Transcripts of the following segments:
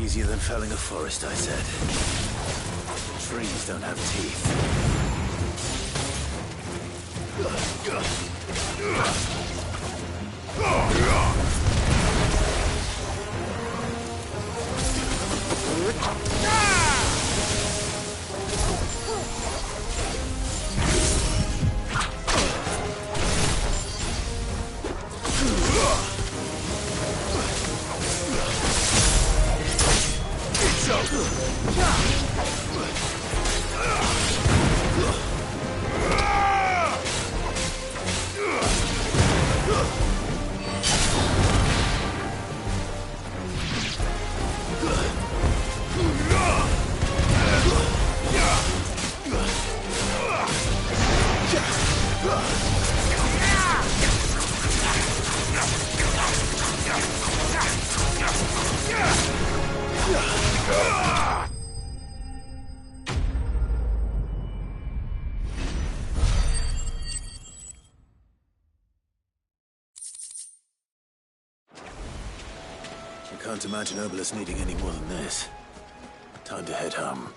Easier than felling a forest, I said. Trees don't have teeth. I can't imagine Obelisk needing any more than this. Time to head home.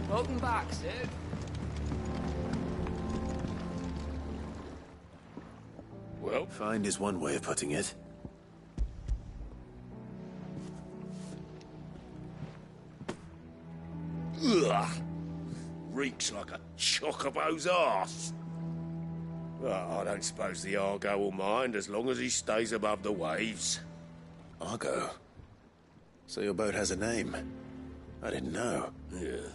Welcome back, Sid. Well, find is one way of putting it. Ugh! Reeks like a chocobo's arse. Well, I don't suppose the Argo will mind as long as he stays above the waves. Argo? So your boat has a name? I didn't know. Yeah.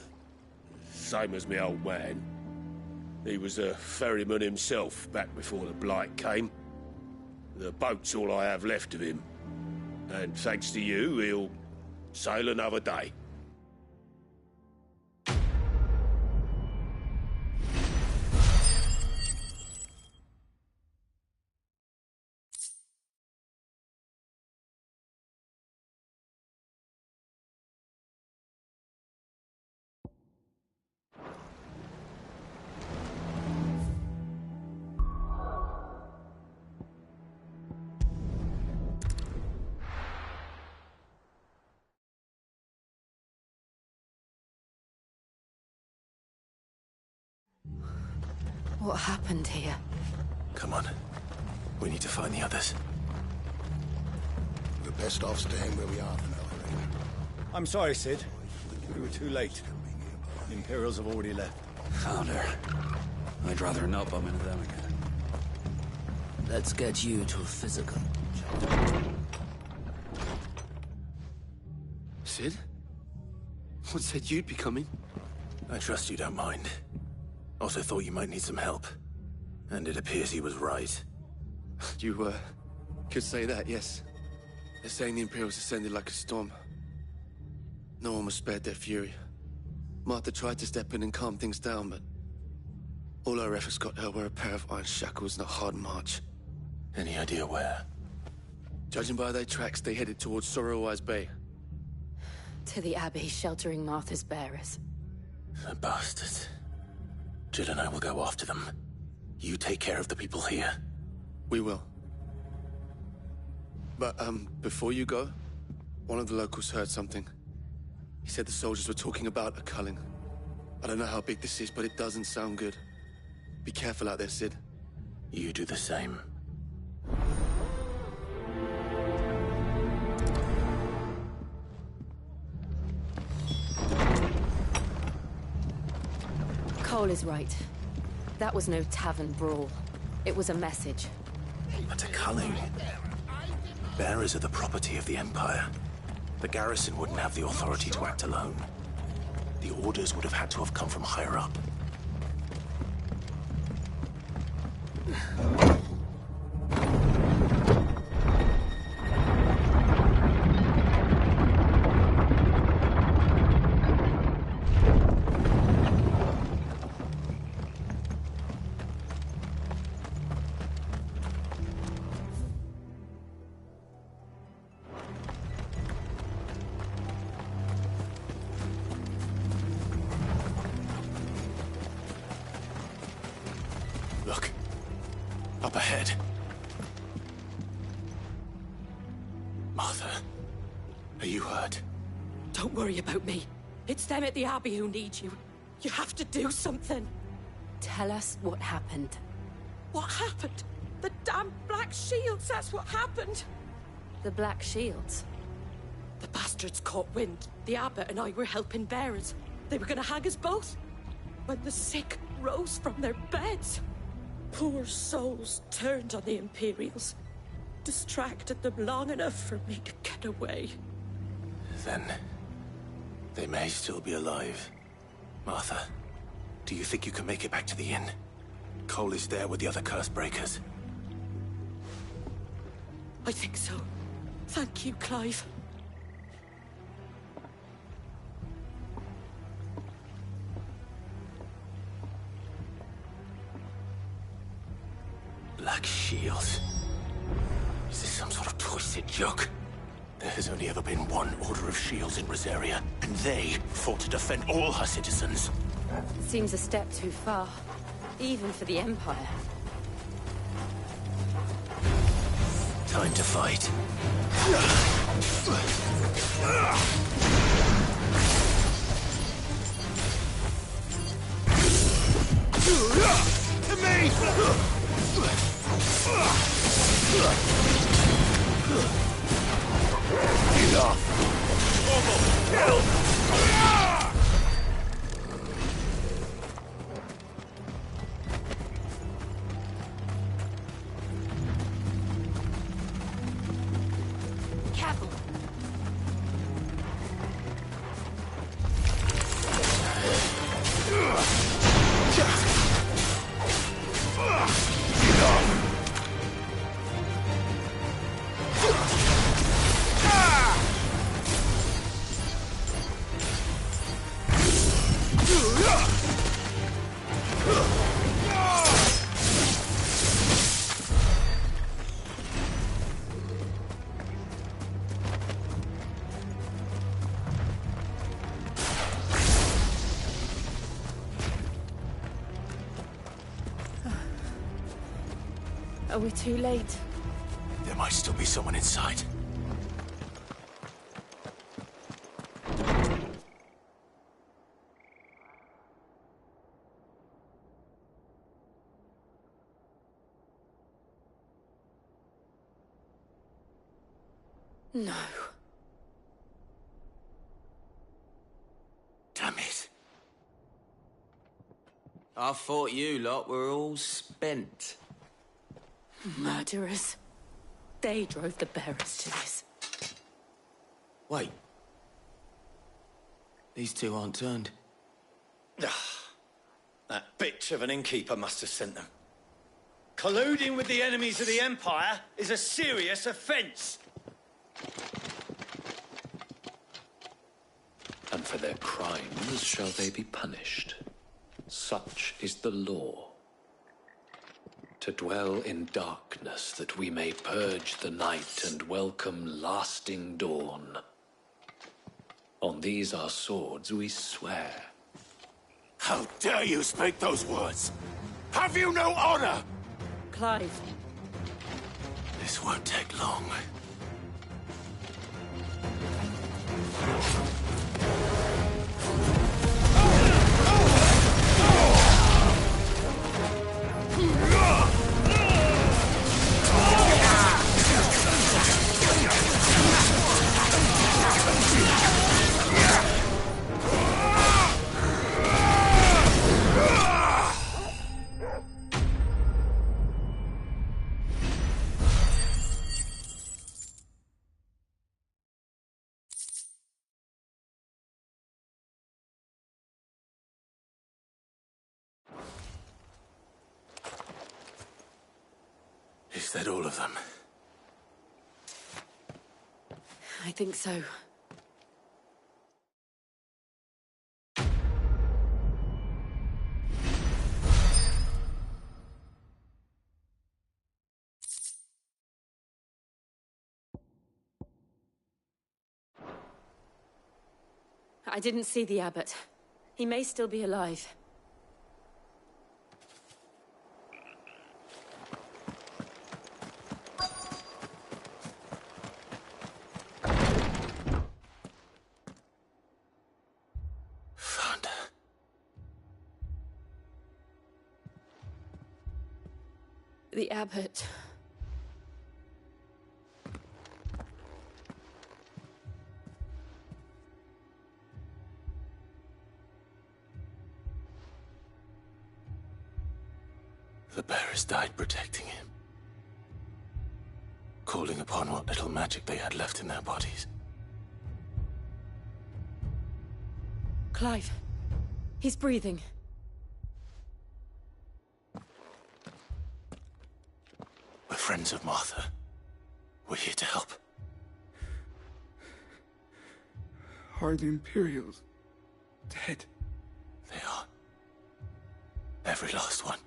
Same as me old man. He was a ferryman himself back before the Blight came. The boat's all I have left of him. And thanks to you, he'll sail another day. What happened here? Come on. We need to find the others. We're best off staying where we are for now, Lorraine. I'm sorry, Sid. We were too late. The Imperials have already left. Found her. I'd rather not bump into them again. Let's get you to a physical. Sid? What said you'd be coming? I trust you don't mind. Also thought you might need some help. And it appears he was right. You, could say that, yes. They're saying the Imperials descended like a storm. No one was spared their fury. Martha tried to step in and calm things down, but all our efforts got her were a pair of iron shackles and a hard march. Any idea where? Judging by their tracks, they headed towards Sorrowwise Bay. To the Abbey sheltering Martha's bearers. The bastards. Jill and I will go after them. You take care of the people here. We will. But, before you go, one of the locals heard something. He said the soldiers were talking about a culling. I don't know how big this is, but it doesn't sound good. Be careful out there, Sid. You do the same. Cole is right. That was no tavern brawl. It was a message. But a culling. Bearers are the property of the Empire. The garrison wouldn't have the authority to act alone. The orders would have had to have come from higher up. Look. Up ahead. Martha, are you hurt? Don't worry about me. It's them at the Abbey who need you. You have to do something. Tell us what happened. What happened? The damn Black Shields, that's what happened. The Black Shields? The bastards caught wind. The Abbot and I were helping bearers. They were gonna hang us both. When the sick rose from their beds. Poor souls turned on the Imperials. Distracted them long enough for me to get away. Then, they may still be alive. Martha, do you think you can make it back to the inn? Cole is there with the other curse breakers. I think so. Thank you, Clive. Black Shields. Is this some sort of twisted joke? There has only ever been one Order of Shields in Rosaria, and they fought to defend all her citizens. Seems a step too far, even for the Empire. Time to fight. To me! Enough! Almost killed! Careful! Are we too late? There might still be someone inside. No. Damn it. I thought you lot were all spent. Murderers. They drove the bearers to this. Wait. These two aren't turned. That bitch of an innkeeper must have sent them. Colluding with the enemies of the Empire is a serious offense. And for their crimes shall they be punished. Such is the law. To dwell in darkness that we may purge the night and welcome lasting dawn. On these our swords we swear, How dare you speak those words? Have you no honor? Clive. This won't take long. Is that all of them? I think so. I didn't see the abbot. He may still be alive. Found her. The abbot. The bearers died protecting him. Calling upon what little magic they had left in their bodies. Clive. He's breathing. We're friends of Martha. We're here to help. Are the Imperials dead? They are. Every last one.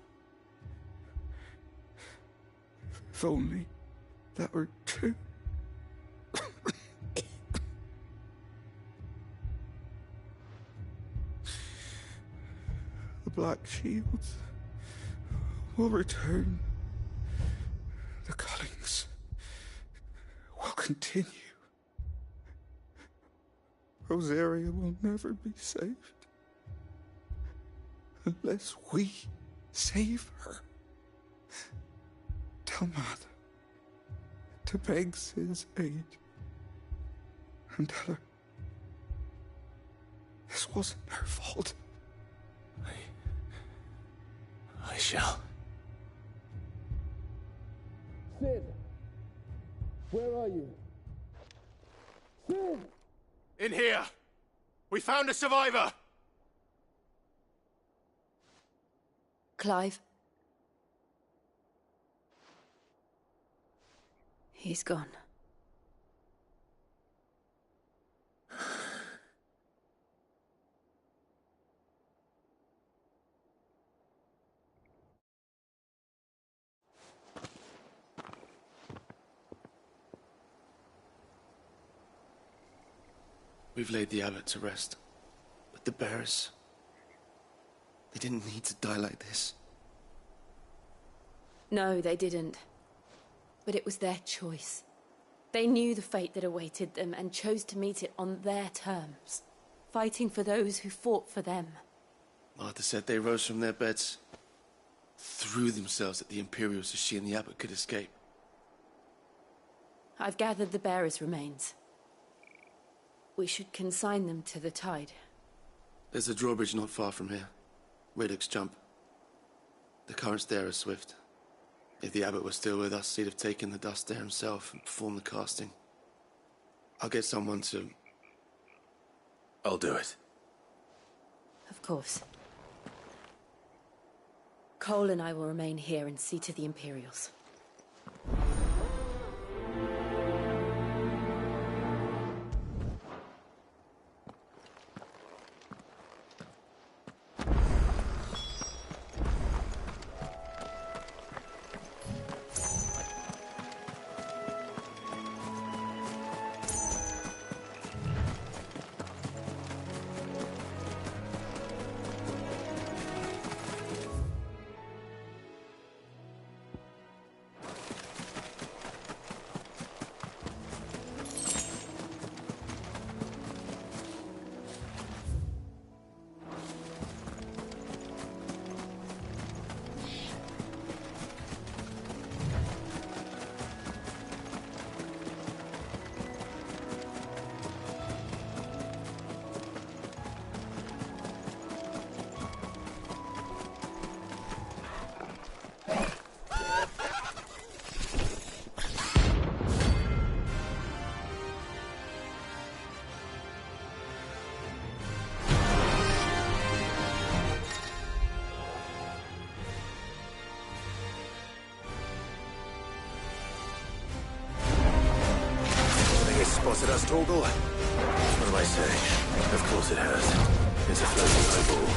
If only that were true. The Black Shields will return. The Cullings will continue. Rosaria will never be saved unless we save her. Tell Mother to beg Sid's aid and tell her this wasn't her fault. I shall. Sid! Where are you? Sid! In here! We found a survivor! Clive. He's gone. We've laid the abbot to rest. But the bearers... they didn't need to die like this. No, they didn't. But it was their choice. They knew the fate that awaited them and chose to meet it on their terms, fighting for those who fought for them. Martha said they rose from their beds, threw themselves at the Imperials so she and the abbot could escape. I've gathered the bearers' remains. We should consign them to the tide. There's a drawbridge not far from here. Radix jump. The currents there are swift. If the abbot was still with us, he'd have taken the dust there himself and performed the casting. I'll get someone to... I'll do it. Of course. Cole and I will remain here and see to the Imperials. Torgul? What do I say? Of course it has. It's a floating eyeball.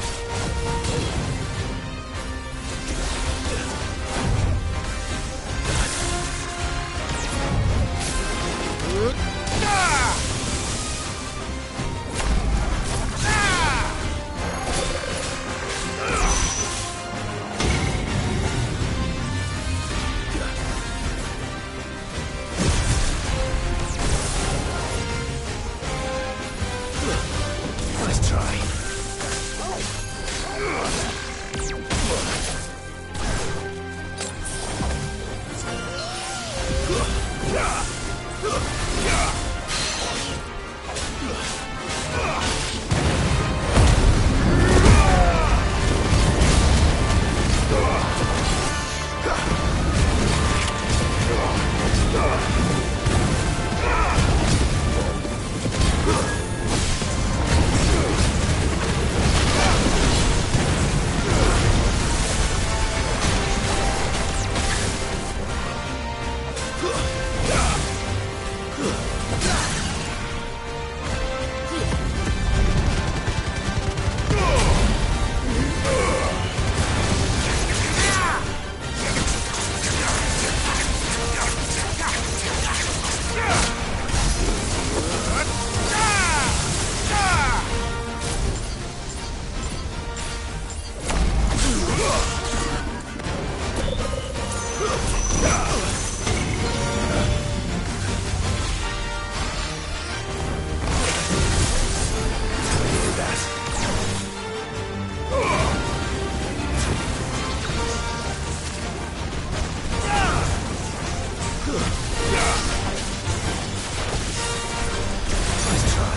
Nice try.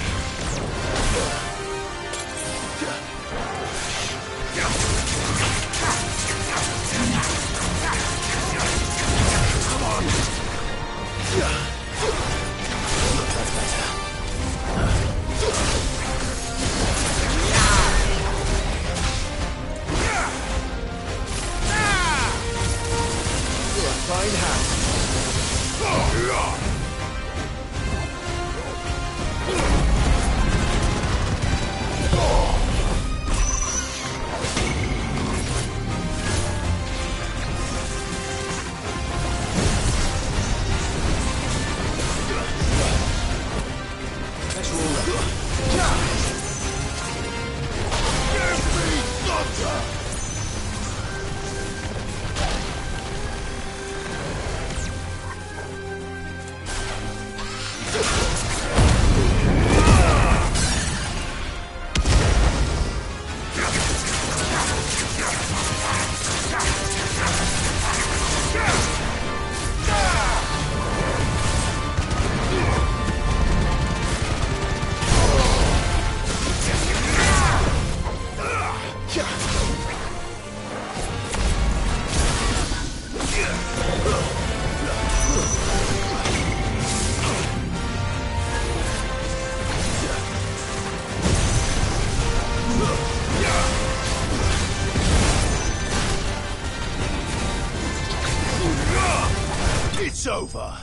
It's over.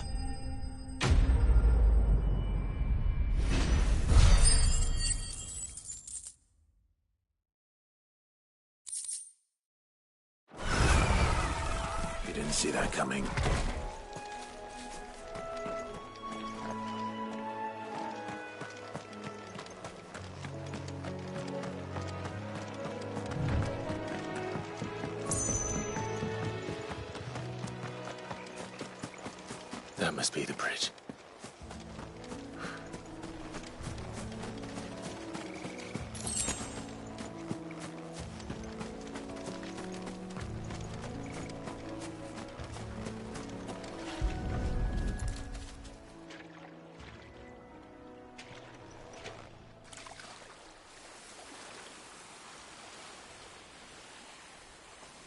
You didn't see that coming. That must be the bridge.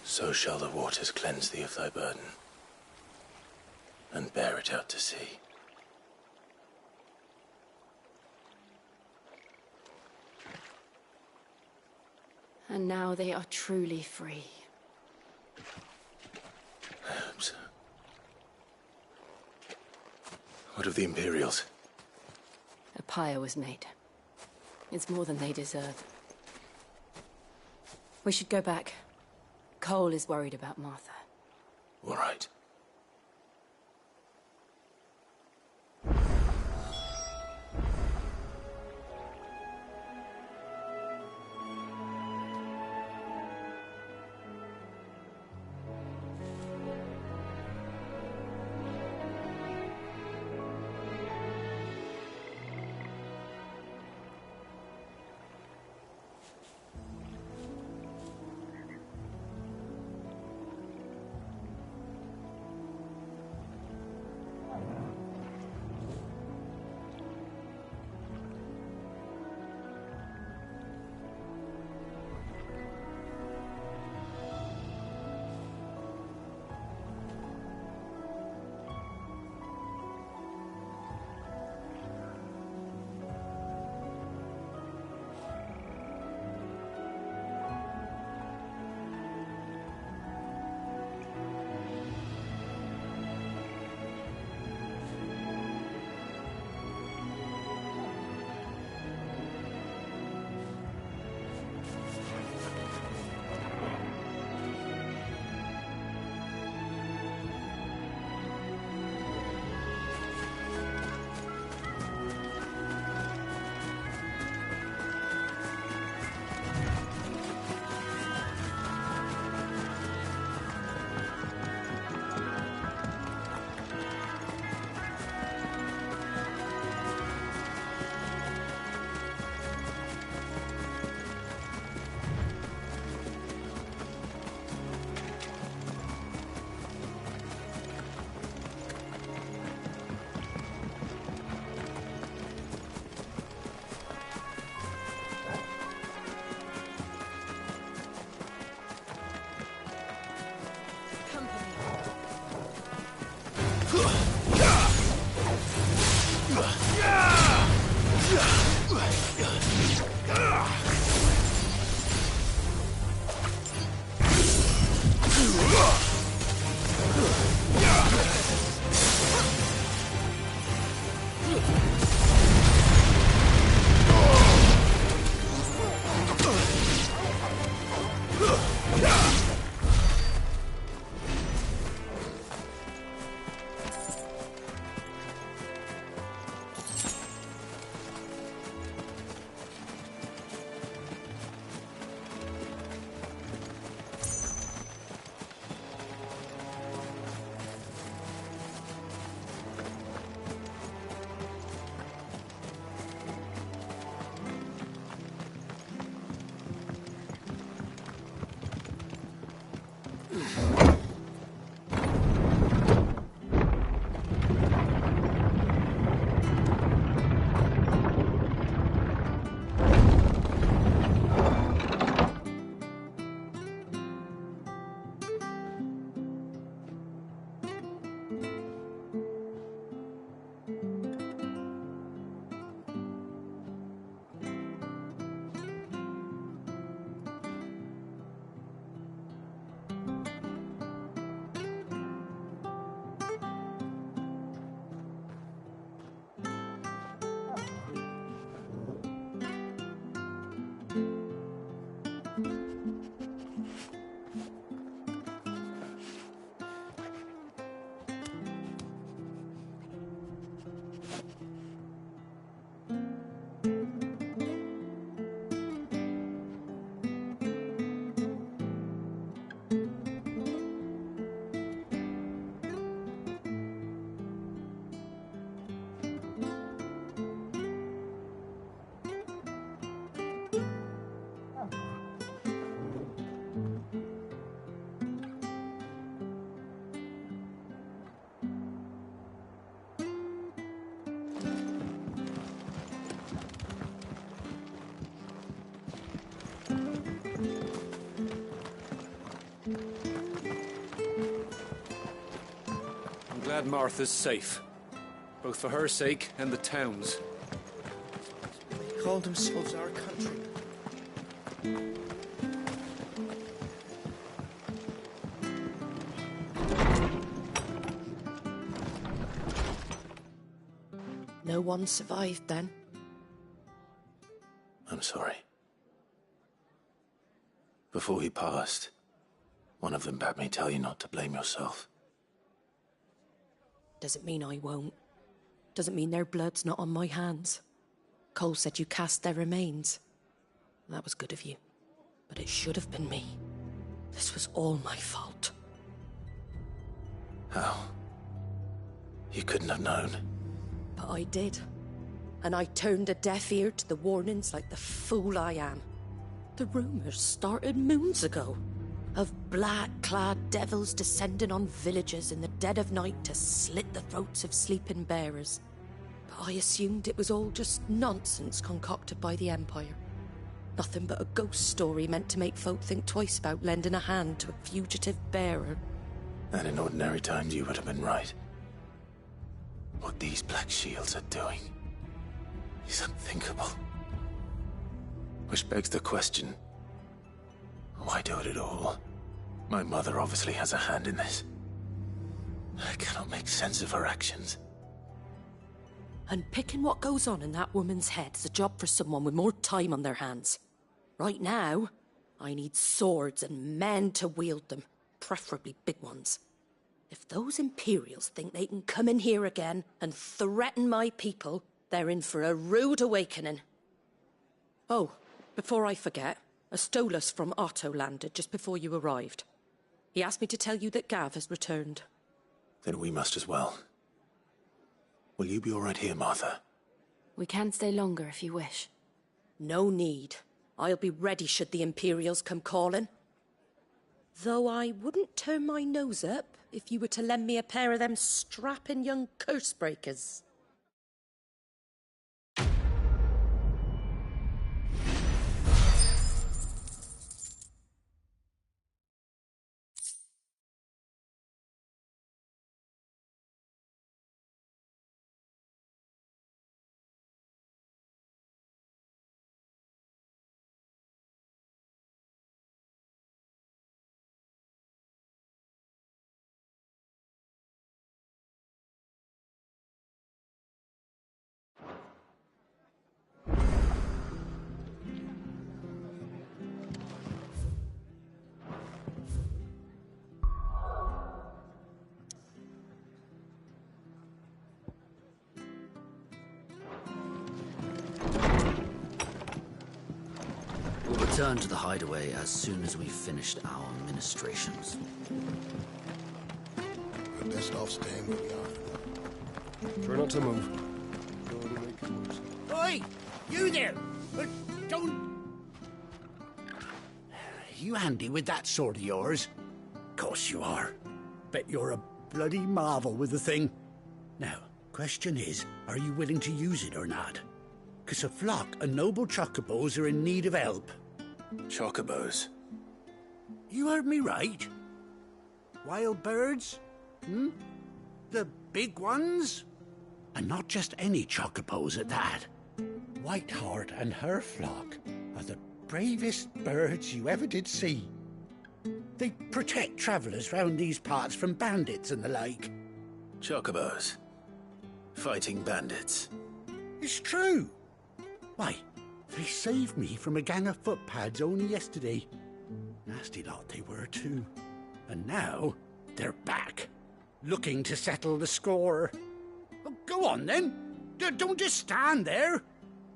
So shall the waters cleanse thee of thy burden, and bear it out to sea. And now they are truly free. I hope so. What of the Imperials? pyre was made. It's more than they deserve. We should go back. Cole is worried about Martha. All right. Glad Martha's safe. Both for her sake and the town's. They called themselves our country. No one survived then. I'm sorry. Before he passed, one of them bade me tell you not to blame yourself. Doesn't mean I won't. Doesn't mean their blood's not on my hands. Cole said you cast their remains. That was good of you. But it should have been me. This was all my fault. How? You couldn't have known. But I did. And I turned a deaf ear to the warnings like the fool I am. The rumours started moons ago. Of black-clad devils descending on villages in the dead of night to slit the throats of sleeping bearers. But I assumed it was all just nonsense concocted by the Empire. Nothing but a ghost story meant to make folk think twice about lending a hand to a fugitive bearer. And in ordinary times you would have been right. What these Black Shields are doing is unthinkable. Which begs the question, why do it at all? My mother obviously has a hand in this. I cannot make sense of her actions. And picking what goes on in that woman's head is a job for someone with more time on their hands. Right now, I need swords and men to wield them, preferably big ones. If those Imperials think they can come in here again and threaten my people, they're in for a rude awakening. Oh, before I forget, a Stolas from Otto landed just before you arrived. He asked me to tell you that Gav has returned. Then we must as well. Will you be all right here, Martha? We can stay longer if you wish. No need. I'll be ready should the Imperials come calling. Though I wouldn't turn my nose up if you were to lend me a pair of them strapping young curse breakers. We'll return to the hideaway as soon as we've finished our ministrations. We're best off staying where we are. Try not to move. Don't want to make it worse. Oi! You there! Don't... You handy with that sword of yours? Course you are. Bet you're a bloody marvel with the thing. Now, question is, are you willing to use it or not? 'Cause a flock of noble chocobos are in need of help. Chocobos? You heard me right. Wild birds? Hmm? The big ones? And not just any chocobos at that. Whiteheart and her flock are the bravest birds you ever did see. They protect travellers round these parts from bandits and the like. Chocobos? Fighting bandits? It's true. Why, they saved me from a gang of footpads only yesterday. Nasty lot they were too. And now, they're back, looking to settle the score. Oh, go on then. Don't just stand there.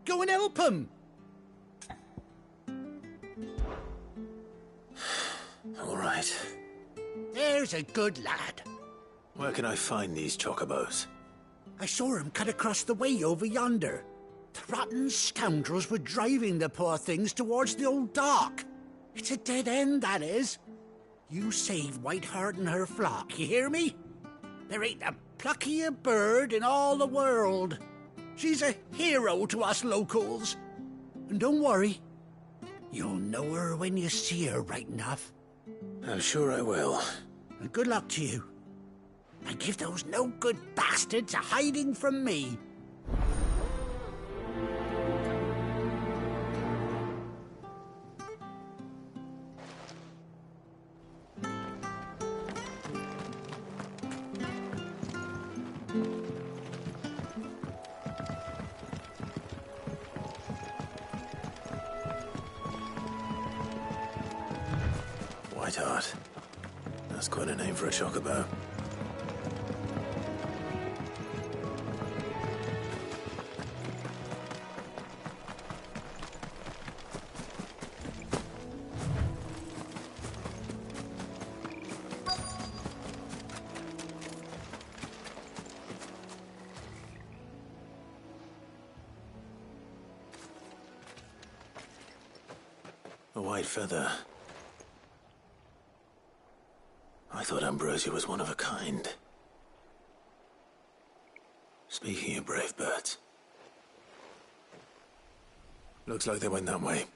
Go and help them. All right. There's a good lad. Where can I find these chocobos? I saw him cut across the way over yonder. The rotten scoundrels were driving the poor things towards the old dock. It's a dead end, that is. You save Whiteheart and her flock, you hear me? There ain't a pluckier bird in all the world. She's a hero to us locals. And don't worry, you'll know her when you see her right enough. I'm sure I will. And good luck to you. And give those no-good bastards a hiding from me. Whiteheart. That's quite a name for a chocobo. A white feather. I thought Ambrosia was one of a kind. Speaking of brave birds. Looks like they went that way.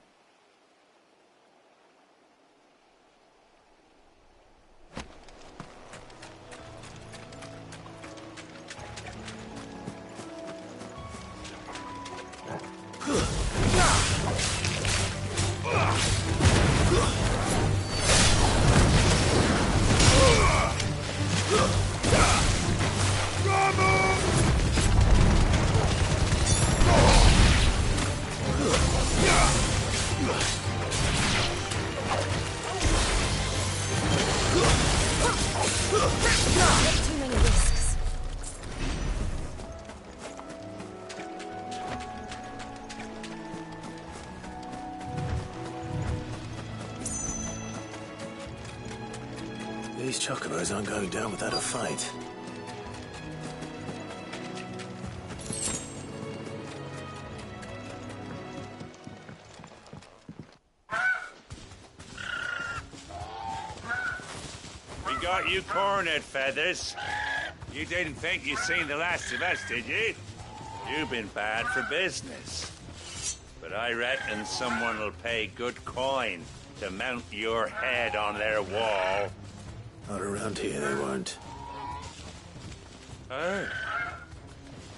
Too many risks. These chocobos aren't going down without a fight. We got you cornered, Feathers. You didn't think you'd seen the last of us, did you? You've been bad for business. But I reckon someone will pay good coin to mount your head on their wall. Not around here, they won't. Oh.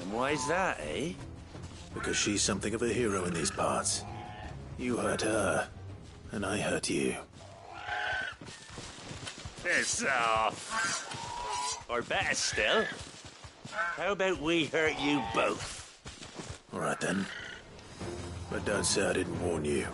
And why's that, eh? Because she's something of a hero in these parts. You hurt her, and I hurt you. Piss off. Or better still, how about we hurt you both? All right, then. But don't say I didn't warn you.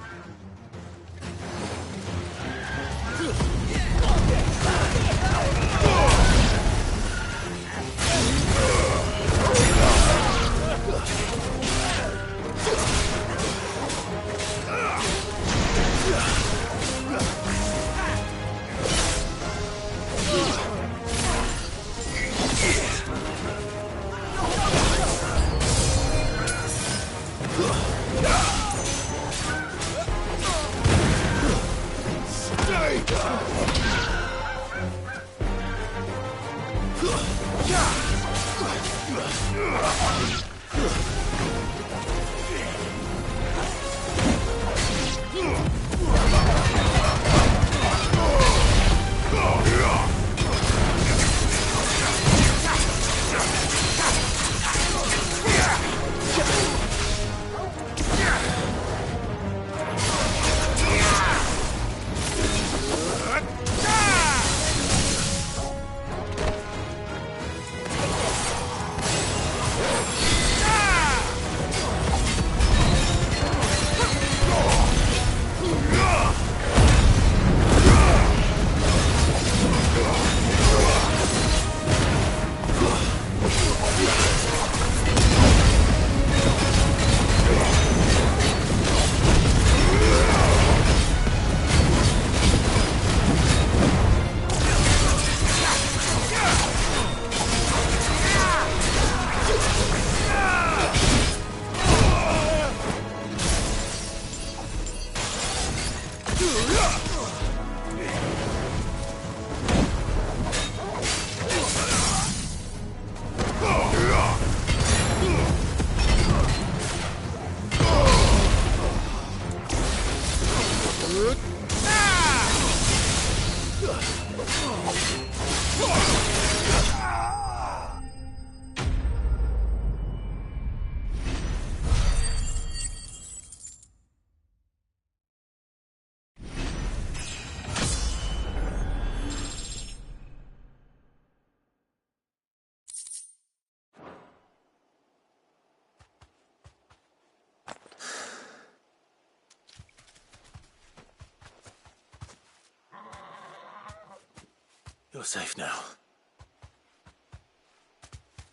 You're safe now.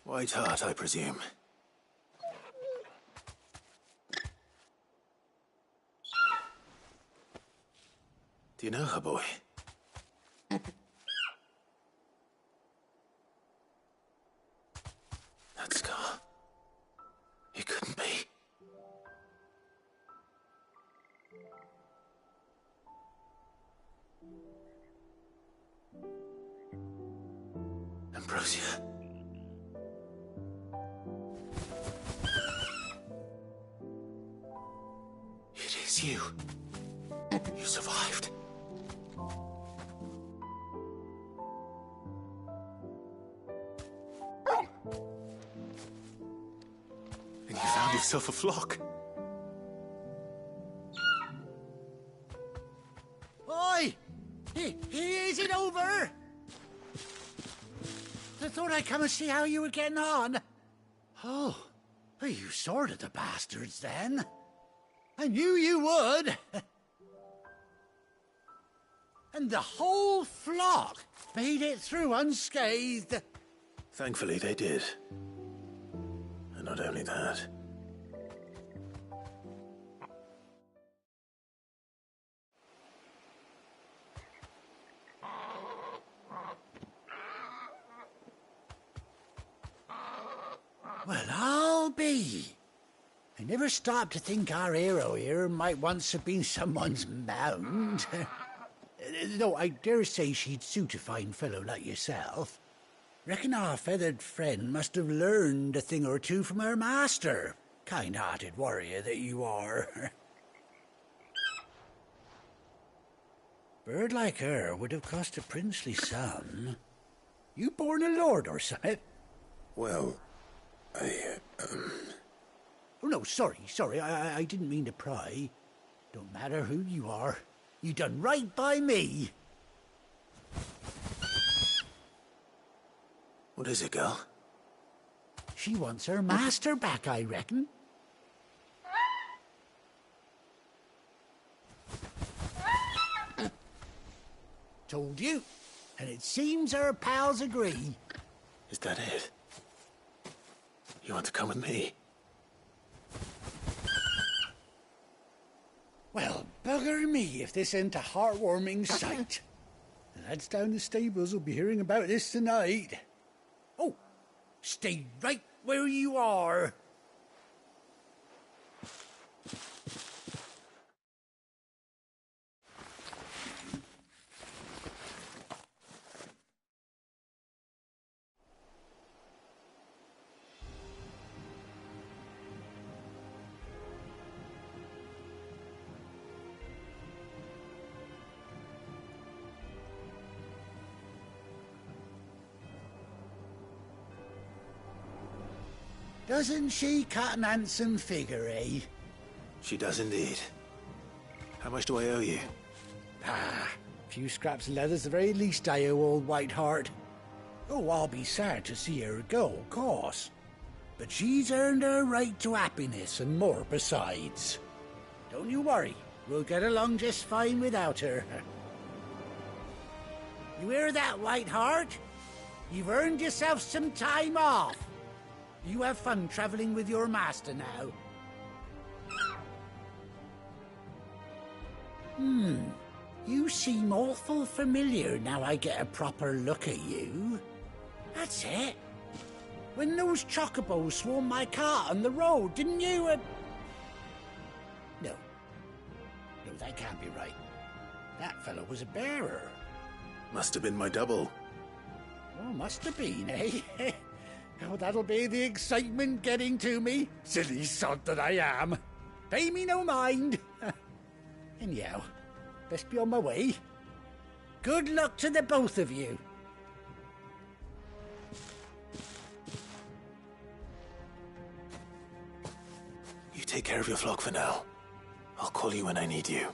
White Hart, I presume. Do you know her, boy? That scar. It couldn't be. Ambrosia. It is you. You survived. And you found yourself a flock. Oi! Is it over? I thought I'd come and see how you were getting on. Oh, well, you sorted the bastards then. I knew you would. And the whole flock made it through unscathed. Thankfully, they did. And not only that. Well, I'll be. I never stopped to think our hero here might once have been someone's mound. Though I dare say she'd suit a fine fellow like yourself. Reckon our feathered friend must have learned a thing or two from her master. Kind-hearted warrior that you are. Bird like her would have cost a princely sum. You born a lord or something? Well, Oh, no, sorry. I didn't mean to pry. Don't matter who you are. You done right by me. What is it, girl? She wants her master back, I reckon. Told you. And it seems her pals agree. Is that it? You want to come with me? Well, bugger me if this ain't a heartwarming sight. The lads down the stables will be hearing about this tonight. Oh, stay right where you are. Doesn't she cut an handsome figure, eh? She does indeed. How much do I owe you? A few scraps of leather's the very least I owe old White Hart. Oh, I'll be sad to see her go, of course. But she's earned her right to happiness and more besides. Don't you worry, we'll get along just fine without her. You hear that, White Hart? You've earned yourself some time off. You have fun traveling with your master now. You seem awful familiar now I get a proper look at you. That's it. When those chocobos swarmed my cart on the road, didn't you? No, that can't be right. That fellow was a bearer. Must have been my double. Oh, must have been, eh? Oh, that'll be the excitement getting to me. Silly sod that I am. Pay me no mind. Anyhow, best be on my way. Good luck to the both of you. You take care of your flock for now. I'll call you when I need you.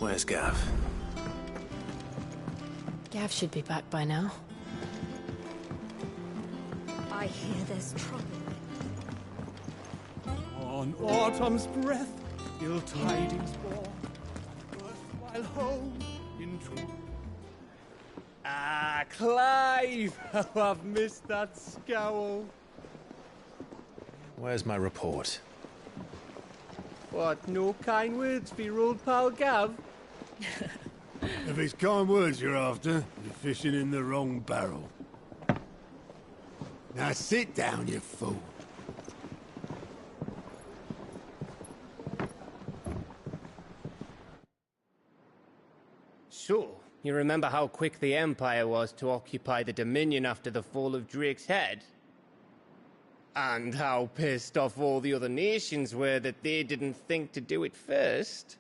Where's Gav? Gav should be back by now. I hear there's trouble. On autumn's breath, ill tidings born, worthwhile home in truth. Ah, Clive! How I've missed that scowl. Where's my report? What, no kind words for your old pal Gav? If it's kind words you're after, you're fishing in the wrong barrel. Now sit down, you fool. So, you remember how quick the Empire was to occupy the Dominion after the fall of Drake's head? And how pissed off all the other nations were that they didn't think to do it first?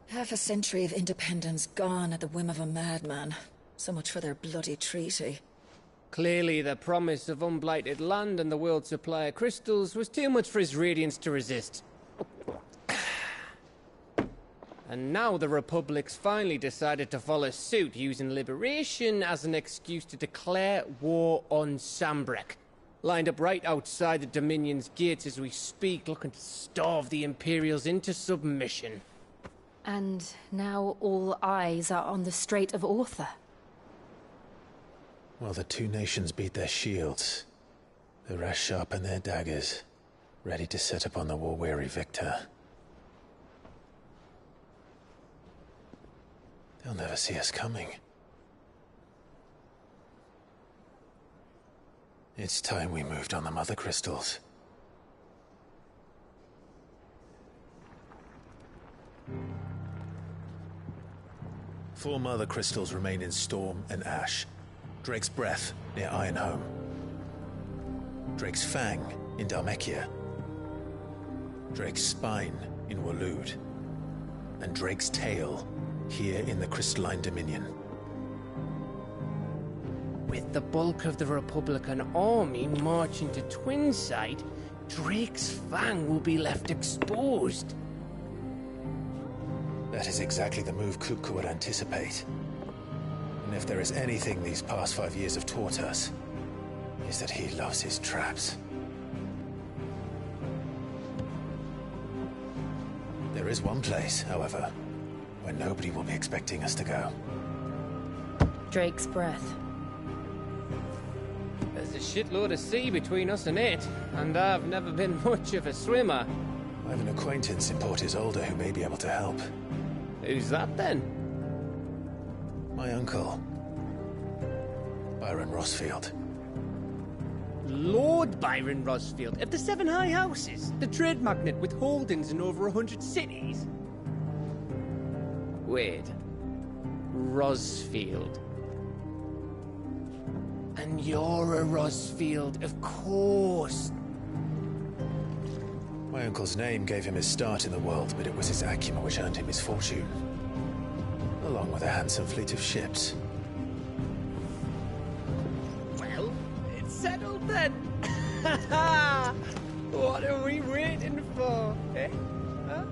Half a century of independence gone at the whim of a madman. So much for their bloody treaty. Clearly, the promise of unblighted land and the world's supply of crystals was too much for his radiance to resist. And now the Republic's finally decided to follow suit, using liberation as an excuse to declare war on Sambrek. Lined up right outside the Dominion's gates as we speak, looking to starve the Imperials into submission. And now all eyes are on the Strait of Author. Well, the two nations beat their shields. The rest sharpen their daggers, ready to set upon the war-weary victor. They'll never see us coming. It's time we moved on the Mother Crystals. Four Mother Crystals remain in Storm and Ash. Drake's Breath near Ironhome. Drake's Fang in Dhalmekia. Drake's Spine in Waloed. And Drake's Tail here in the Crystalline Dominion. With the bulk of the Republican army marching to Twinside, Drake's Fang will be left exposed. That is exactly the move Kupka would anticipate. And if there is anything these past 5 years have taught us, is that he loves his traps. There is one place, however, where nobody will be expecting us to go. Drake's Breath. There's a shitload of sea between us and it, and I've never been much of a swimmer. I have an acquaintance in Port Isolde who may be able to help. Who's that then? My uncle, Byron Rossfield. Lord Byron Rossfield of the Seven High Houses, the trade magnate with holdings in over 100 cities. Wait, Rossfield. And you're a Rossfield, of course. My uncle's name gave him his start in the world, but it was his acumen which earned him his fortune. Along with a handsome fleet of ships. Well, it's settled then. What are we waiting for, eh? Huh?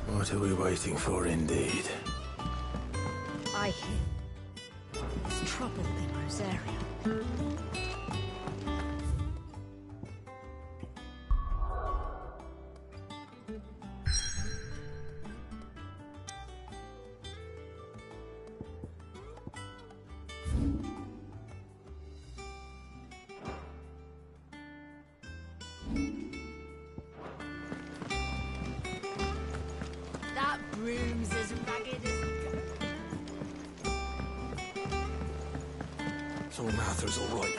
What are we waiting for, indeed? I hear there's trouble in Rosaria. room's as ragged as... So Martha's all right.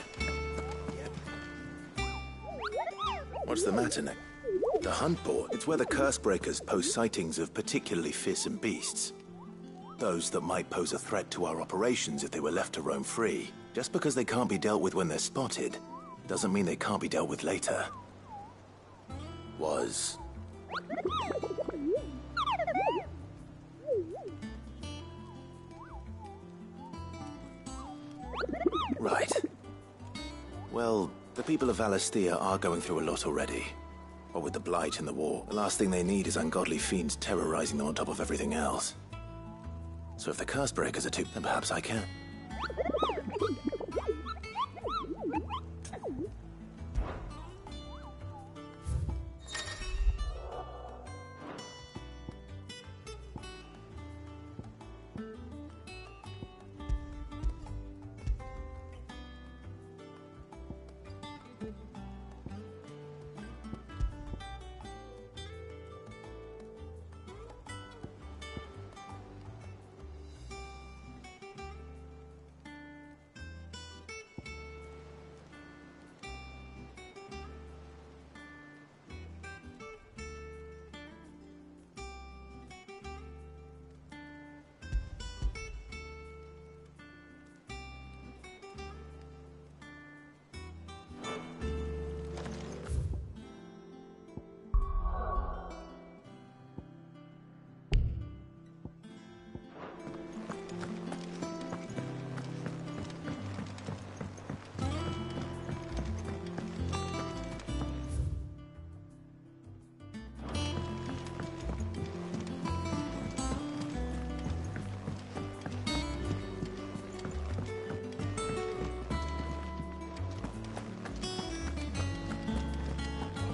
What's the matter, Nick? The hunt board? It's where the curse breakers post sightings of particularly fearsome beasts. Those that might pose a threat to our operations if they were left to roam free. Just because they can't be dealt with when they're spotted, doesn't mean they can't be dealt with later. Was. Right. Well, the people of Valisthea are going through a lot already. What with the Blight and the war, the last thing they need is ungodly fiends terrorizing them on top of everything else. So if the curse breakers are too, then perhaps I can.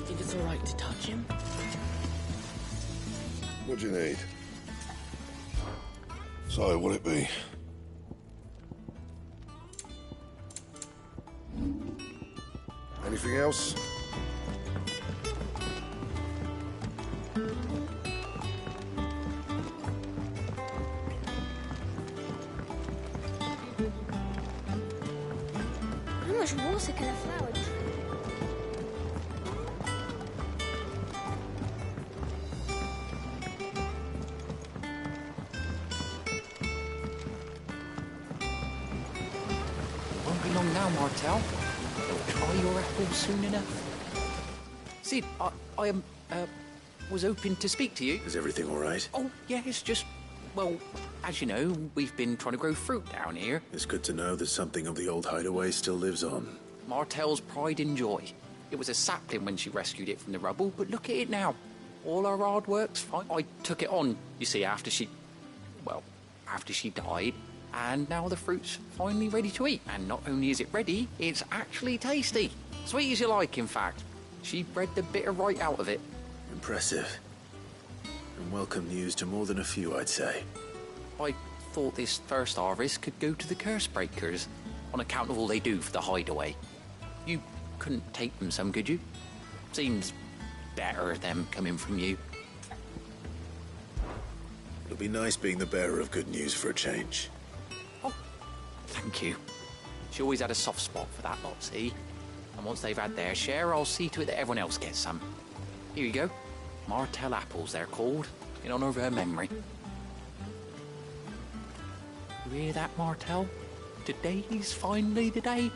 Think it's all right to touch him? What do you need? So, what'll it be? Anything else? How much water can a flower drink? Won't be long now, Martel. You'll try your apple soon enough. Sid, I was hoping to speak to you. Is everything all right? Oh, yeah, it's just, well, as you know, we've been trying to grow fruit down here. It's good to know that something of the old hideaway still lives on. Martel's pride and joy. It was a sapling when she rescued it from the rubble, but look at it now. All our hard work's fine. I took it on, you see, after she died, and now the fruit's finally ready to eat. And not only is it ready, it's actually tasty. Sweet as you like, in fact. She bred the bitter right out of it. Impressive. And welcome news to more than a few, I'd say. I thought this first harvest could go to the curse breakers, on account of all they do for the hideaway. You couldn't take them some, could you? Seems better them coming from you. It'll be nice being the bearer of good news for a change. Thank you. She always had a soft spot for that lot, see? And once they've had their share, I'll see to it that everyone else gets some. Here you go. Martel apples, they're called, in honor of her memory. You hear that, Martel? Today's finally the day.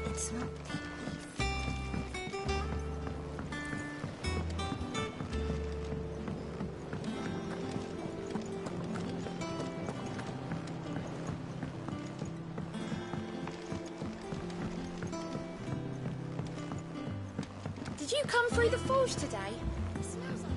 It's not Did you come through the forge today? It smells like...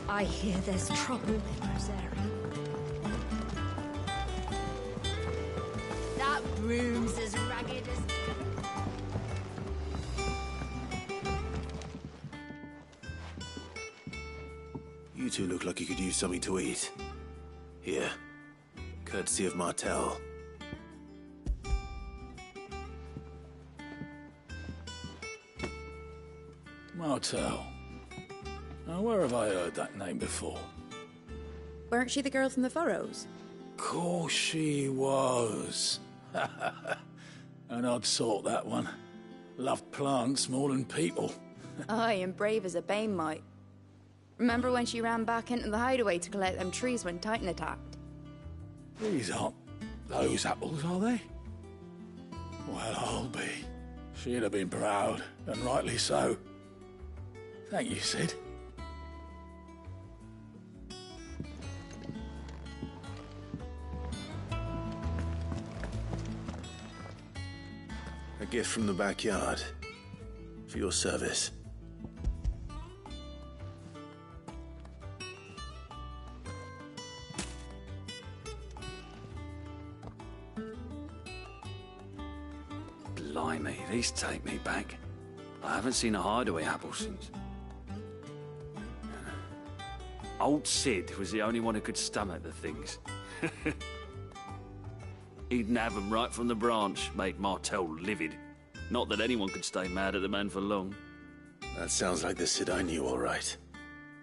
I hear there's trouble in Rosaria. That room's as ragged as... You two look like you could use something to eat. Here. Courtesy of Martel. Martel. Now, where have I heard that name before? Weren't she the girl from the Furrows? Course she was. An odd sort, that one. Loved plants more than people. Aye, and brave as a bane might. Remember when she ran back into the hideaway to collect them trees when Titan attacked? These aren't those apples, are they? Well, I'll be. She'd have been proud, and rightly so. Thank you, Sid. A gift from the backyard. For your service. Blimey, these take me back. I haven't seen a hideaway apple since. Old Sid was the only one who could stomach the things. He'd nab 'em right from the branch, make Martel livid. Not that anyone could stay mad at the man for long. That sounds like the Sid I knew, all right.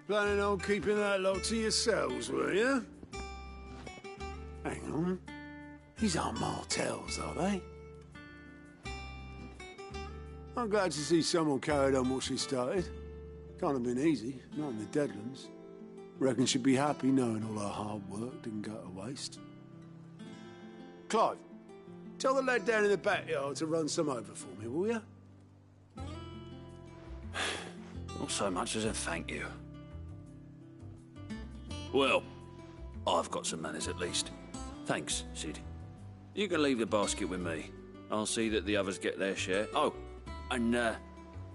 Planning on keeping that lot to yourselves, were you? Hang on. These aren't Martels, are they? I'm glad to see someone carried on what she started. Can't have been easy, not in the Deadlands. Reckon she'd be happy knowing all her hard work didn't go to waste. Clive, tell the lad down in the backyard to run some over for me, will you? Not so much as a thank you. Well, I've got some manners at least. Thanks, Sid. You can leave the basket with me. I'll see that the others get their share. Oh, and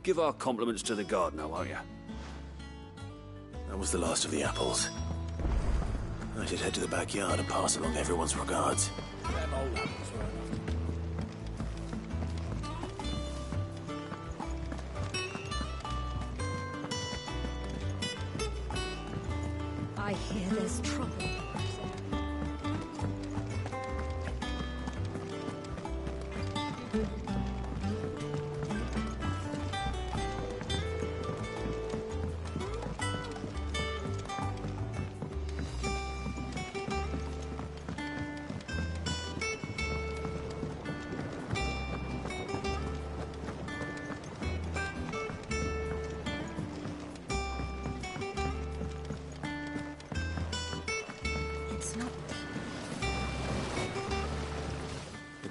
give our compliments to the gardener, won't you? That was the last of the apples. I should head to the backyard and pass along everyone's regards. Them old apples were enough. I hear there's trouble.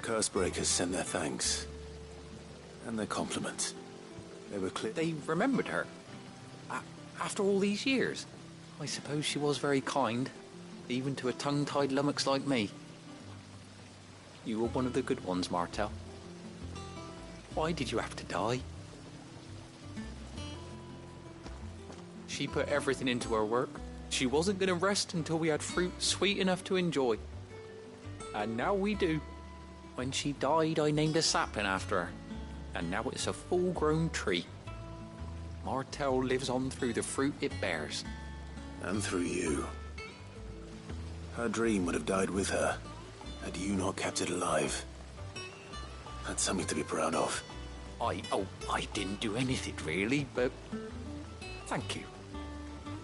Cursebreakers send their thanks. And their compliments. They were clear. They remembered her. After all these years. I suppose she was very kind. Even to a tongue-tied lummox like me. You were one of the good ones, Martel. Why did you have to die? She put everything into her work. She wasn't going to rest until we had fruit sweet enough to enjoy. And now we do. When she died, I named a sapling after her. And now it's a full-grown tree. Martel lives on through the fruit it bears. And through you. Her dream would have died with her, had you not kept it alive. That's something to be proud of. I didn't do anything really, but thank you.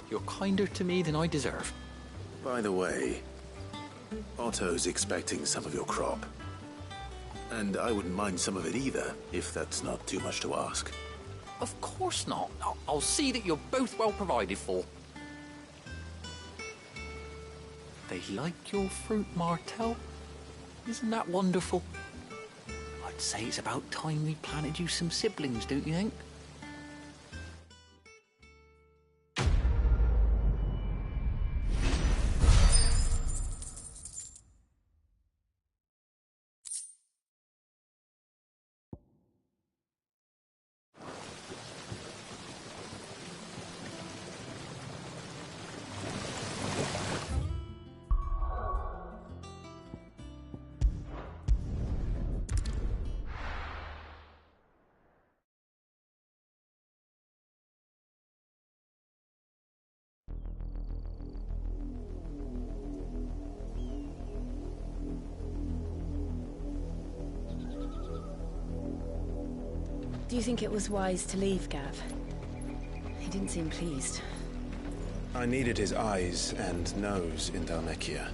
You're kinder to me than I deserve. By the way, Otto's expecting some of your crop. And I wouldn't mind some of it either, if that's not too much to ask. Of course not. I'll see that you're both well provided for. They like your fruit, Martel. Isn't that wonderful? I'd say it's about time we planted you some siblings, don't you think? Do you think it was wise to leave, Gav? He didn't seem pleased. I needed his eyes and nose in Dhalmekia.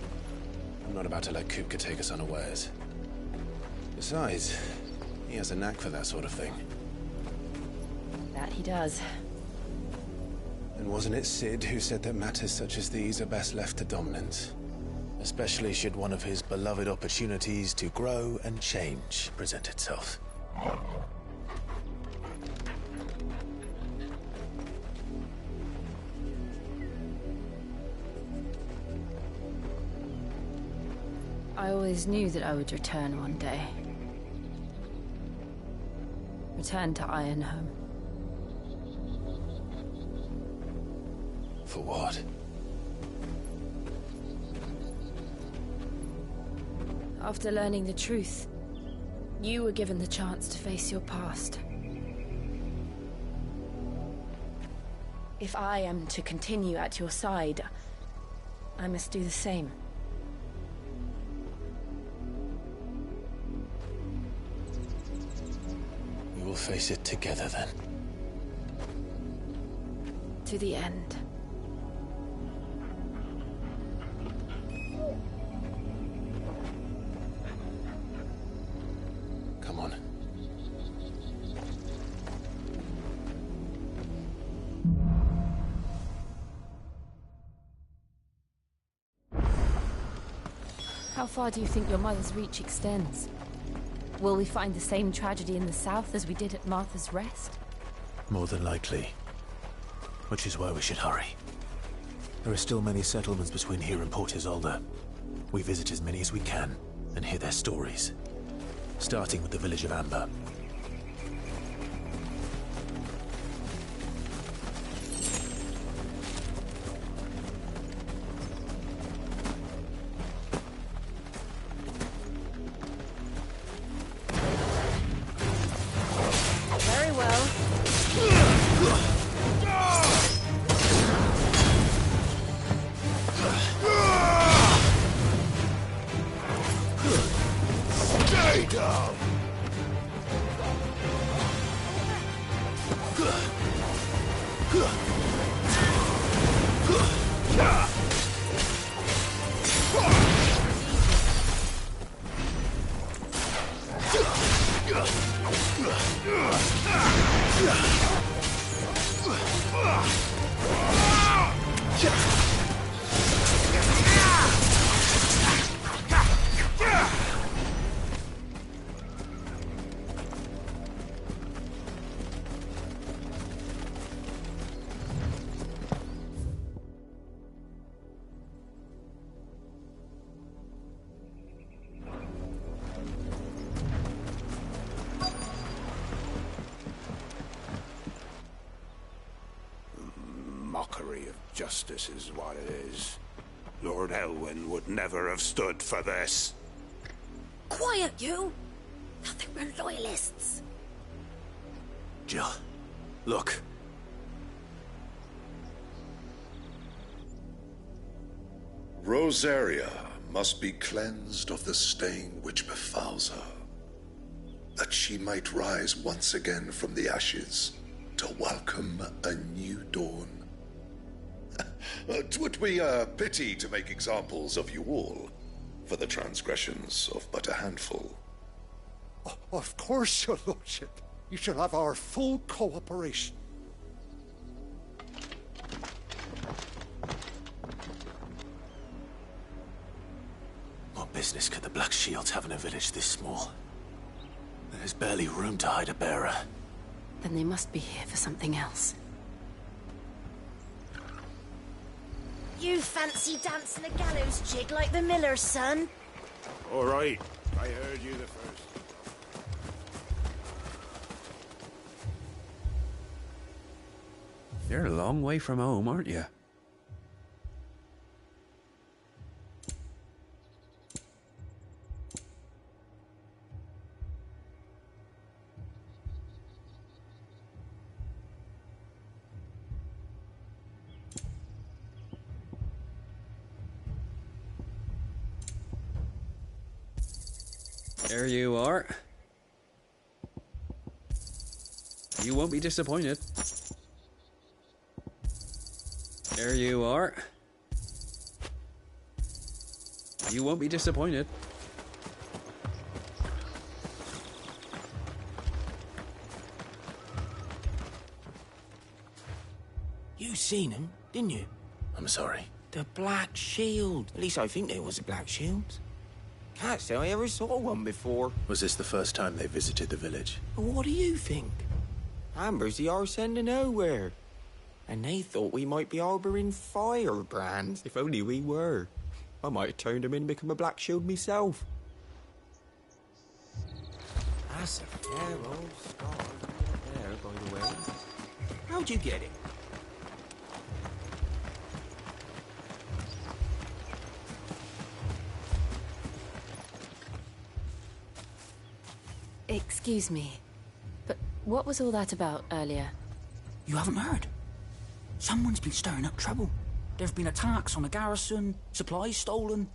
I'm not about to let Kupka take us unawares. Besides, he has a knack for that sort of thing. That he does. And wasn't it Sid who said that matters such as these are best left to dominance? Especially should one of his beloved opportunities to grow and change present itself. I always knew that I would return one day. Return to Ironhome. For what? After learning the truth, you were given the chance to face your past. If I am to continue at your side, I must do the same. We will face it together then. To the end. Come on. How far do you think your mother's reach extends? Will we find the same tragedy in the south as we did at Martha's Rest? More than likely. Which is why we should hurry. There are still many settlements between here and Port Isolde. We visit as many as we can and hear their stories. Starting with the village of Amber. Very well. Stay down! Mockery of justice is what it is. Lord Elwyn would never have stood for this. Quiet, you! Thought they were loyalists. Jill, look. Rosaria must be cleansed of the stain which befouls her, that she might rise once again from the ashes to welcome a new dawn. 'Twould be a pity to make examples of you all for the transgressions of but a handful. Of course, your lordship. You shall have our full cooperation. What business could the Black Shields have in a village this small? There's barely room to hide a bearer. Then they must be here for something else. You fancy dancing a gallows jig like the miller's son? All right, I heard you the first. You're a long way from home, aren't you? There you are. You won't be disappointed. There you are. You won't be disappointed. You seen him, didn't you? I'm sorry. The Black Shield. At least I think there was a Black Shield. Can't say I ever saw one before. Was this the first time they visited the village? But what do you think? Amber's the arse end of nowhere. And they thought we might be harbouring firebrands. If only we were. I might have turned him in and become a Black Shield myself. That's a fair old scar there, by the way. How'd you get it? Excuse me, but what was all that about earlier? You haven't heard? Someone's been stirring up trouble. There have been attacks on the garrison, supplies stolen.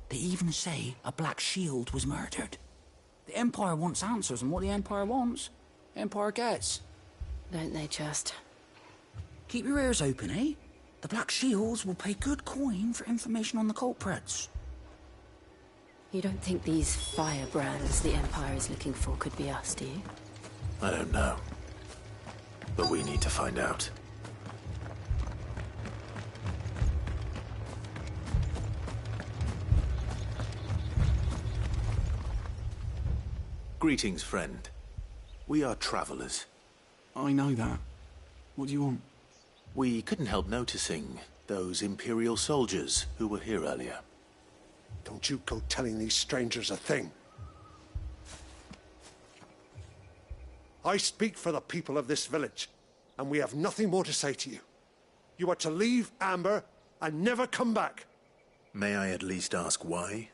They even say a Black Shield was murdered. The Empire wants answers, and what the Empire wants, the Empire gets. Don't they just? Keep your ears open, eh? The Black Shields will pay good coin for information on the culprits. You don't think these firebrands the Empire is looking for could be us, do you? I don't know. But we need to find out. Greetings, friend. We are travelers. I know that. What do you want? We couldn't help noticing those Imperial soldiers who were here earlier. Don't you go telling these strangers a thing. I speak for the people of this village, and we have nothing more to say to you. You are to leave Amber and never come back. May I at least ask why?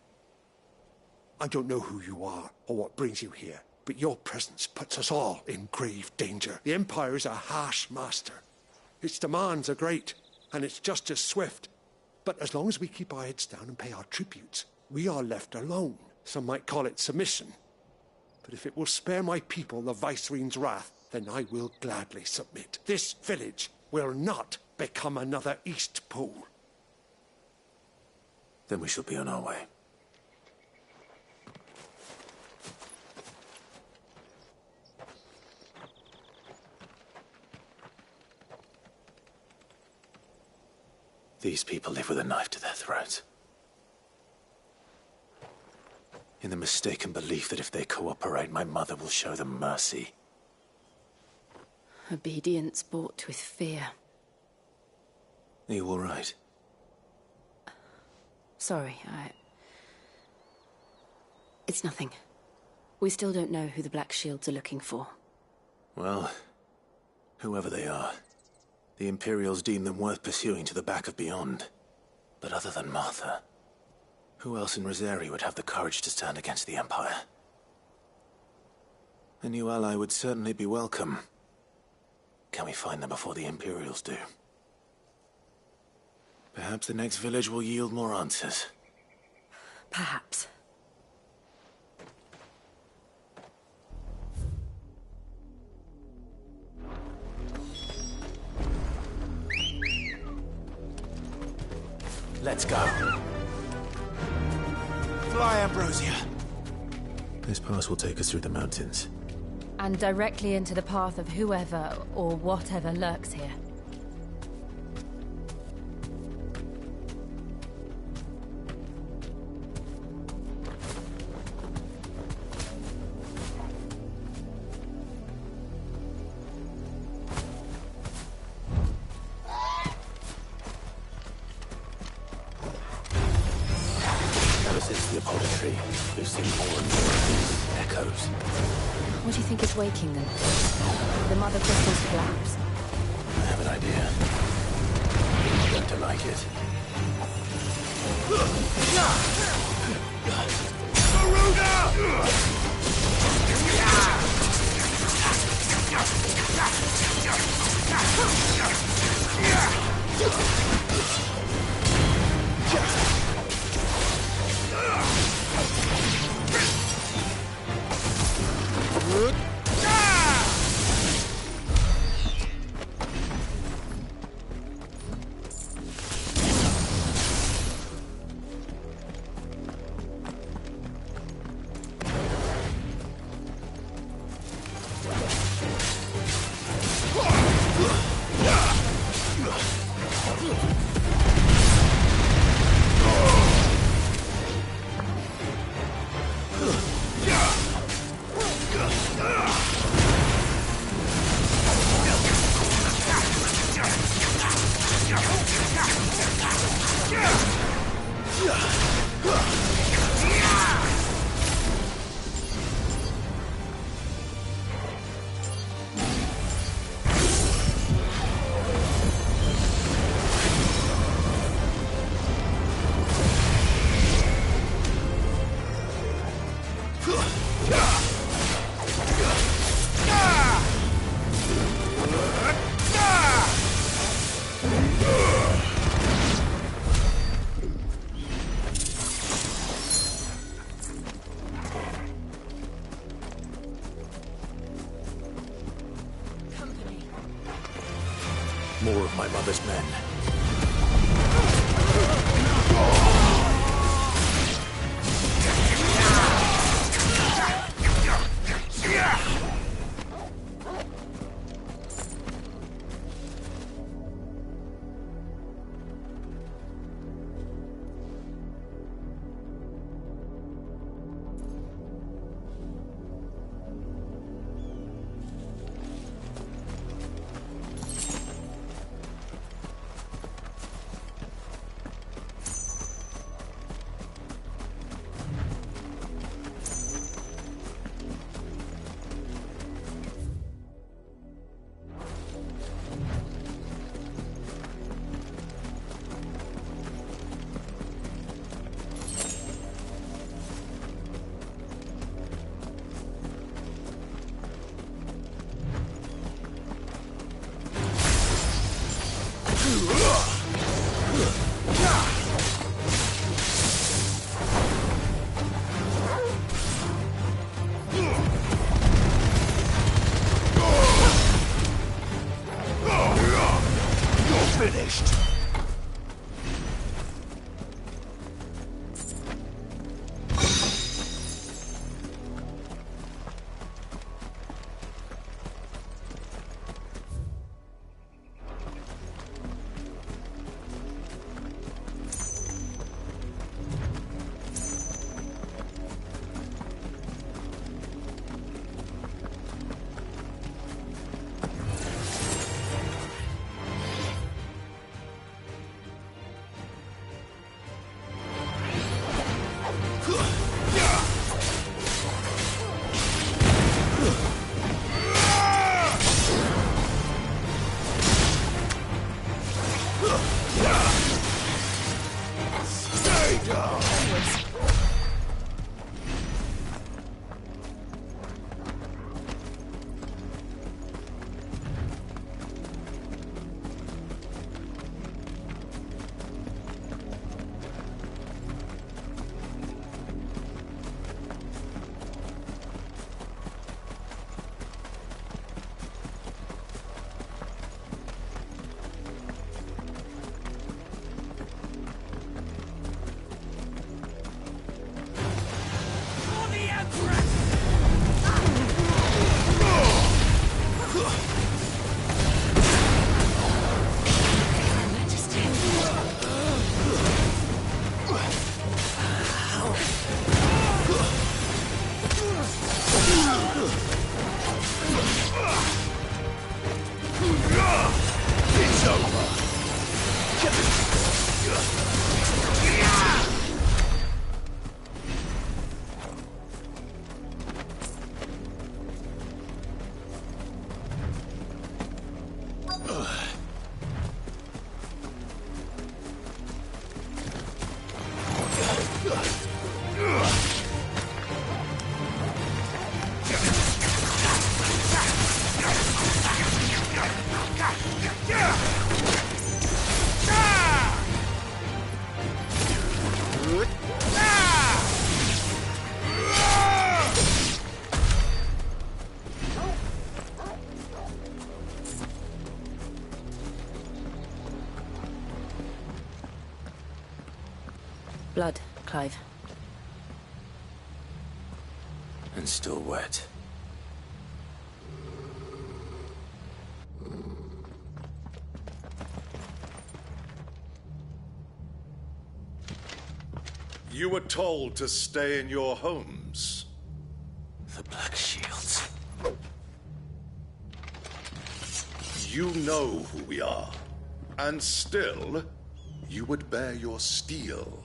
I don't know who you are or what brings you here, but your presence puts us all in grave danger. The Empire is a harsh master. Its demands are great, and its justice swift. But as long as we keep our heads down and pay our tributes, we are left alone. Some might call it submission. But if it will spare my people the Viceroy's wrath, then I will gladly submit. This village will not become another East Pool. Then we shall be on our way. These people live with a knife to their throats. In the mistaken belief that if they cooperate, my mother will show them mercy. Obedience bought with fear. Are you all right? Sorry, It's nothing. We still don't know who the Black Shields are looking for. Well, whoever they are, the Imperials deem them worth pursuing to the back of beyond. But other than Martha, who else in Rosari would have the courage to stand against the Empire? A new ally would certainly be welcome. Can we find them before the Imperials do? Perhaps the next village will yield more answers. Perhaps. Let's go. Fly, Ambrosia. This pass will take us through the mountains. And directly into the path of whoever or whatever lurks here. We've seen more and more of these echoes. What do you think is waking them? The mother crystal's collapse? I have an idea. You're going to like it. of his men. Finished. Blood, Clive. And still wet. You were told to stay in your homes. The Black Shields. You know who we are. And still, you would bear your steel.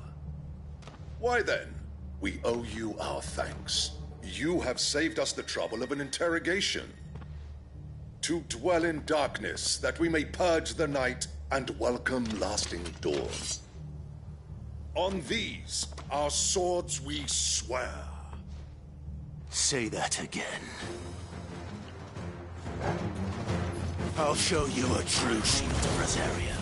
Why then, we owe you our thanks. You have saved us the trouble of an interrogation. To dwell in darkness, that we may purge the night and welcome lasting dawn. On these, our swords we swear. Say that again. I'll show you a true shield of Rosaria.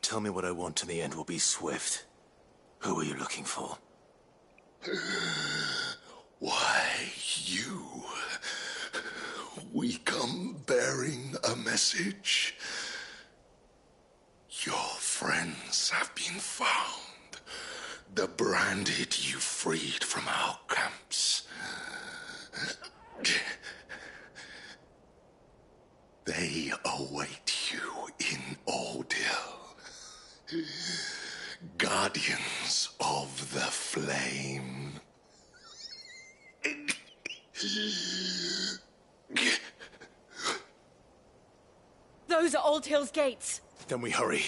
Tell me what I want and the end will be swift. Who are you looking for? Why, you. We come bearing a message. Your friends have been found. The branded you freed from our camps. They await you in Ordeal. Guardians of the Flame. Those are Old Hill's gates. Then we hurry.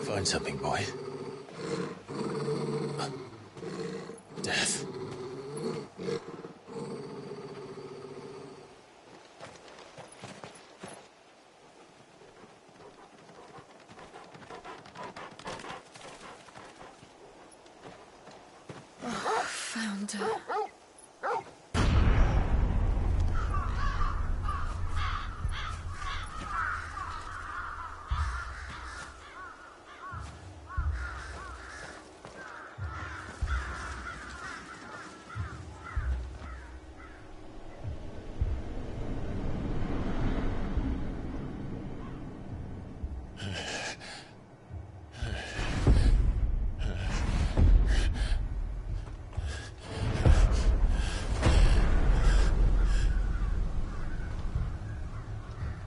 Find something, boy. Death. Oh, found her.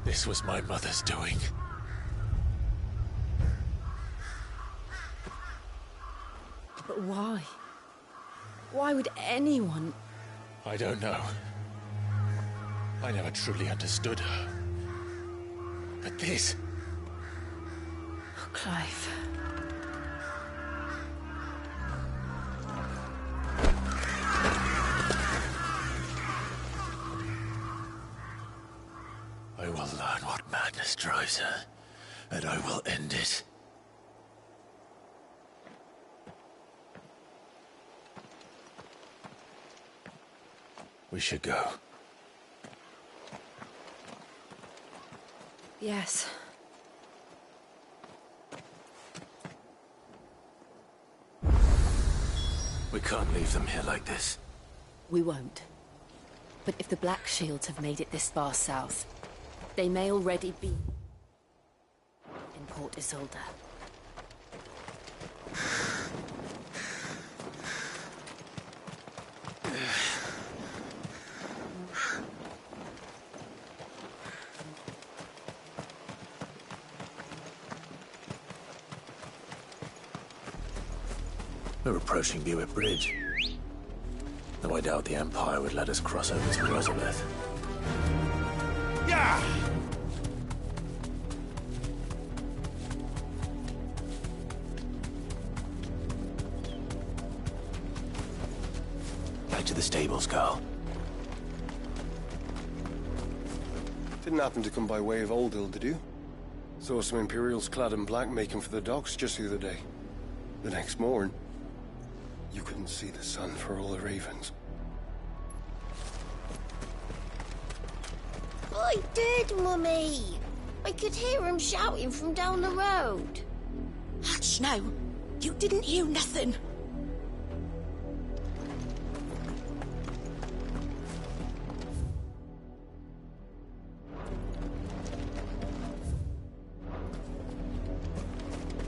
This was my mother's doing. But why? Why would anyone... I don't know. I never truly understood her. But this... Oh, Clive. I will learn what madness drives her, and I will end it. We should go. Yes. We can't leave them here like this. We won't. But if the Black Shields have made it this far south, they may already be in Port Isolde. We're approaching Buick Bridge. Though I doubt the Empire would let us cross over to Rosalith. Yeah! Back to the stables, Carl. Didn't happen to come by way of Oldhill, did you? Saw some Imperials clad in black making for the docks just the other day. The next morn, you couldn't see the sun for all the ravens. I did, Mummy. I could hear him shouting from down the road. Hush now. You didn't hear nothing.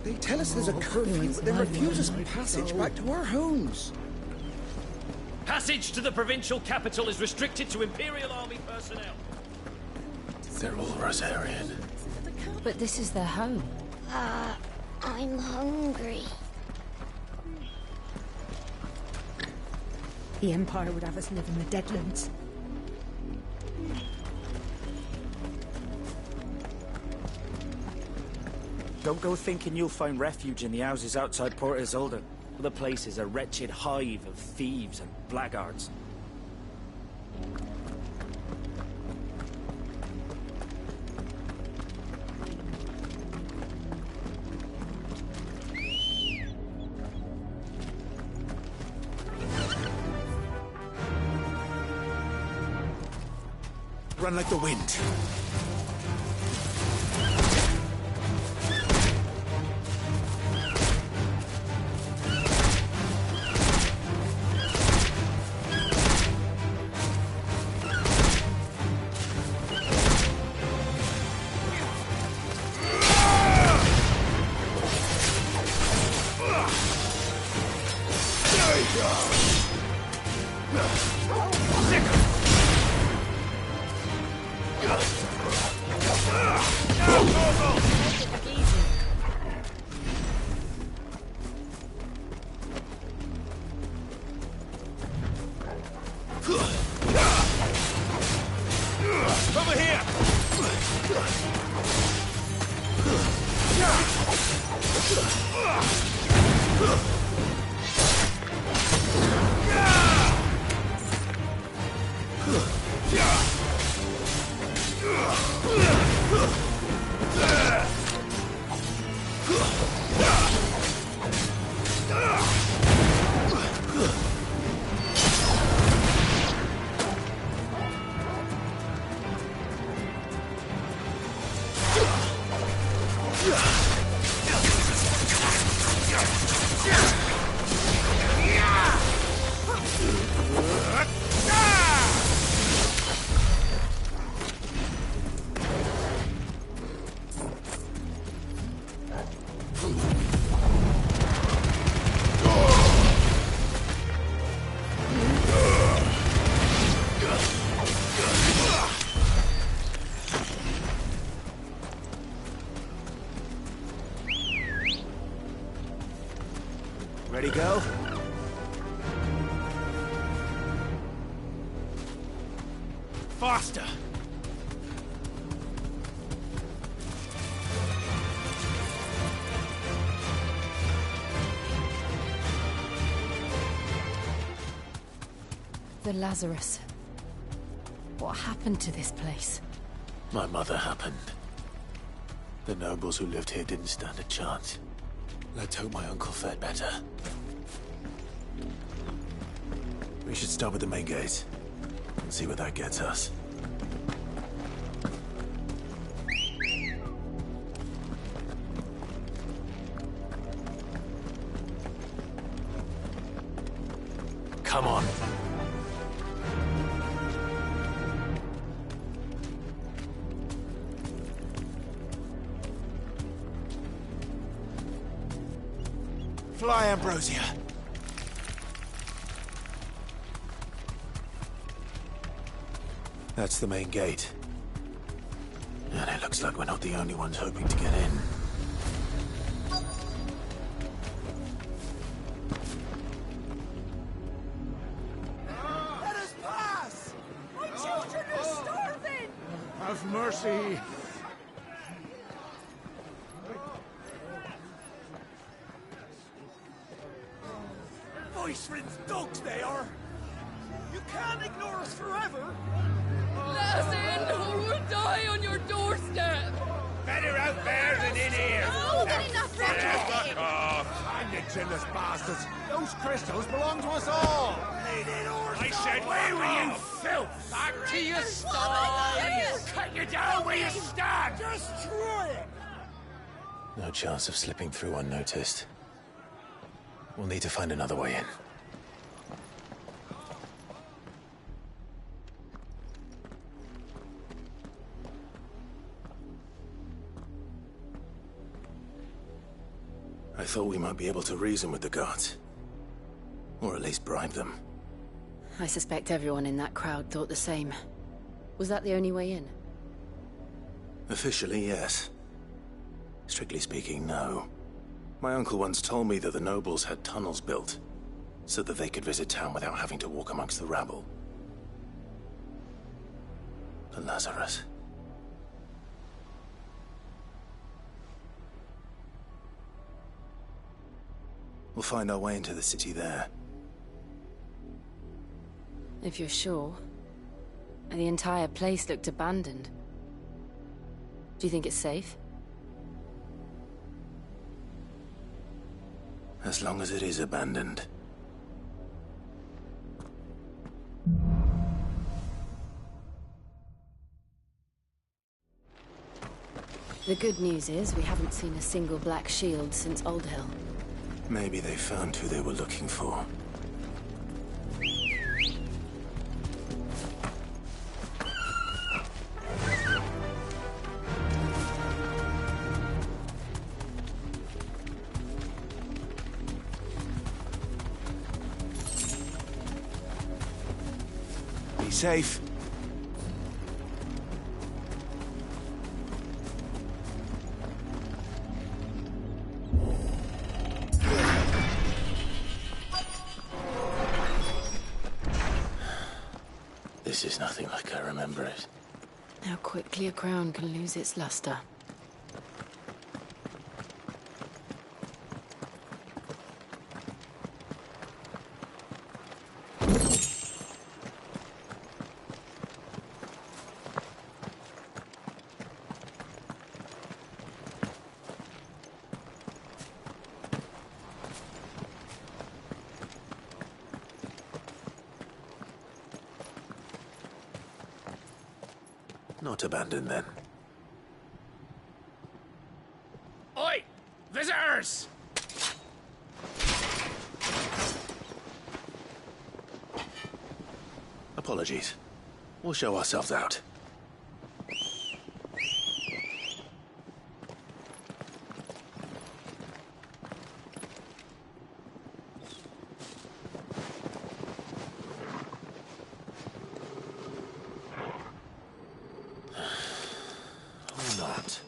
They tell us there's a curfew, but then refuse us passage back to our homes. Passage to the provincial capital is restricted to Imperial Army personnel. They're all Rosarian. But this is their home. I'm hungry. The Empire would have us live in the Deadlands. Don't go thinking you'll find refuge in the houses outside Port Isolde. The place is a wretched hive of thieves and blackguards. Run like the wind. Over here! Ready, go? Faster! The Lazarus. What happened to this place? My mother happened. The nobles who lived here didn't stand a chance. Let's hope my uncle fared better. We should start with the main gate and see where that gets us. Come on. Fly, Ambrosia. That's the main gate. And it looks like we're not the only ones hoping to get in. Let us pass! My children are starving! Have mercy. Voice-rinsed dogs they are! You can't ignore us forever! Let us in, or we'll die on your doorstep! Better out there than in here! Oh, get enough Fuck off! And you chinless bastards! Those crystals belong to us all! I said, away with you, filth! Back to your sties! Cut you down where you stand! Destroy it! No chance of slipping through unnoticed. We'll need to find another way in. I thought we might be able to reason with the guards. Or at least bribe them. I suspect everyone in that crowd thought the same. Was that the only way in? Officially, yes. Strictly speaking, no. My uncle once told me that the nobles had tunnels built, so that they could visit town without having to walk amongst the rabble. The Lazarus. We'll find our way into the city there. If you're sure. The entire place looked abandoned. Do you think it's safe? As long as it is abandoned. The good news is we haven't seen a single black shield since Old Hill. Maybe they found who they were looking for. Be safe. This is nothing like I remember it. How quickly a crown can lose its luster. Not abandoned, then. Oi! Visitors! Apologies. We'll show ourselves out. Or not.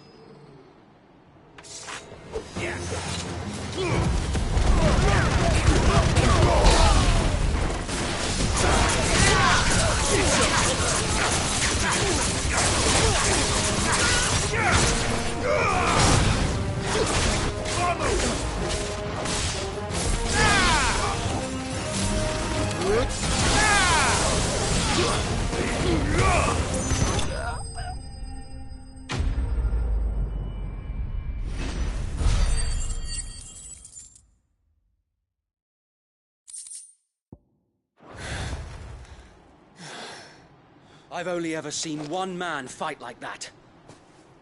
I've only ever seen one man fight like that.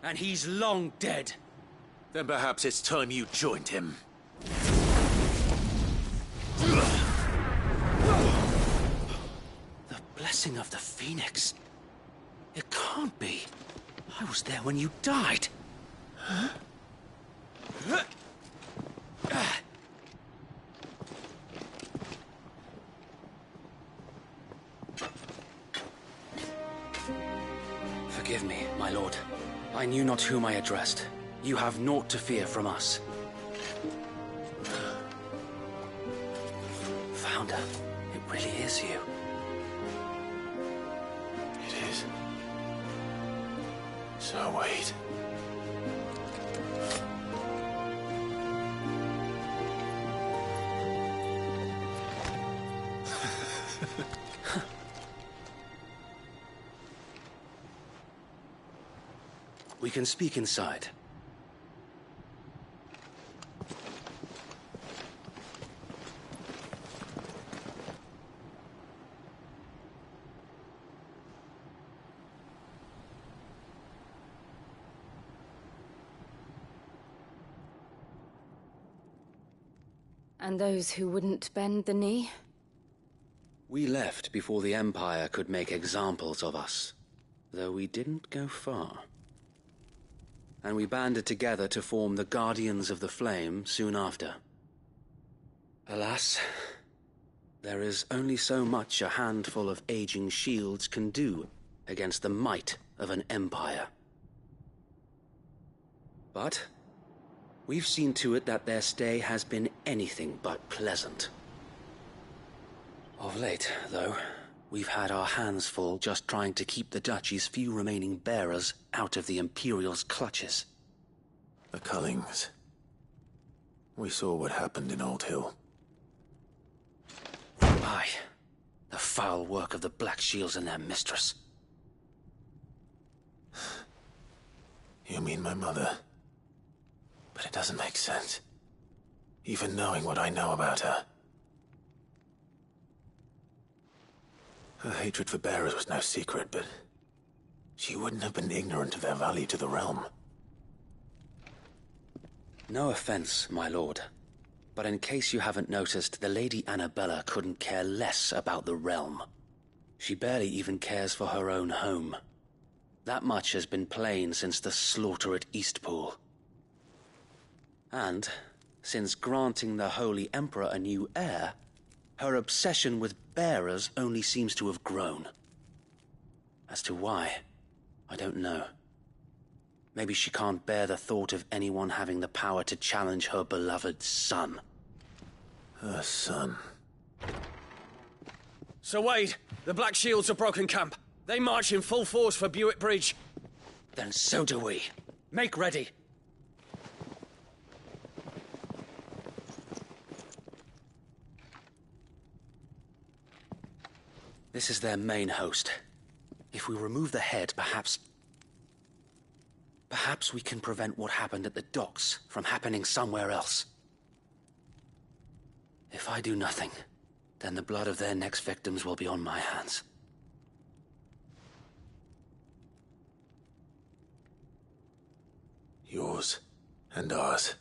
And he's long dead. Then perhaps it's time you joined him. The blessing of the Phoenix. It can't be. I was there when you died. Huh? Forgive me, my lord. I knew not whom I addressed. You have naught to fear from us. Founder, it really is you. It is. So wait. We can speak inside. And those who wouldn't bend the knee? We left before the Empire could make examples of us, though we didn't go far. And we banded together to form the Guardians of the Flame soon after. Alas, there is only so much a handful of aging shields can do against the might of an empire. But we've seen to it that their stay has been anything but pleasant. Of late, though, we've had our hands full just trying to keep the Duchy's few remaining bearers out of the Imperial's clutches. The Cullings. We saw what happened in Old Hill. Aye. The foul work of the Black Shields and their mistress. You mean my mother? But it doesn't make sense. Even knowing what I know about her. Her hatred for bearers was no secret, but she wouldn't have been ignorant of their value to the realm. No offense, my lord. But in case you haven't noticed, the Lady Annabella couldn't care less about the realm. She barely even cares for her own home. That much has been plain since the slaughter at Eastpool. And, since granting the Holy Emperor a new heir, her obsession with bearers only seems to have grown. As to why, I don't know. Maybe she can't bear the thought of anyone having the power to challenge her beloved son. Her son. Sir Wade, the Black Shields have broken camp. They march in full force for Buick Bridge. Then so do we. Make ready. This is their main host. If we remove the head, perhaps we can prevent what happened at the docks from happening somewhere else. If I do nothing, then the blood of their next victims will be on my hands. Yours and ours.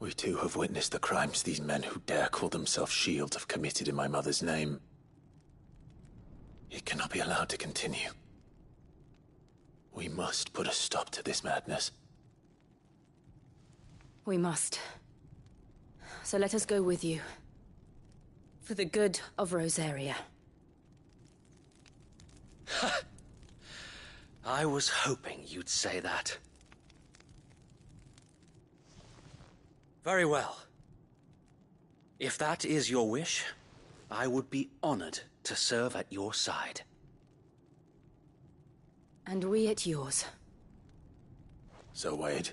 We too have witnessed the crimes these men who dare call themselves Shields have committed in my mother's name. It cannot be allowed to continue. We must put a stop to this madness. We must. So let us go with you. For the good of Rosaria. I was hoping you'd say that. Very well. If that is your wish, I would be honored to serve at your side. And we at yours. So, Wade,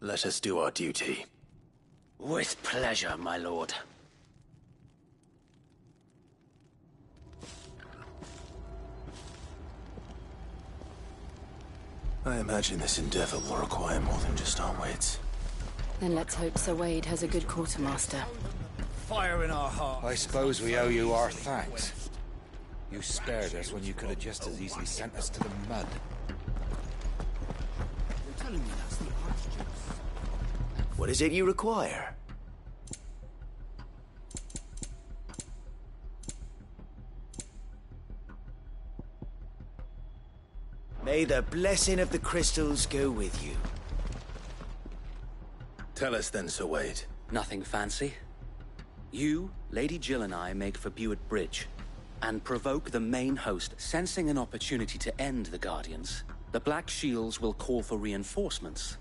let us do our duty. With pleasure, my lord. I imagine this endeavor will require more than just our wits. Then let's hope Sir Wade has a good quartermaster. Fire in our hearts. I suppose we owe you our thanks. You spared us when you could have just as easily sent us to the mud. You're telling me that's the Archduke's? What is it you require? May the blessing of the crystals go with you. Tell us then, Sir Wade. Nothing fancy. You, Lady Jill and I make for Buick Bridge, and provoke the main host, sensing an opportunity to end the Guardians. The Black Shields will call for reinforcements,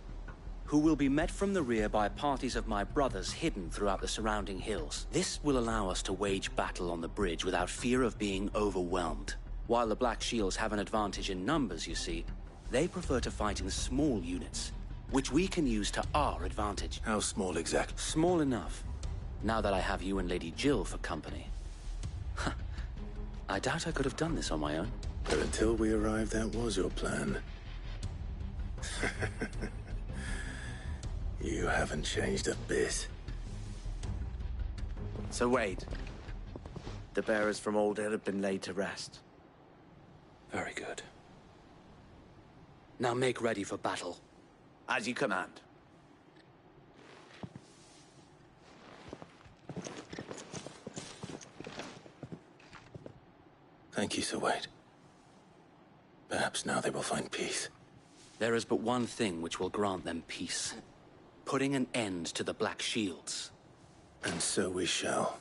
who will be met from the rear by parties of my brothers hidden throughout the surrounding hills. This will allow us to wage battle on the bridge without fear of being overwhelmed. While the Black Shields have an advantage in numbers, you see, they prefer to fight in small units, which we can use to our advantage. How small exactly? Small enough. Now that I have you and Lady Jill for company. I doubt I could have done this on my own. But until we arrived, that was your plan. You haven't changed a bit. So Wade, the bearers from Old Hill have been laid to rest. Very good. Now make ready for battle. As you command. Thank you, Sir Wade. Perhaps now they will find peace. There is but one thing which will grant them peace. Putting an end to the Black Shields. And so we shall.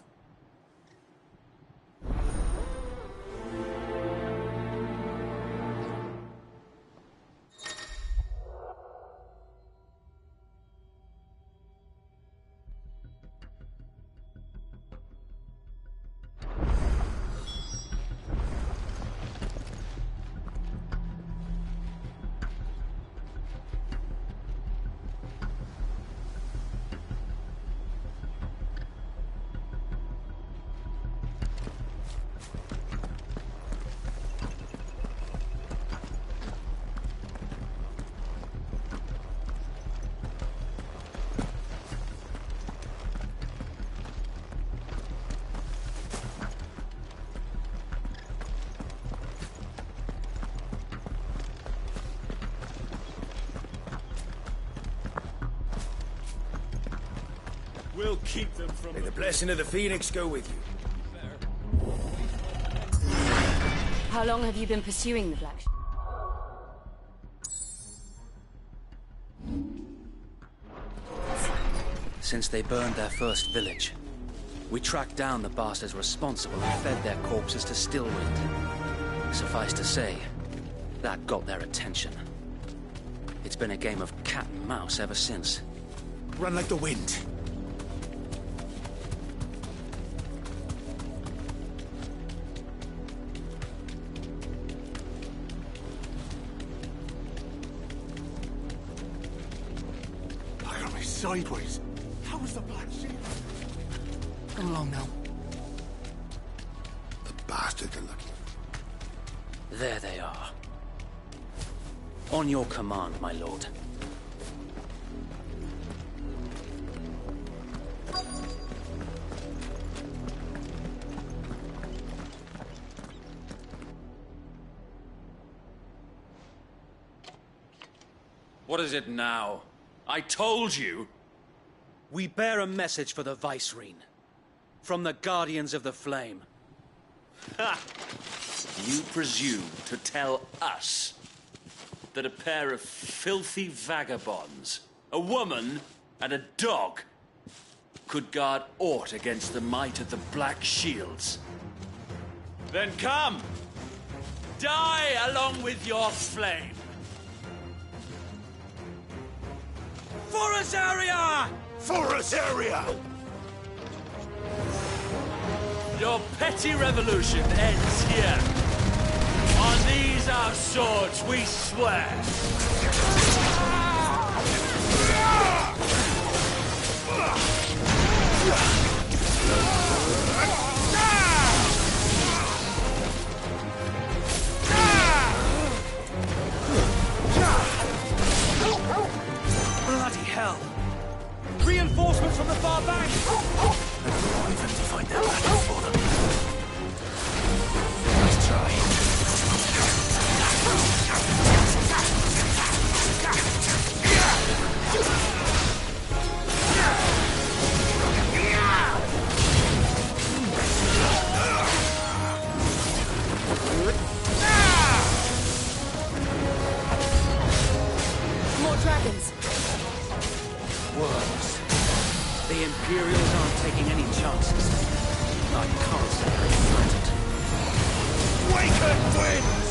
We'll keep them from... May the blessing of the Phoenix go with you. How long have you been pursuing the Black... Since they burned their first village, we tracked down the bastards responsible and fed their corpses to Stillwind. Suffice to say, that got their attention. It's been a game of cat and mouse ever since. Run like the wind. Look at me sideways. How was the Black Shield? Come along now. The bastards are looking. There they are. On your command, my lord. What is it now? I told you! We bear a message for the Vicereine. From the Guardians of the Flame. Ha! You presume to tell us that a pair of filthy vagabonds, a woman and a dog, could guard aught against the might of the Black Shields? Then come! Die along with your flame! For us area! For us area! Your petty revolution ends here. On these our swords we swear. Bloody hell! Reinforcements from the far bank! Arrive and find their battle for them. Nice try. More dragons! Worms. The Imperials aren't taking any chances. I can't say I'm flattered. Waken winds!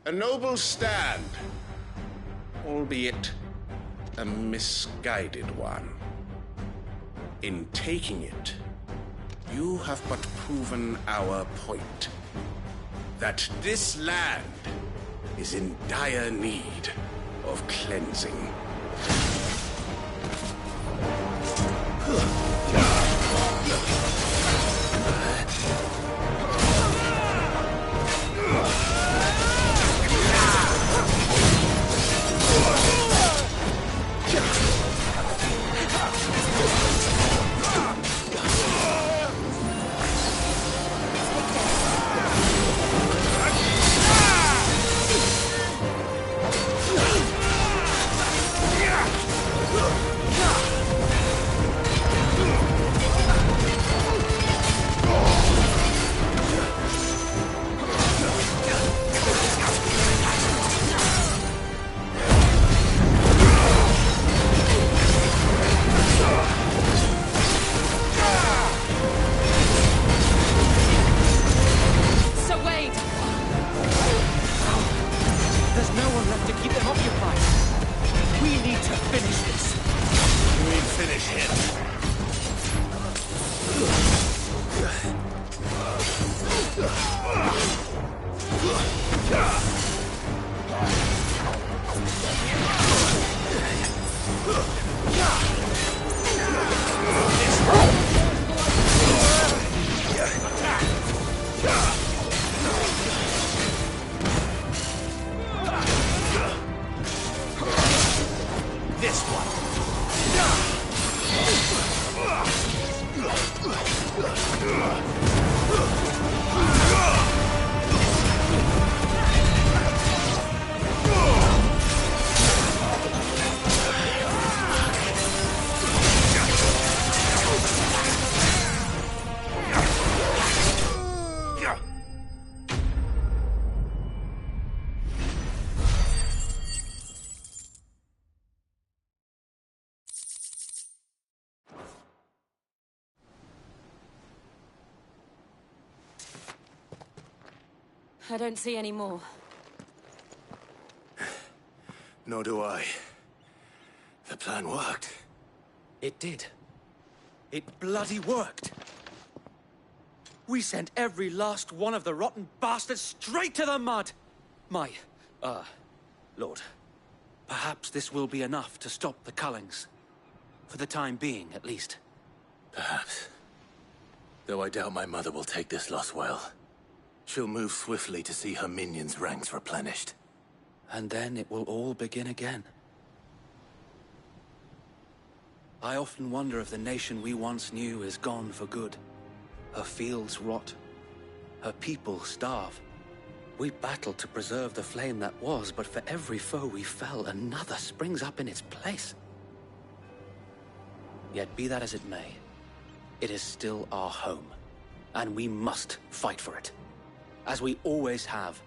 A noble stand, albeit a misguided one. In taking it, you have but proven our point. That this land is in dire need of cleansing. I don't see any more. Nor do I. The plan worked. It did. It bloody worked. We sent every last one of the rotten bastards straight to the mud! Lord, perhaps this will be enough to stop the Cullings. For the time being, at least. Perhaps. Though I doubt my mother will take this loss well. She'll move swiftly to see her minions' ranks replenished. And then it will all begin again. I often wonder if the nation we once knew is gone for good. Her fields rot. Her people starve. We battled to preserve the flame that was, but for every foe we fell, another springs up in its place. Yet be that as it may, it is still our home, and we must fight for it. As we always have,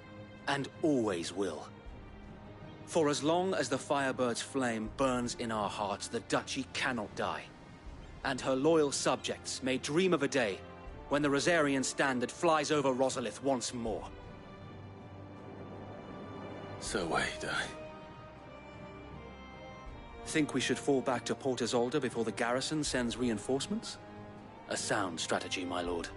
and always will. For as long as the Firebird's flame burns in our hearts, the Duchy cannot die. And her loyal subjects may dream of a day when the Rosarian standard flies over Rosalith once more. So wait, Think we should fall back to Port Isolde before the garrison sends reinforcements? A sound strategy, my lord.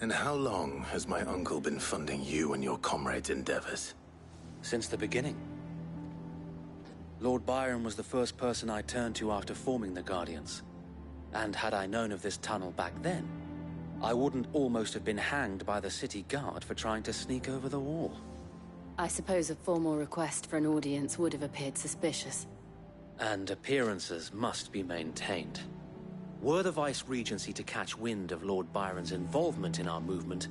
And how long has my uncle been funding you and your comrades' endeavors? Since the beginning. Lord Byron was the first person I turned to after forming the Guardians. And had I known of this tunnel back then, I wouldn't almost have been hanged by the city guard for trying to sneak over the wall. I suppose a formal request for an audience would have appeared suspicious. And appearances must be maintained. Were the Vice-Regency to catch wind of Lord Byron's involvement in our movement,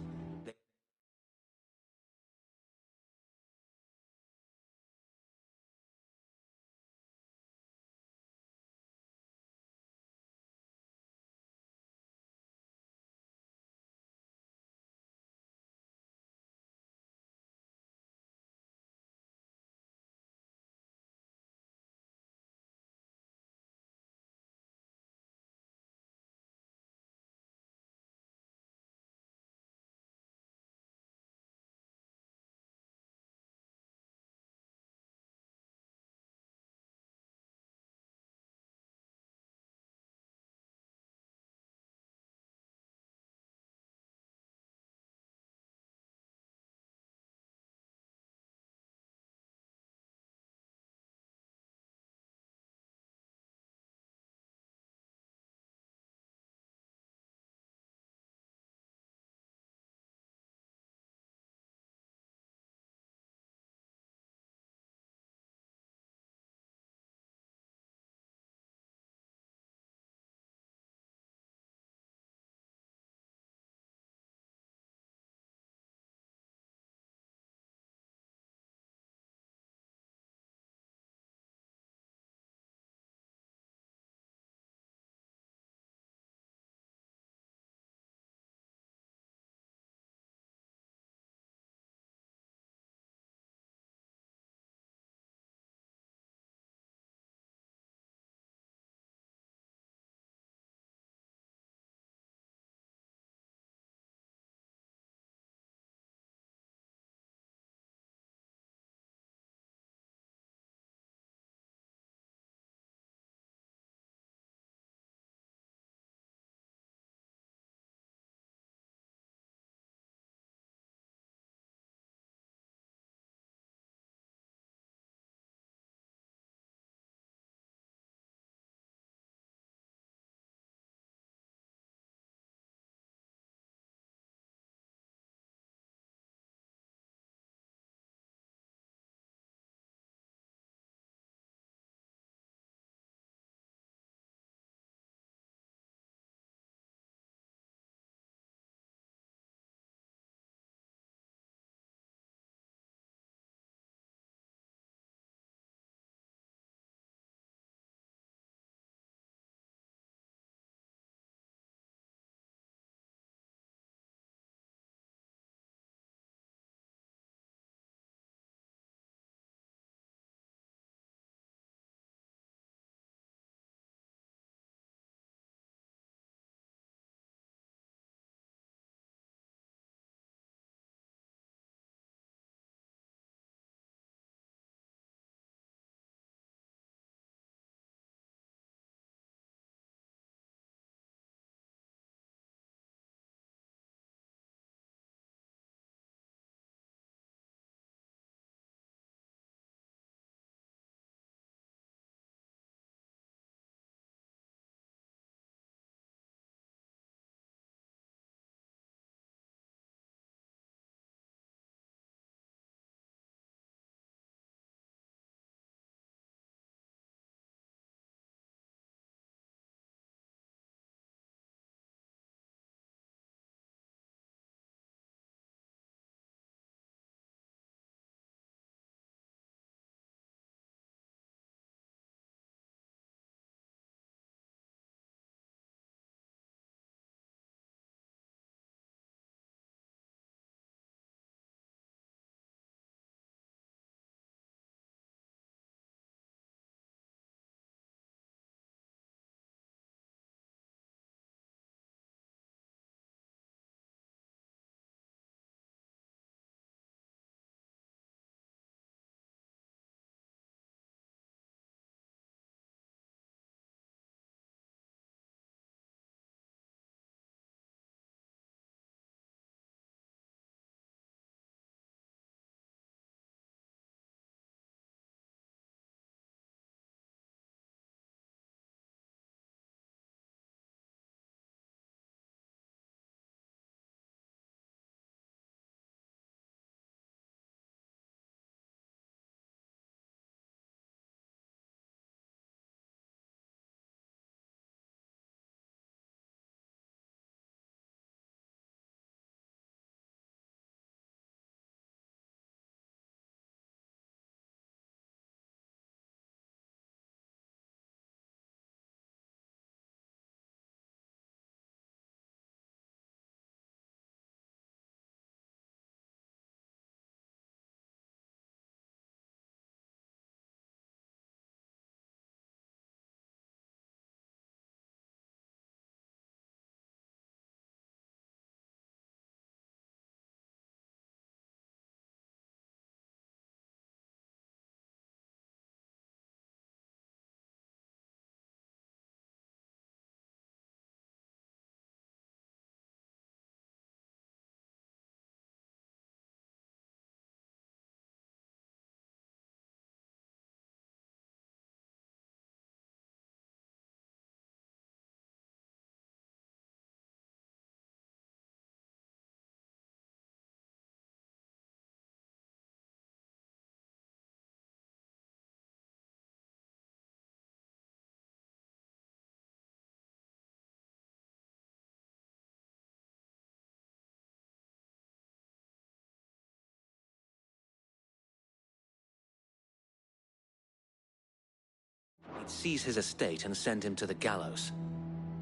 He'd seize his estate and send him to the gallows,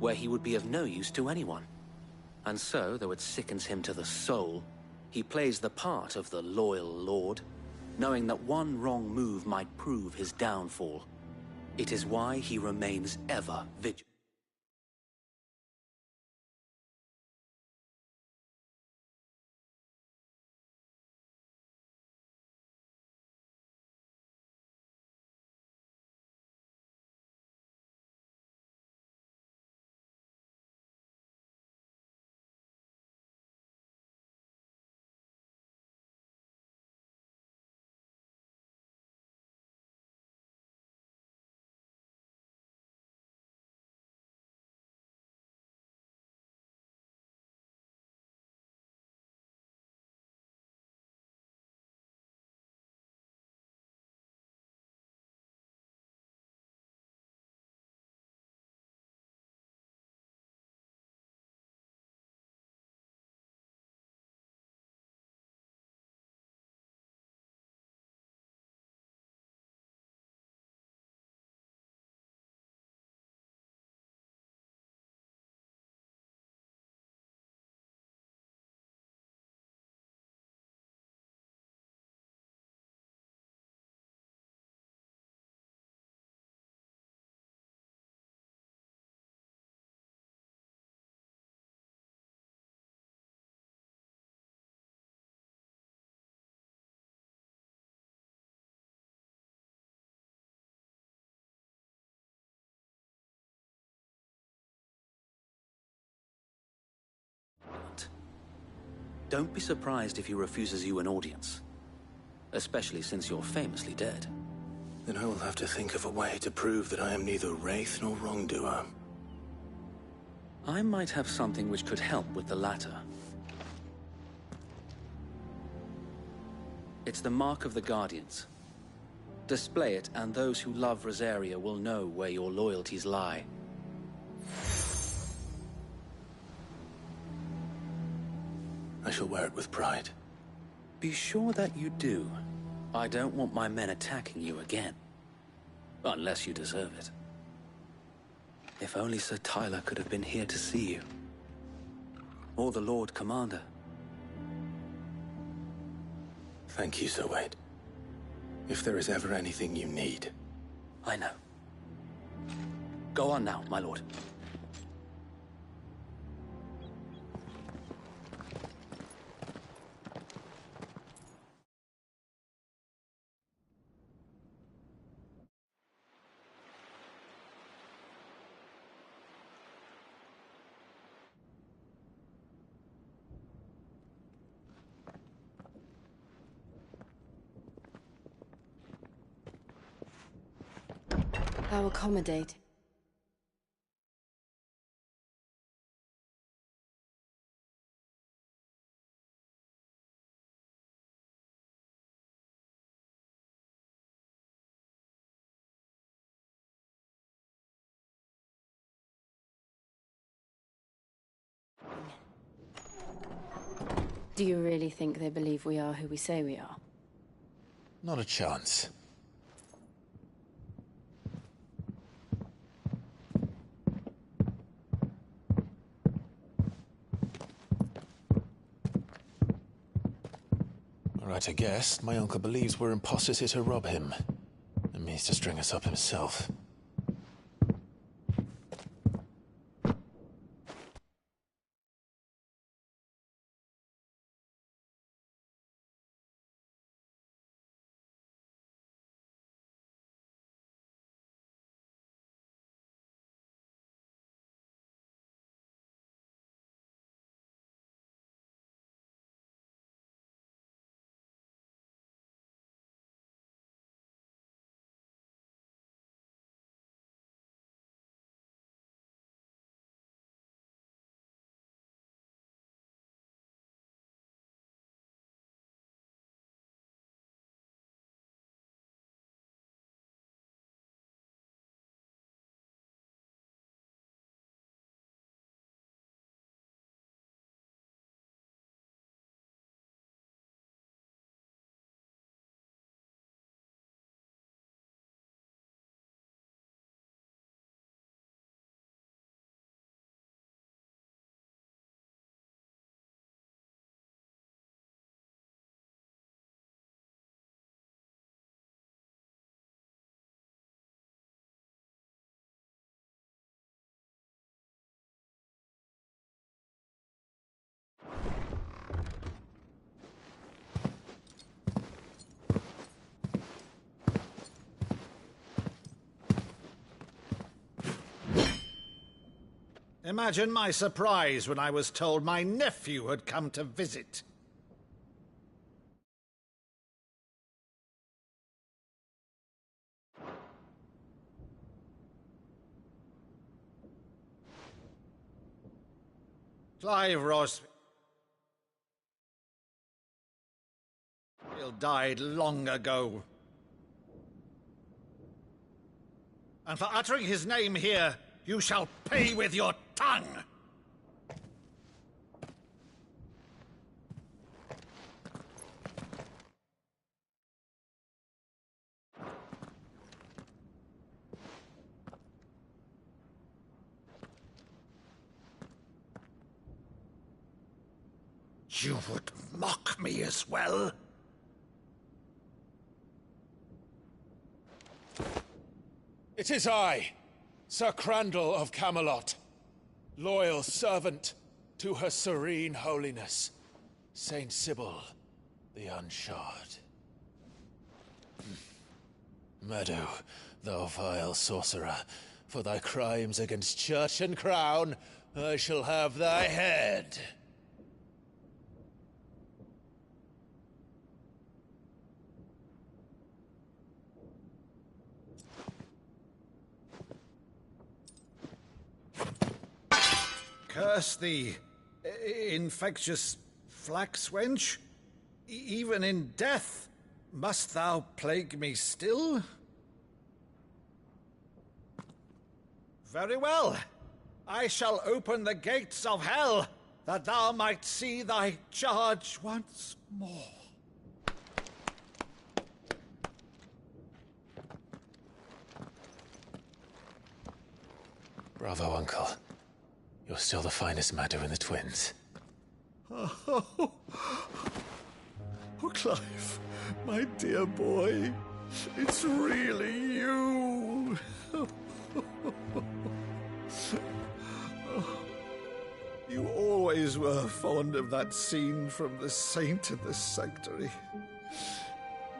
where he would be of no use to anyone. And so, though it sickens him to the soul, he plays the part of the loyal lord, knowing that one wrong move might prove his downfall. It is why he remains ever vigilant. Don't be surprised if he refuses you an audience, especially since you're famously dead. Then I will have to think of a way to prove that I am neither wraith nor wrongdoer. I might have something which could help with the latter. It's the Mark of the Guardians. Display it, and those who love Rosaria will know where your loyalties lie. I shall wear it with pride. Be sure that you do. I don't want my men attacking you again. Unless you deserve it. If only Sir Tyler could have been here to see you. Or the Lord Commander. Thank you, Sir Wade. If there is ever anything you need. I know. Go on now, my lord. How accommodate? Do you really think they believe we are who we say we are? Not a chance. Right, I guess. My uncle believes we're imposters here to rob him. And means to string us up himself. Imagine my surprise when I was told my nephew had come to visit. Clive Ross died long ago. And for uttering his name here, you shall pay with your tongue! You would mock me as well? It is I, Sir Crandall of Camelot, loyal servant to Her Serene Holiness, Saint Sybil the Unshod. Meadow, thou vile sorcerer, for thy crimes against church and crown, I shall have thy head. Curse thee, infectious flax wench. Even in death, must thou plague me still? Very well. I shall open the gates of hell, that thou might see thy charge once more. Bravo, Uncle. You're still the finest Maddo in the twins. Oh, Clive, my dear boy, it's really you. You always were fond of that scene from The Saint of the Sanctuary.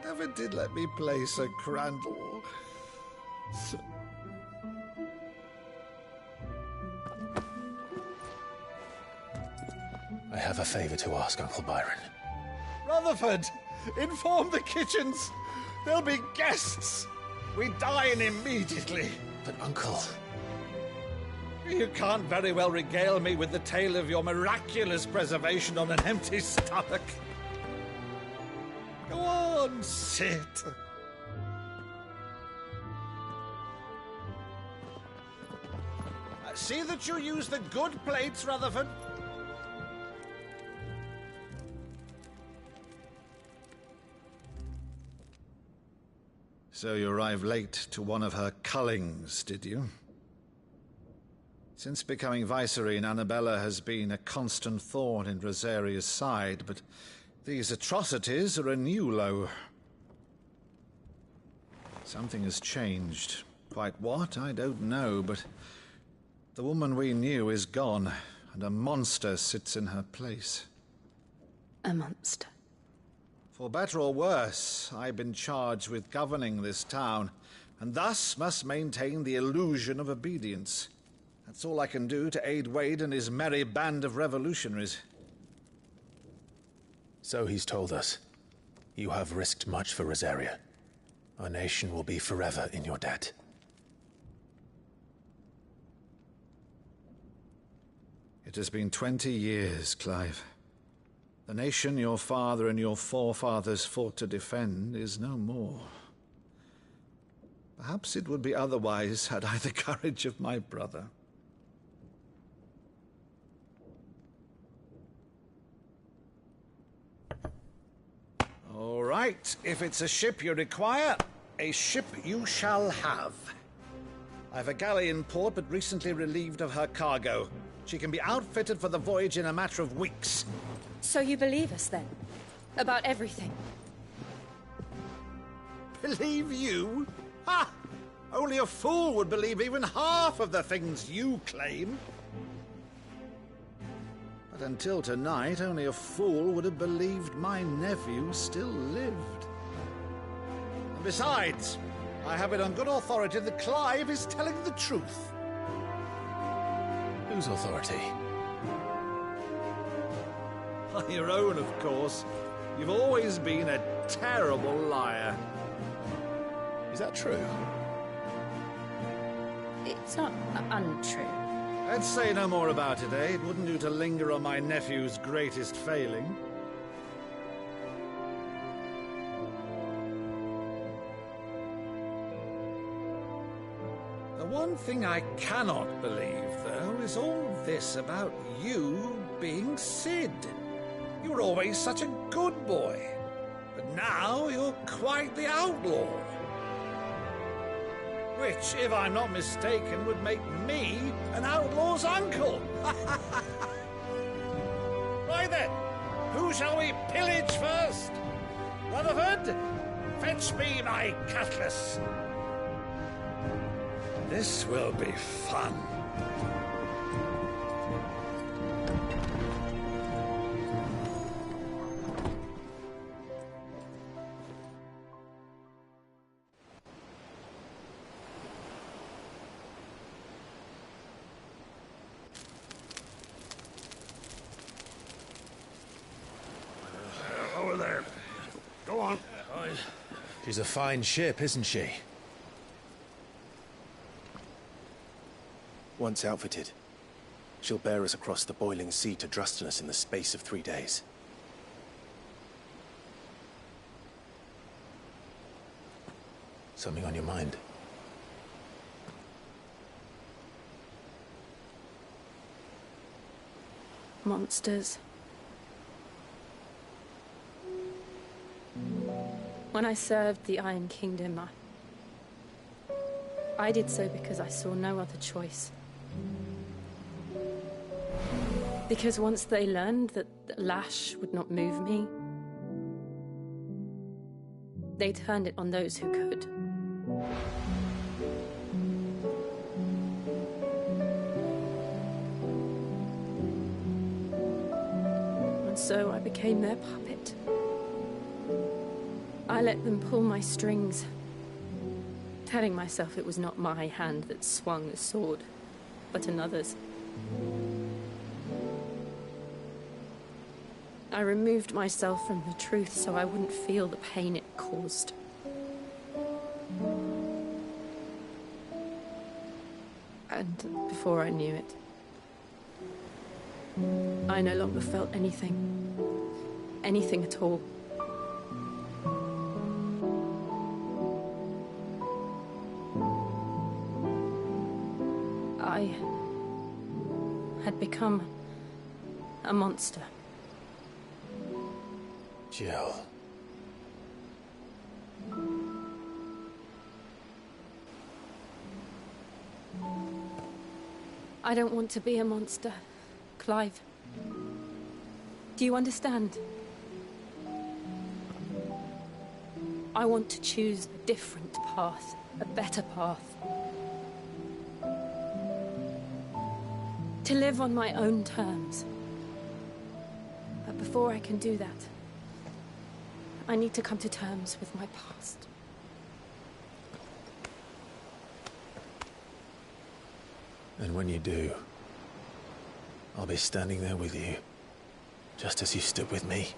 Never did let me play Sir Crandall. I have a favor to ask, Uncle Byron. Rutherford, inform the kitchens. There'll be guests. We dine immediately. But, Uncle... You can't very well regale me with the tale of your miraculous preservation on an empty stomach. Go on, sit. See that you use the good plates, Rutherford. So you arrived late to one of her cullings, did you? Since becoming Vicereine, Annabella has been a constant thorn in Rosaria's side, but these atrocities are a new low. Something has changed. Quite what, I don't know, but the woman we knew is gone, and a monster sits in her place. A monster? For better or worse, I've been charged with governing this town, and thus must maintain the illusion of obedience. That's all I can do to aid Wade and his merry band of revolutionaries. So he's told us. You have risked much for Rosaria. Our nation will be forever in your debt. It has been 20 years, Clive. The nation your father and your forefathers fought to defend is no more. Perhaps it would be otherwise had I the courage of my brother. All right, if it's a ship you require, a ship you shall have. I've a galley in port, but recently relieved of her cargo. She can be outfitted for the voyage in a matter of weeks. So you believe us, then? About everything? Believe you? Ha! Only a fool would believe even half of the things you claim. But until tonight, only a fool would have believed my nephew still lived. And besides, I have it on good authority that Clive is telling the truth. Whose authority? Your own, of course. You've always been a terrible liar. Is that true? It's not untrue. Let's say no more about it, eh? It wouldn't do to linger on my nephew's greatest failing. The one thing I cannot believe, though, is all this about you being Sid. You were always such a good boy, but now you're quite the outlaw. Which, if I'm not mistaken, would make me an outlaw's uncle. Right then, who shall we pillage first? Rutherford, fetch me my cutlass. This will be fun. Over there. Go on. She's a fine ship, isn't she? Once outfitted, she'll bear us across the boiling sea to Drustinus in the space of 3 days. Something on your mind? Monsters. When I served the Iron Kingdom, I did so because I saw no other choice. Because once they learned that the lash would not move me, they turned it on those who could. And so I became their puppet. I let them pull my strings, telling myself it was not my hand that swung the sword, but another's. I removed myself from the truth so I wouldn't feel the pain it caused. And before I knew it, I no longer felt anything. Anything at all. I had become a monster. Jill. I don't want to be a monster, Clive. Do you understand? I want to choose a different path, a better path. To live on my own terms. But before I can do that, I need to come to terms with my past. And when you do, I'll be standing there with you, just as you stood with me.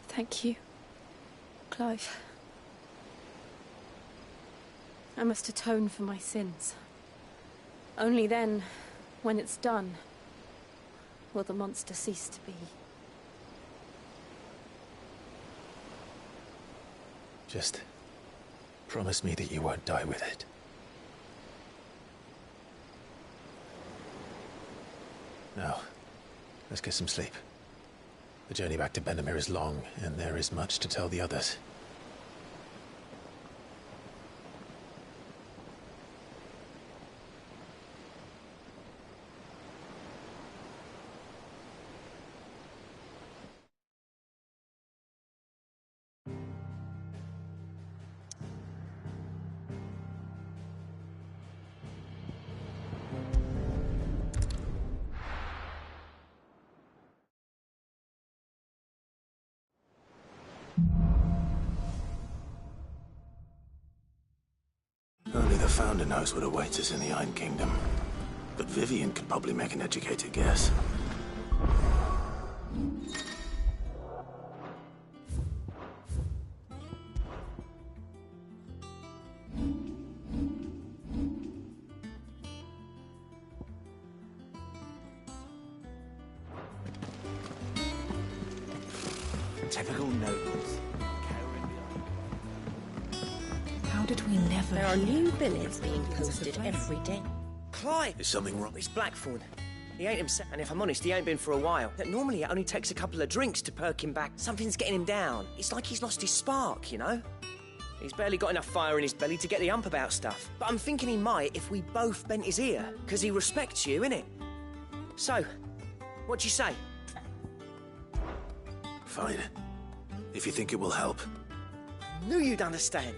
Thank you, Clive. I must atone for my sins. Only then, when it's done, will the monster cease to be. Just promise me that you won't die with it. Now, let's get some sleep. The journey back to Benamir is long, and there is much to tell the others. founder knows what awaits us in the Iron Kingdom, but Vivian could probably make an educated guess. Typical nobles. How did we never There are hear? new billets being posted every day. Clyde! Is something wrong? It's Blackthorn. He ain't himself, and if I'm honest, he ain't been for a while. Normally, it only takes a couple of drinks to perk him back. Something's getting him down. It's like he's lost his spark, you know? He's barely got enough fire in his belly to get the ump about stuff. But I'm thinking he might if we both bent his ear, because he respects you, innit? So, what do you say? Fine. If you think it will help. Knew you'd understand.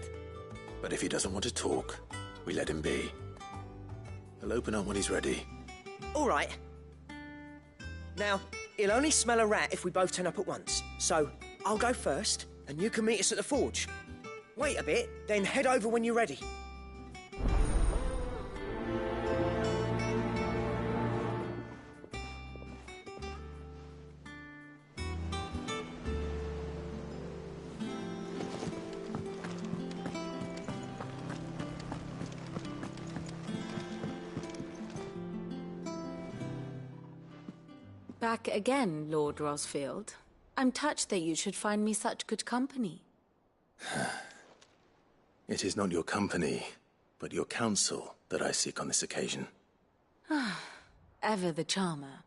But if he doesn't want to talk, we let him be. He'll open up when he's ready. All right. Now, he'll only smell a rat if we both turn up at once. So, I'll go first, and you can meet us at the forge. Wait a bit, then head over when you're ready. Back again, Lord Rosfield. I'm touched that you should find me such good company. It is not your company, but your counsel that I seek on this occasion. Ever the charmer.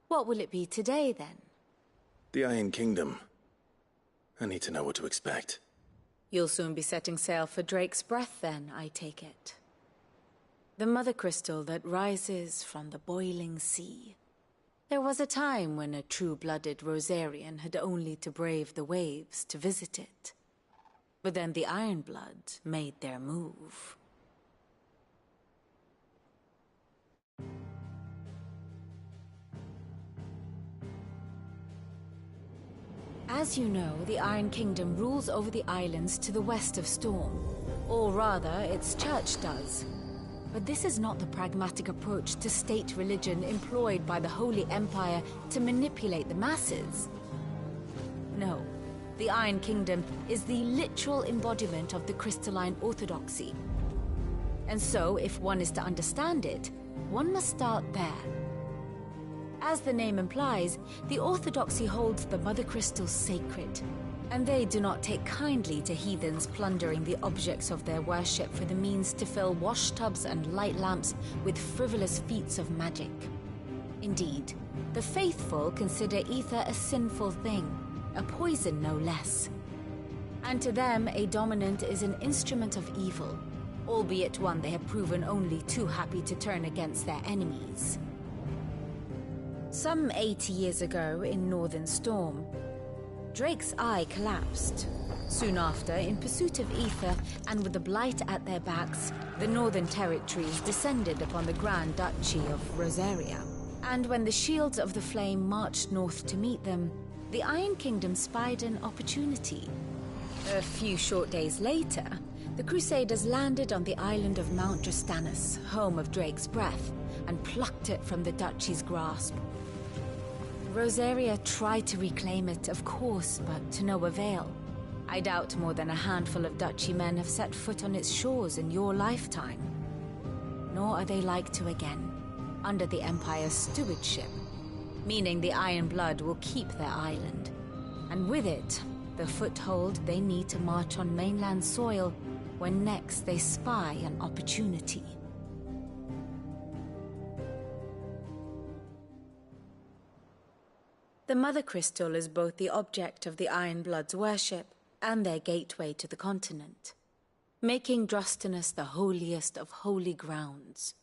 What will it be today, then? The Iron Kingdom. I need to know what to expect. You'll soon be setting sail for Drake's Breath, then, I take it. The mother crystal that rises from the boiling sea. There was a time when a true-blooded Rosarian had only to brave the waves to visit it. But then the Ironblood made their move. As you know, the Iron Kingdom rules over the islands to the west of Storm. Or rather, its church does. But this is not the pragmatic approach to state religion employed by the Holy Empire to manipulate the masses. No, the Iron Kingdom is the literal embodiment of the crystalline orthodoxy. And so, if one is to understand it, one must start there. As the name implies, the orthodoxy holds the Mother Crystals sacred, and they do not take kindly to heathens plundering the objects of their worship for the means to fill washtubs and light lamps with frivolous feats of magic. Indeed, the faithful consider ether a sinful thing, a poison no less. And to them, a dominant is an instrument of evil, albeit one they have proven only too happy to turn against their enemies. Some 80 years ago in Northern Storm, Drake's eye collapsed. Soon after, in pursuit of ether and with the blight at their backs, the Northern Territories descended upon the Grand Duchy of Rosaria. And when the Shields of the Flame marched north to meet them, the Iron Kingdom spied an opportunity. A few short days later, the Crusaders landed on the island of Mount Justanus, home of Drake's Breath, and plucked it from the Duchy's grasp. Rosaria tried to reclaim it, of course, but to no avail. I doubt more than a handful of Duchy men have set foot on its shores in your lifetime. Nor are they like to again, under the Empire's stewardship, meaning the Iron Blood will keep their island. And with it, the foothold they need to march on mainland soil when next they spy an opportunity. The Mother Crystal is both the object of the Iron Blood's worship and their gateway to the continent, making Drostanus the holiest of holy grounds,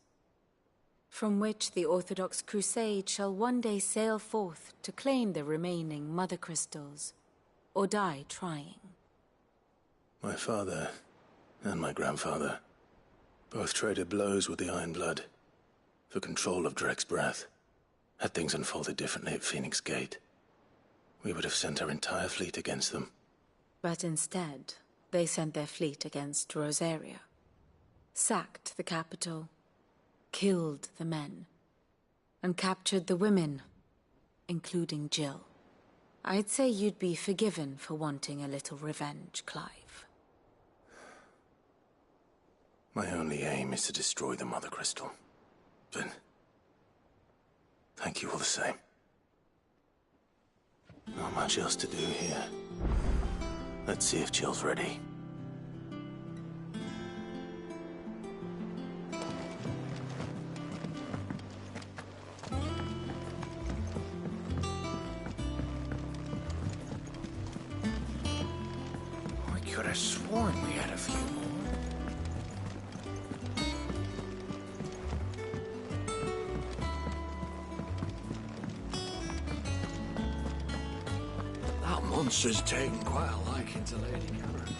from which the Orthodox Crusade shall one day sail forth to claim the remaining Mother Crystals, or die trying. My father and my grandfather both traded blows with the Iron Blood for control of Drake's Breath. Had things unfolded differently at Phoenix Gate, we would have sent our entire fleet against them. But instead, they sent their fleet against Rosaria. sacked the capital, killed the men, and captured the women, including Jill. I'd say you'd be forgiven for wanting a little revenge, Clive. My only aim is to destroy the Mother Crystal. But thank you all the same. Not much else to do here. Let's see if Jill's ready. I could have sworn we had a few more. That monster's taken quite a liking to Lady Karen.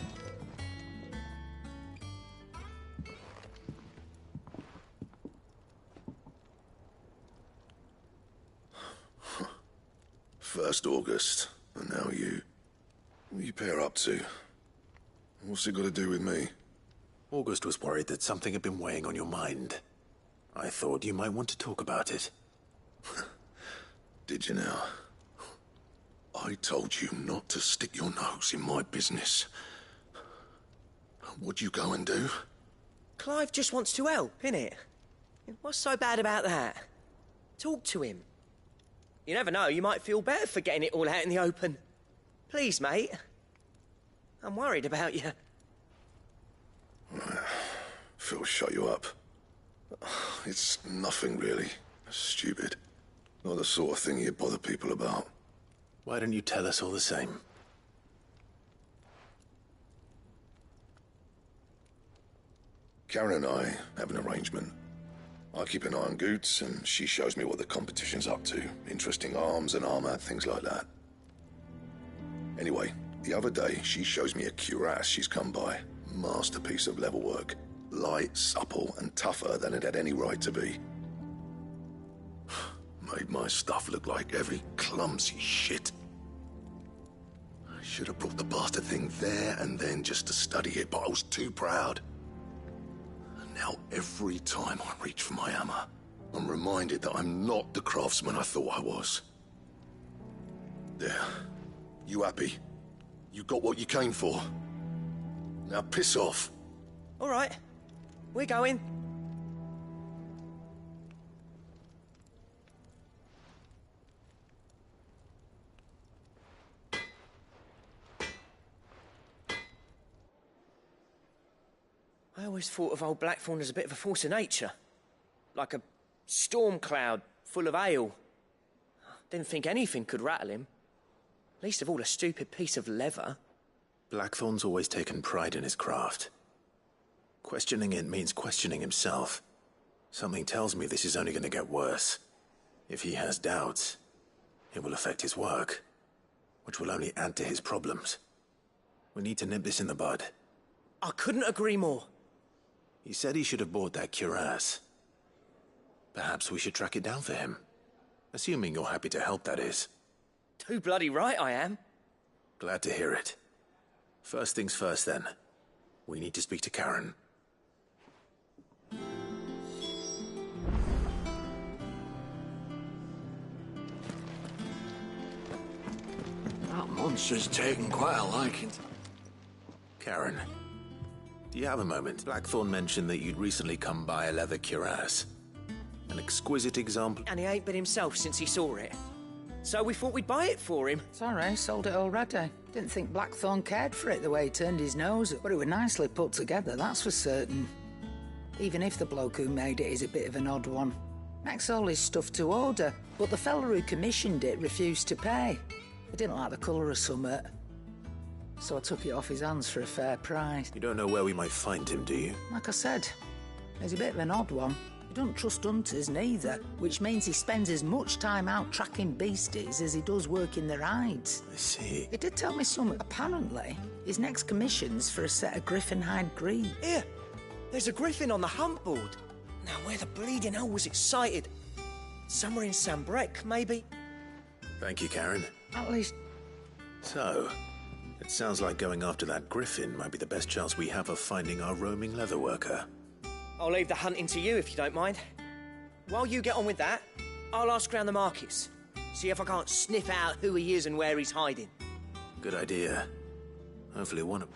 First August, and now you. What are you pair up to? What's it got to do with me? August was worried that something had been weighing on your mind. I thought you might want to talk about it. Did you now? I told you not to stick your nose in my business. What'd you go and do? Clive just wants to help, innit? What's so bad about that? Talk to him. You never know, you might feel better for getting it all out in the open. Please, mate. I'm worried about you. Phil shut you up. It's nothing really. Stupid. Not the sort of thing you bother people about. Why don't you tell us all the same? Karen and I have an arrangement. I keep an eye on Goots, and she shows me what the competition's up to. Interesting arms and armor, things like that. Anyway, the other day, she shows me a cuirass she's come by. Masterpiece of level work. Light, supple, and tougher than it had any right to be. Made my stuff look like heavy, clumsy shit. I should have brought the bastard thing there and then just to study it, but I was too proud. And now every time I reach for my hammer, I'm reminded that I'm not the craftsman I thought I was. There. You happy? You got what you came for. Now piss off. All right. We're going. I always thought of old Blackthorn as a bit of a force of nature. Like a storm cloud full of ale. Didn't think anything could rattle him. Least of all a stupid piece of leather. Blackthorn's always taken pride in his craft. Questioning it means questioning himself. Something tells me this is only going to get worse. If he has doubts, it will affect his work, which will only add to his problems. We need to nip this in the bud. I couldn't agree more. He said he should have bought that cuirass. Perhaps we should track it down for him. Assuming you're happy to help, that is. Too bloody right I am. Glad to hear it. First things first, then. We need to speak to Karen. That monster's taken quite a liking. Karen, do you have a moment? Blackthorn mentioned that you'd recently come by a leather cuirass. An exquisite example. And he ain't been himself since he saw it. So we thought we'd buy it for him. Sorry, sold it already. Didn't think Blackthorn cared for it the way he turned his nose up. But it was nicely put together, that's for certain. Even if the bloke who made it is a bit of an odd one. Makes all his stuff to order, but the fella who commissioned it refused to pay. He didn't like the colour of summit. So I took it off his hands for a fair price. You don't know where we might find him, do you? Like I said, he's a bit of an odd one. He doesn't trust hunters neither, which means he spends as much time out tracking beasties as he does working their hides. I see. He did tell me something. Apparently, his next commission's for a set of griffin hide greaves. Here, there's a griffin on the hunt board. Now, where the bleeding hell was it sighted? Somewhere in Sambrec, maybe? Thank you, Karen. At least... So, it sounds like going after that griffin might be the best chance we have of finding our roaming leatherworker. I'll leave the hunting to you if you don't mind. While you get on with that, I'll ask around the markets. See if I can't sniff out who he is and where he's hiding. Good idea. Hopefully one of...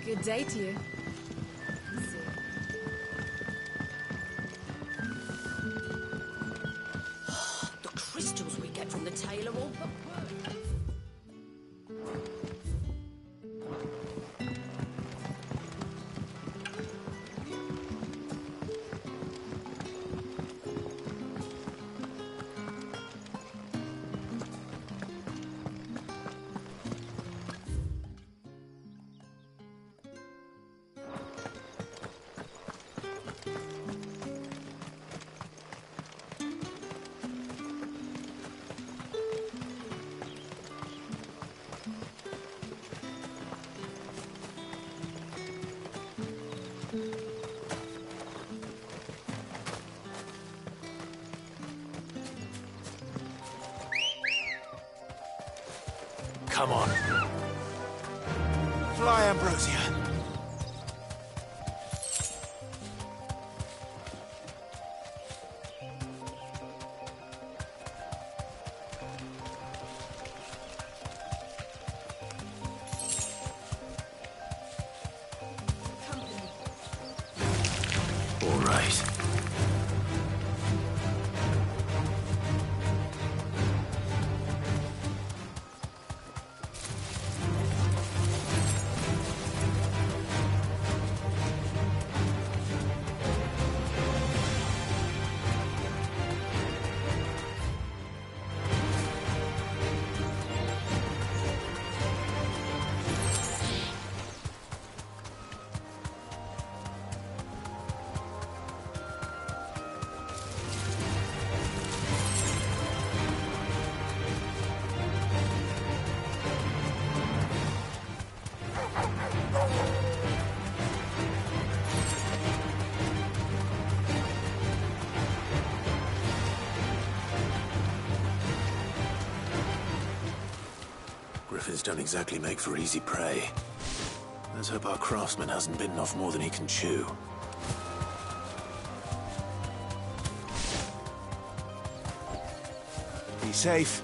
Good day to you. The crystals we get from the tailor all but work. Come on. Fly, Ambrosia. All right. Griffins don't exactly make for easy prey. Let's hope our craftsman hasn't bitten off more than he can chew. Be safe.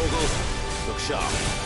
Torgul, look sharp.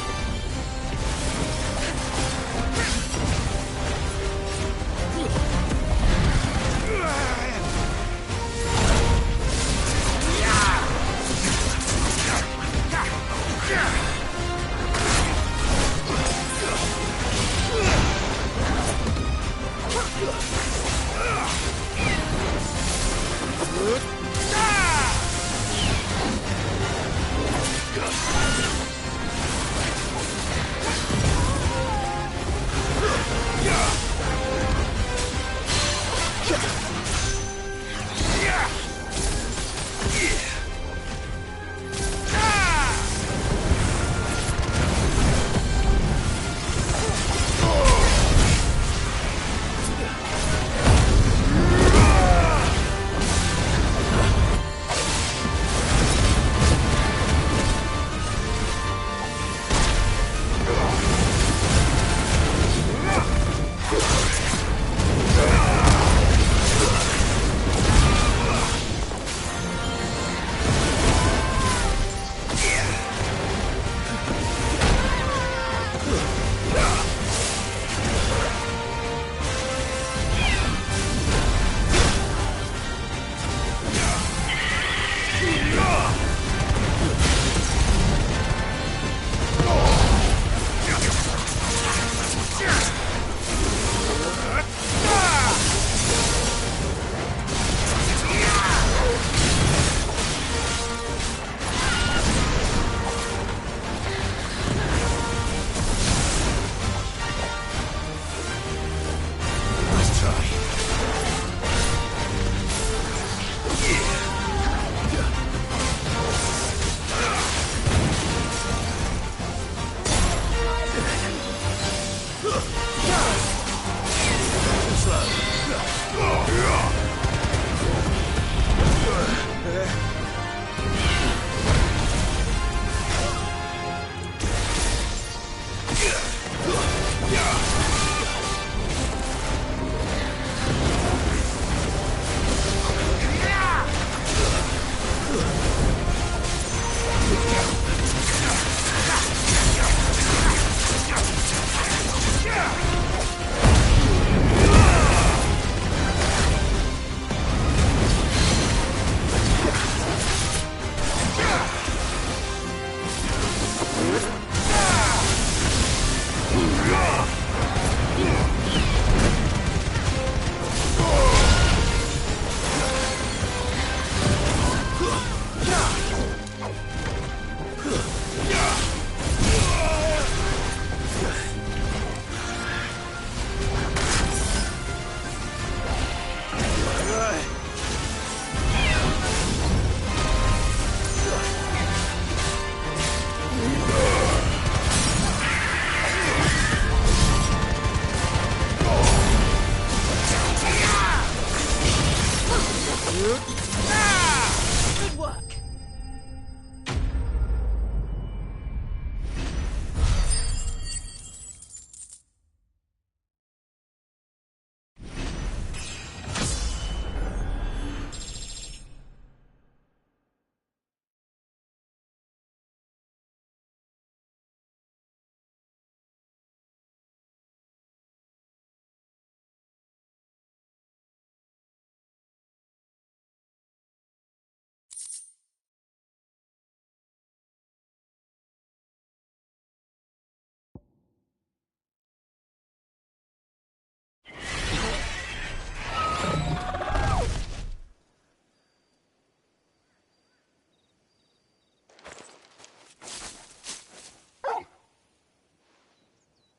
Good work.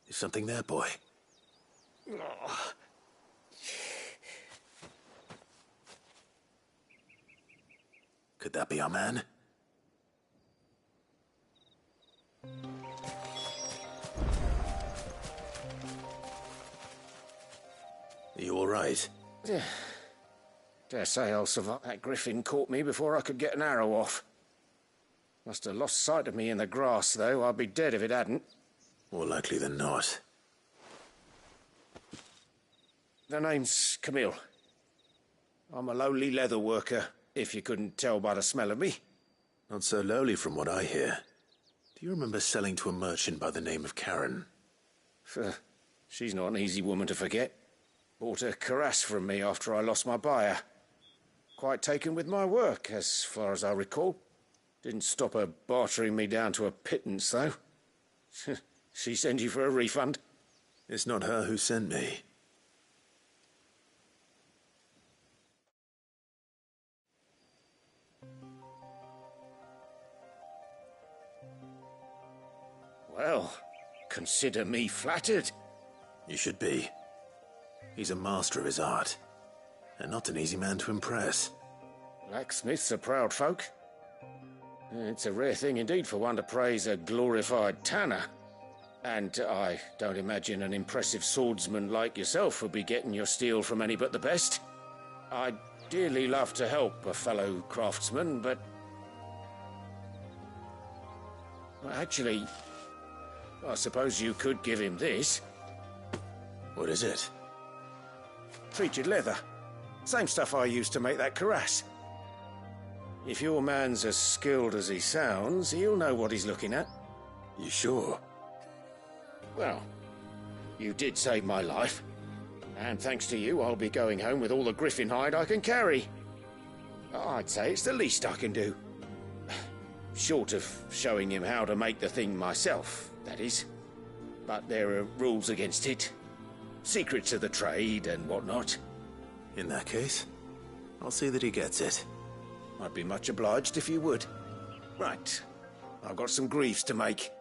Is something there, boy? Could that be our man? Are you all right? Dare say I'll survive. That griffin caught me before I could get an arrow off. Must have lost sight of me in the grass, though. I'd be dead if it hadn't. More likely than not. The name's Camille. I'm a lowly leather worker, if you couldn't tell by the smell of me. Not so lowly from what I hear. Do you remember selling to a merchant by the name of Karen? She's not an easy woman to forget. Bought a cuirass from me after I lost my buyer. Quite taken with my work, as far as I recall. Didn't stop her bartering me down to a pittance, though. She send you for a refund? It's not her who sent me. Well, consider me flattered. You should be. He's a master of his art, and not an easy man to impress. Blacksmiths are proud folk. It's a rare thing indeed for one to praise a glorified tanner. And I don't imagine an impressive swordsman like yourself would be getting your steel from any but the best. I'd dearly love to help a fellow craftsman, but... well, actually, I suppose you could give him this. What is it? Treated leather. Same stuff I used to make that cuirass. If your man's as skilled as he sounds, he'll know what he's looking at. You sure? Well, you did save my life. And thanks to you, I'll be going home with all the griffin hide I can carry. I'd say it's the least I can do. Short of showing him how to make the thing myself, that is. But there are rules against it. Secrets of the trade and whatnot. In that case, I'll see that he gets it. I'd be much obliged if you would. Right. I've got some greaves to make.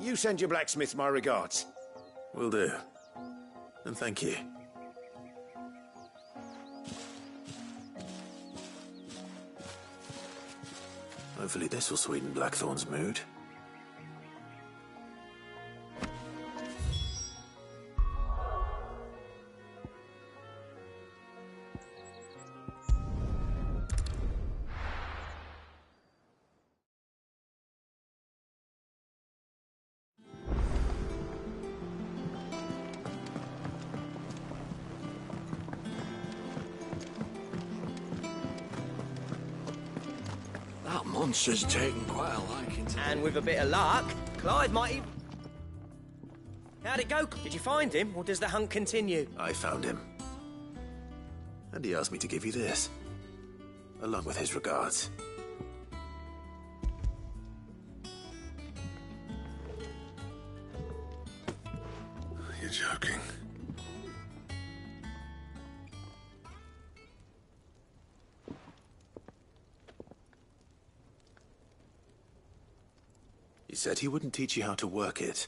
You send your blacksmith my regards. Will do. And thank you. Hopefully this will sweeten Blackthorn's mood. monster's taken quite a liking to... And with a bit of luck, Clive might even... How'd it go? Did you find him, or does the hunt continue? I found him. And he asked me to give you this, along with his regards. You're joking. He said he wouldn't teach you how to work it,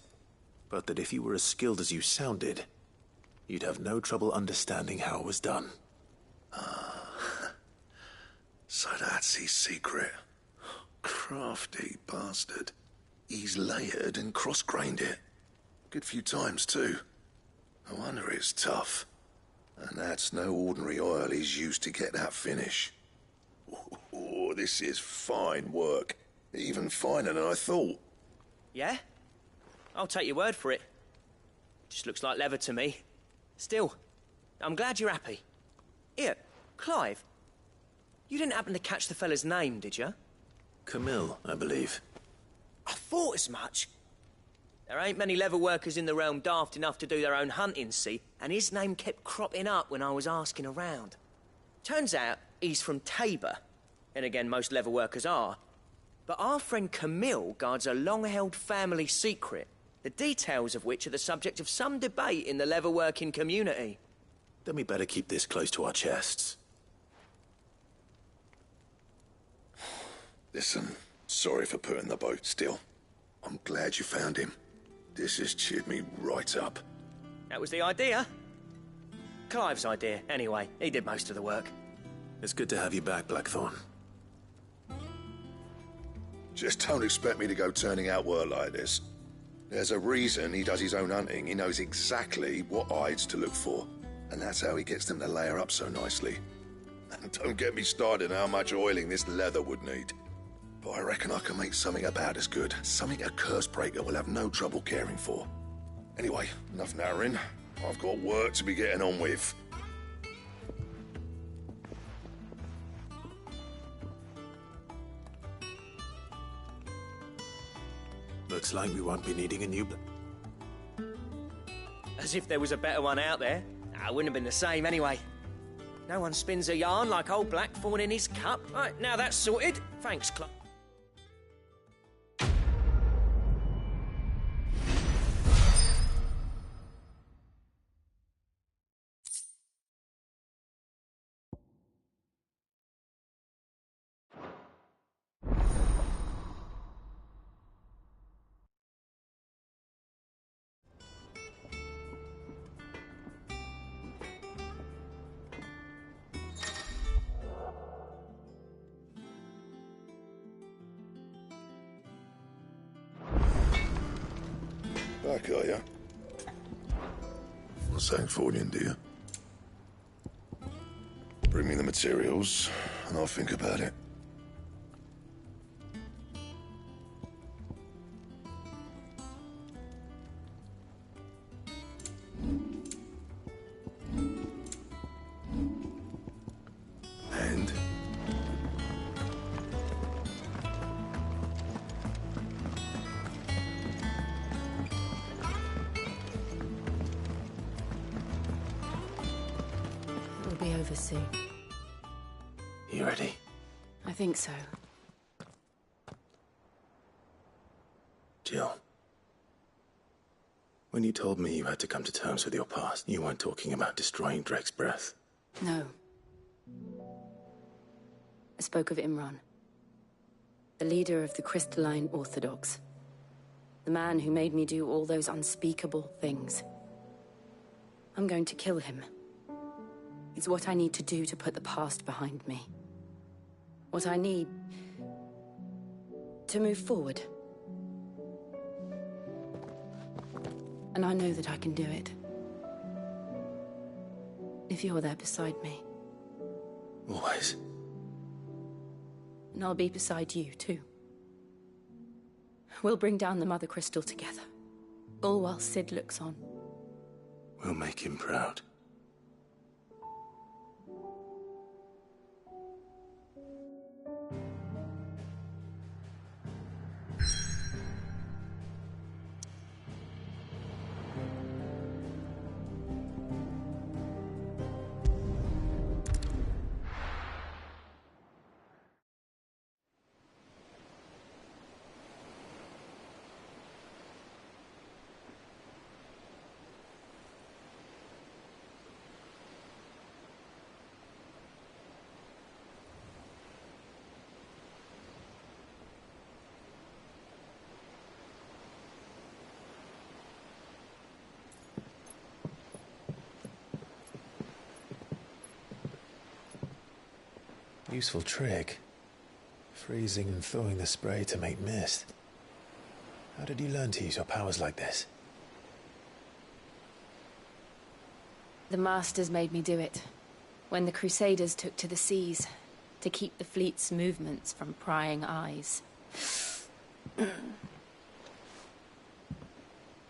but that if you were as skilled as you sounded, you'd have no trouble understanding how it was done. So that's his secret. Crafty bastard. He's layered and cross-grained it. Good few times, too. No wonder it's tough. And that's no ordinary oil he's used to get that finish. Oh, this is fine work. Even finer than I thought. Yeah? I'll take your word for it. Just looks like leather to me. Still, I'm glad you're happy. Here, Clive. You didn't happen to catch the fella's name, did you? Camille, I believe. I thought as much. There ain't many leather workers in the realm daft enough to do their own hunting, see? And his name kept cropping up when I was asking around. Turns out he's from Tabor. And again, most leather workers are. But our friend Camille guards a long-held family secret, the details of which are the subject of some debate in the leather-working community. Then we better keep this close to our chests. Listen, sorry for putting the boat still. I'm glad you found him. This has cheered me right up. That was the idea. Clive's idea, anyway. He did most of the work. It's good to have you back, Blackthorn. Just don't expect me to go turning out work like this. There's a reason he does his own hunting. He knows exactly what hides to look for. And that's how he gets them to layer up so nicely. And don't get me started on how much oiling this leather would need. But I reckon I can make something about as good. Something a Cursebreaker will have no trouble caring for. Anyway, enough narrowing. I've got work to be getting on with. Looks like we won't be needing a new... As if there was a better one out there. I wouldn't have been the same anyway. No one spins a yarn like old Blackthorn in his cup. Right, now that's sorted. Thanks, Clive. Back, are you? Want something for you, do you? Bring me the materials, and I'll think about it. And? It'll be over soon. You ready? I think so. Jill. When you told me you had to come to terms with your past, you weren't talking about destroying Drake's breath. No. I spoke of Imran, the leader of the Crystalline Orthodox. The man who made me do all those unspeakable things. I'm going to kill him. It's what I need to do to put the past behind me. What I need to move forward. And I know that I can do it. If you're there beside me. Always. And I'll be beside you, too. We'll bring down the Mother Crystal together. All while Sid looks on. We'll make him proud. Useful trick. Freezing and thawing the spray to make mist. How did you learn to use your powers like this? The Masters made me do it. When the Crusaders took to the seas, to keep the fleet's movements from prying eyes.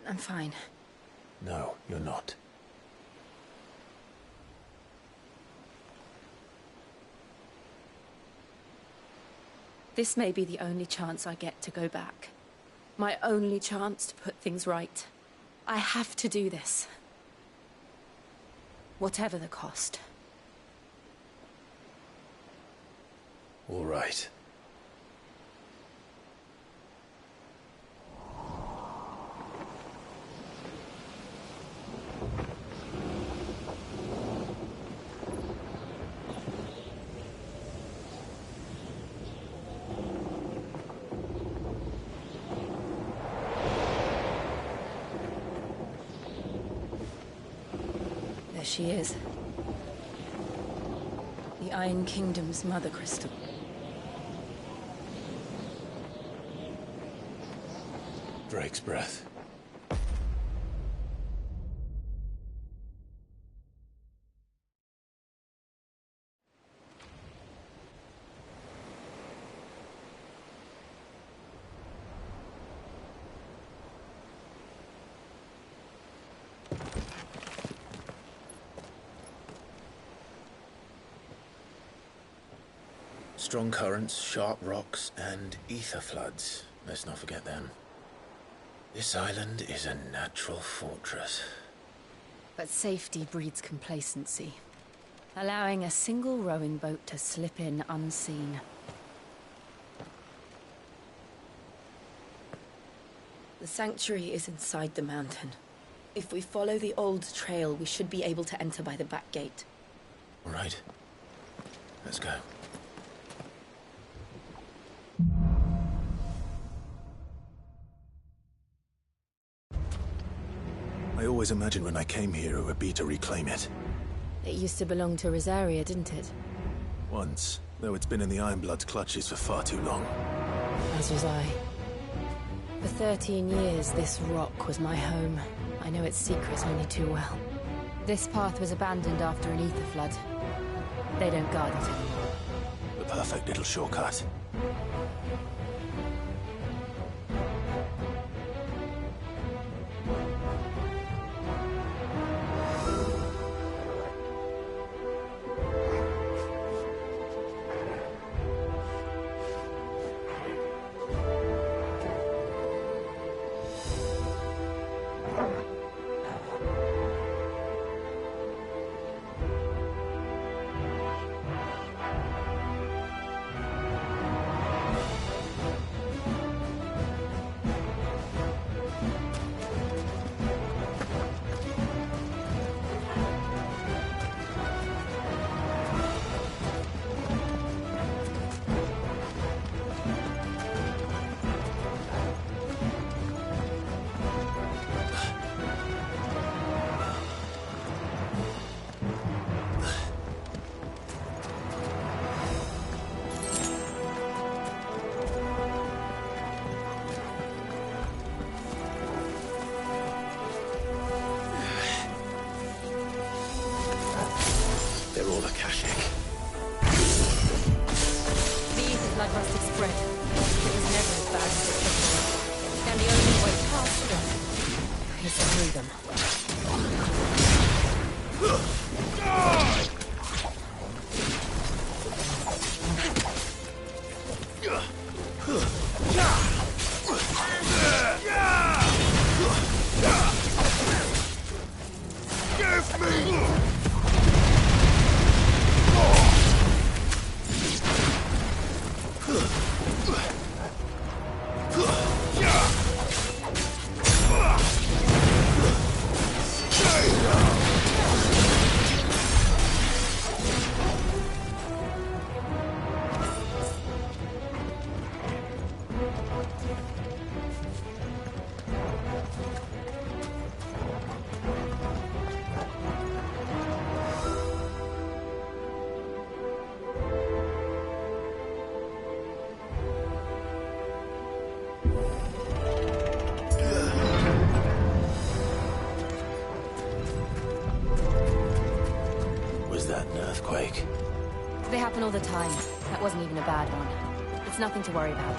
I'm fine. No, you're not. This may be the only chance I get to go back. My only chance to put things right. I have to do this. Whatever the cost. All right. There she is. The Iron Kingdom's Mother Crystal. Drake's breath. Strong currents, sharp rocks, and ether floods. Let's not forget them. This island is a natural fortress. But safety breeds complacency. Allowing a single rowing boat to slip in unseen. The sanctuary is inside the mountain. If we follow the old trail, we should be able to enter by the back gate. All right. Let's go. I always imagined when I came here it would be to reclaim it. It used to belong to Rosaria, didn't it? Once, though it's been in the Ironblood's clutches for far too long. As was I. For 13 years, this rock was my home. I know its secrets only too well. This path was abandoned after an ether flood. They don't guard it anymore. The perfect little shortcut. They're all Akashic. The ether blood must have spread. It was never as bad as it looked. And the only way past them is through them. Give me! An earthquake. They happen all the time. That wasn't even a bad one. It's nothing to worry about.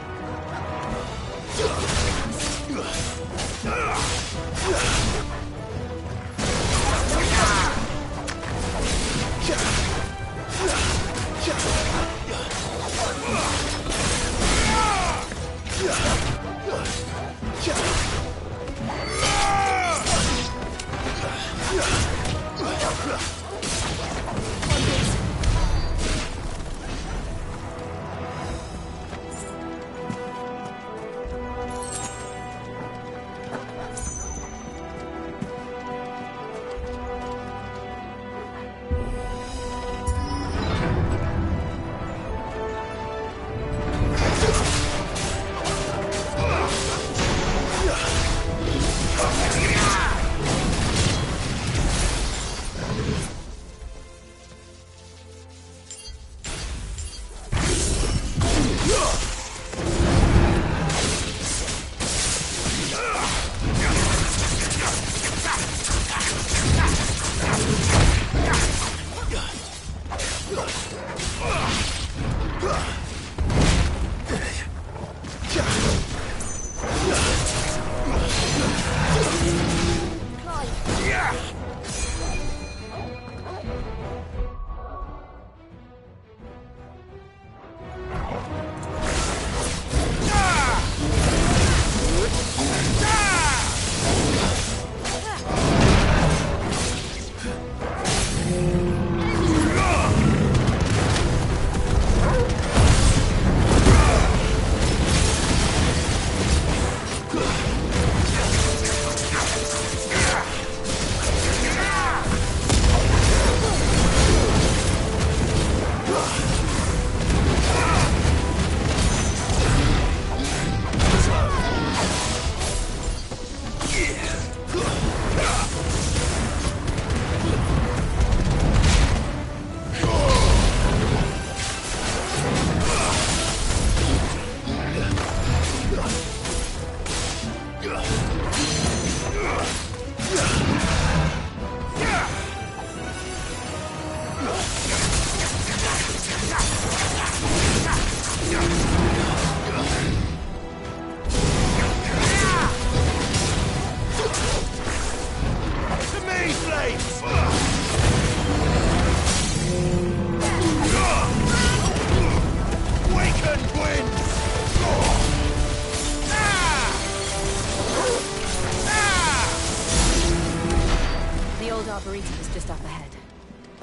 Arboretum is just up ahead.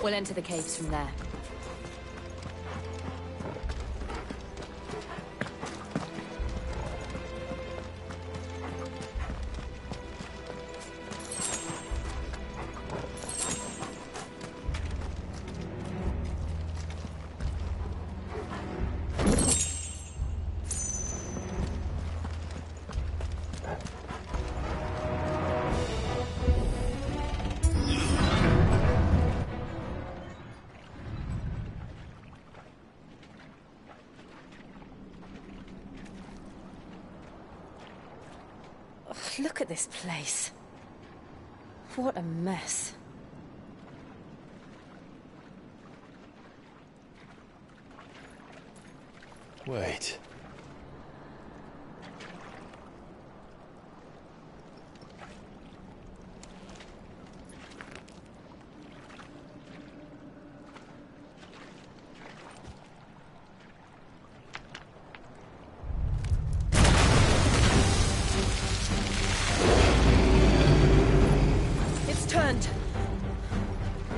We'll enter the caves from there. Look at this place. What a mess. Wait.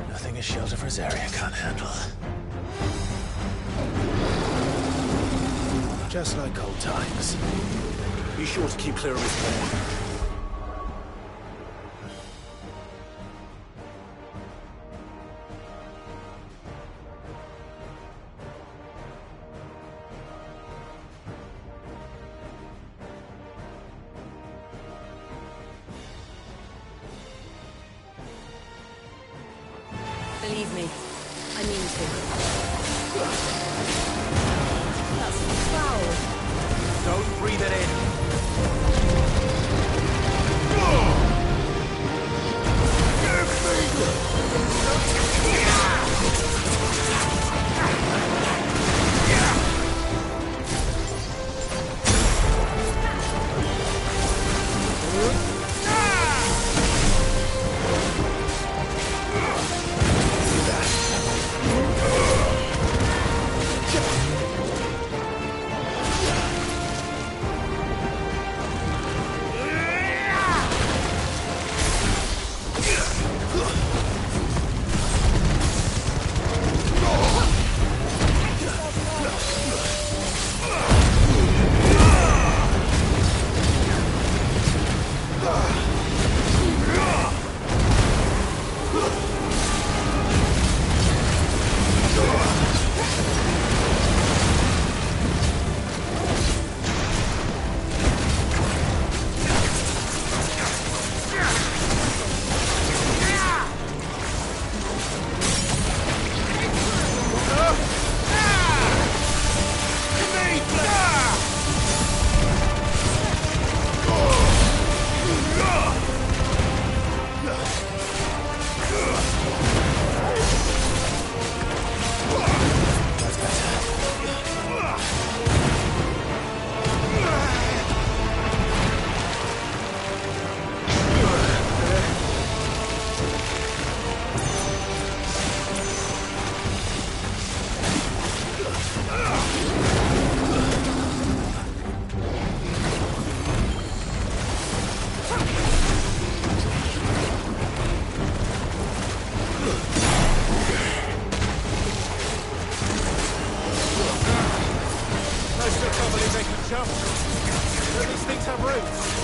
Nothing a shelter for Zarya can't handle. Just like old times. Be sure to keep clear of his path. Believe me, I mean to. That's foul. Don't breathe it in. Give me! I still can't believe they can jump. Don't these things have roots?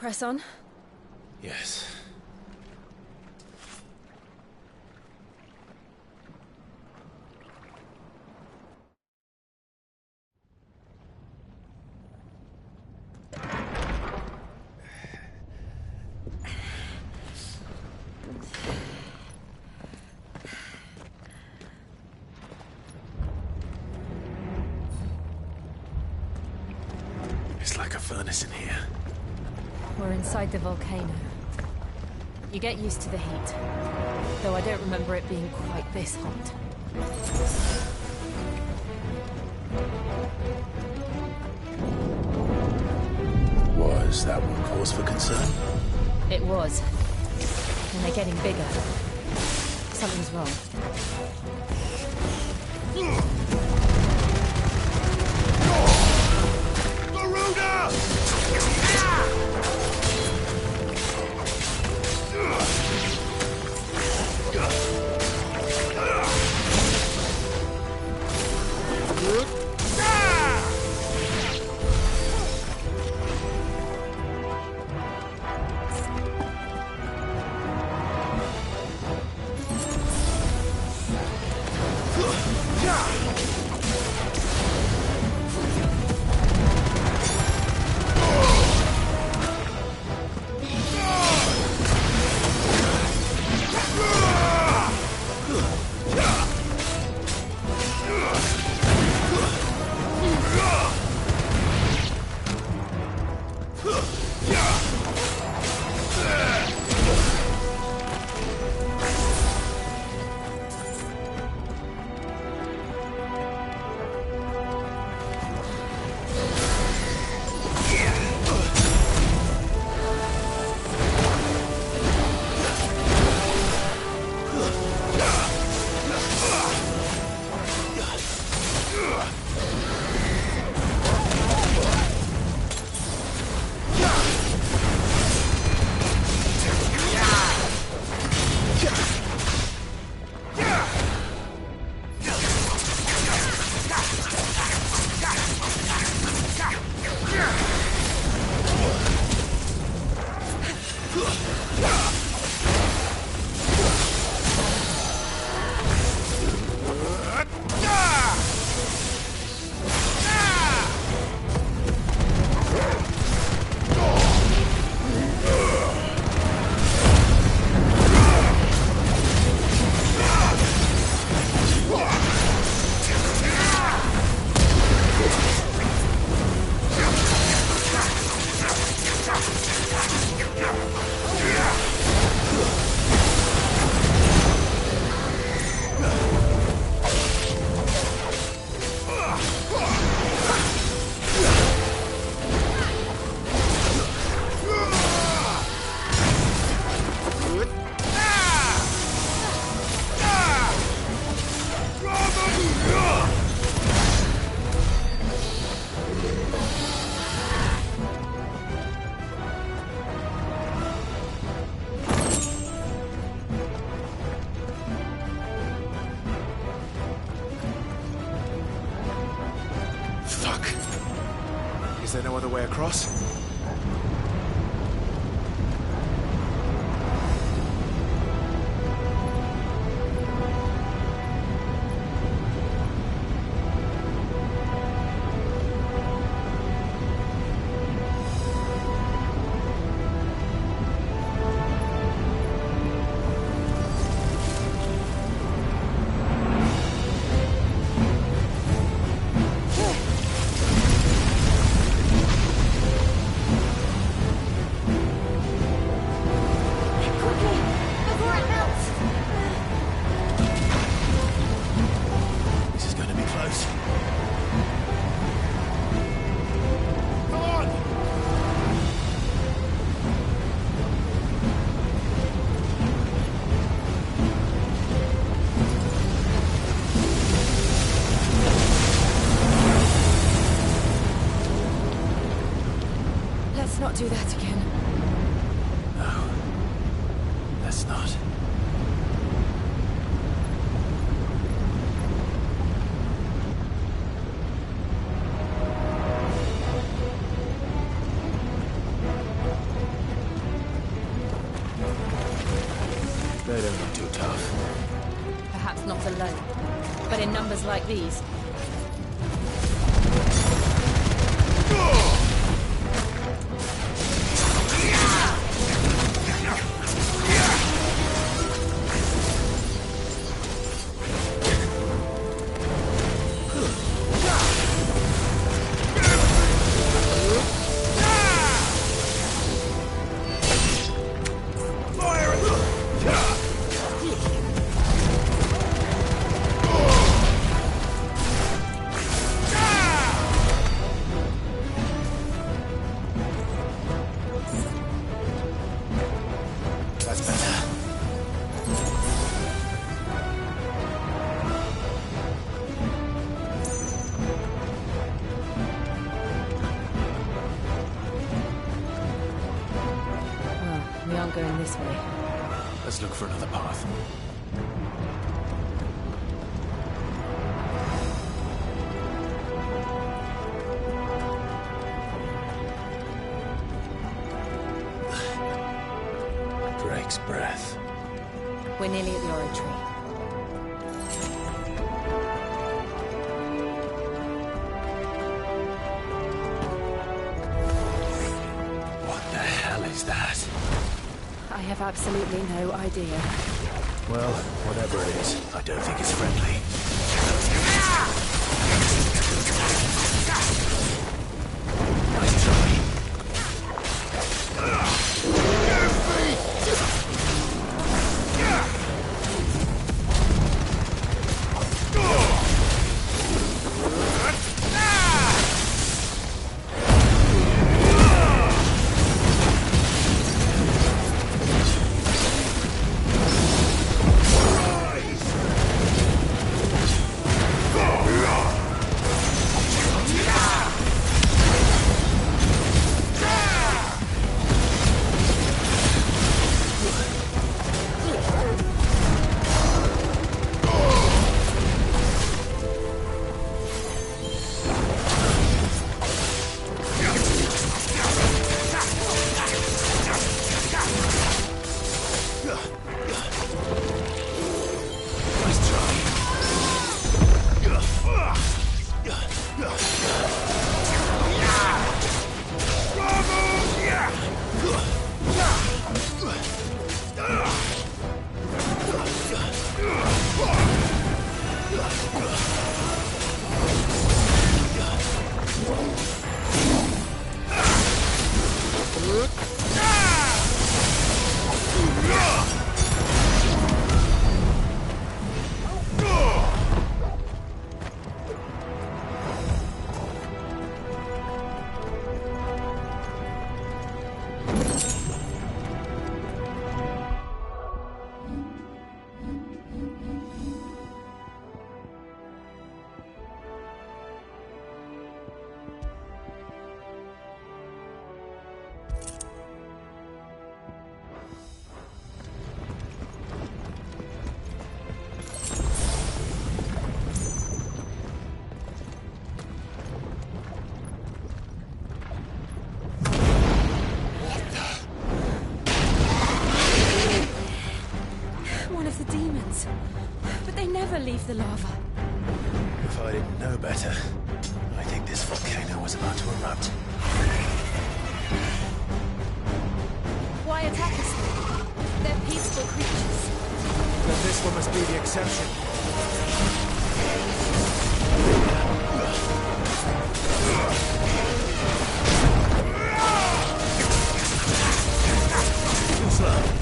Press on. Yes. It's like a furnace in here. We're inside the volcano. You get used to the heat, though I don't remember it being quite this hot. Was that one cause for concern? It was. And they're getting bigger. Something's wrong. Is there no other way across? Not do that again. No. Let's not. like these. We aren't going this way. Let's look for another path. Drake's breath. We're nearly at the oratory. What the hell is that? I have absolutely no idea. Well, whatever it is, I don't think it's friendly. Nice try. One of the demons. But they never leave the lava. If I didn't know better, I think this volcano was about to erupt. Why attack us? They're peaceful creatures. Then this one must be the exception. Too slow.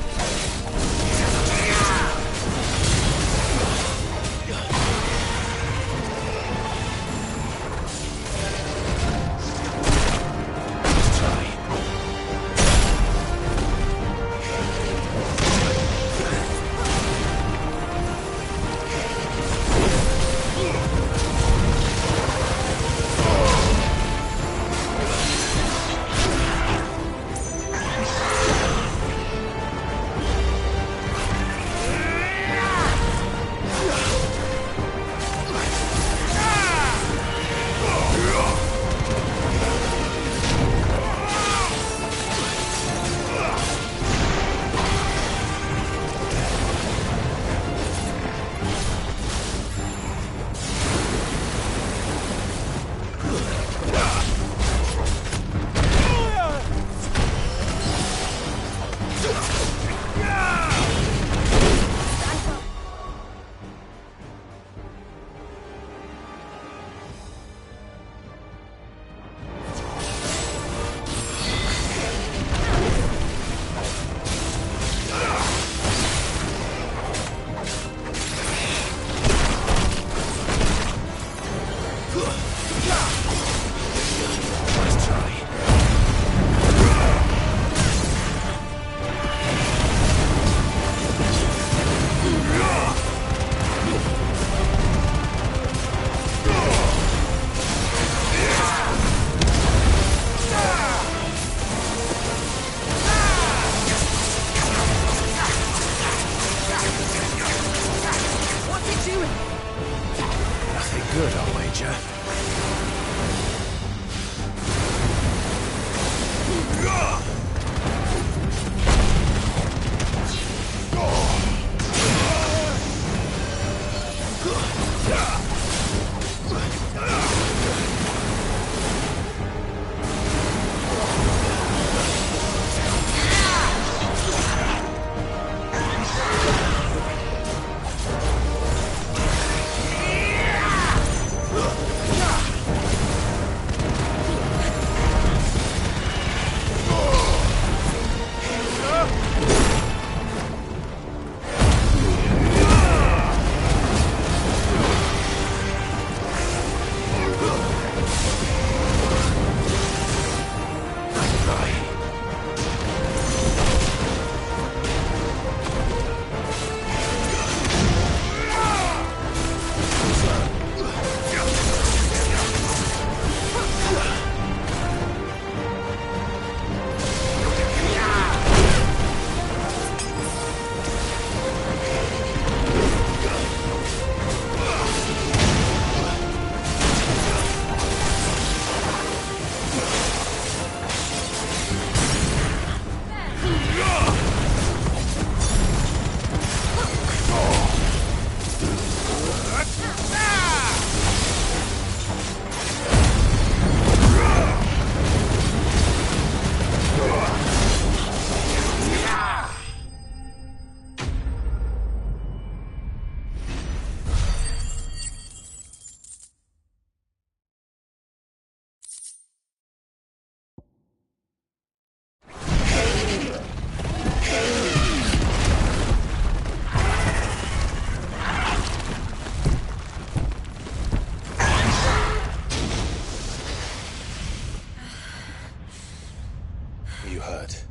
you hurt?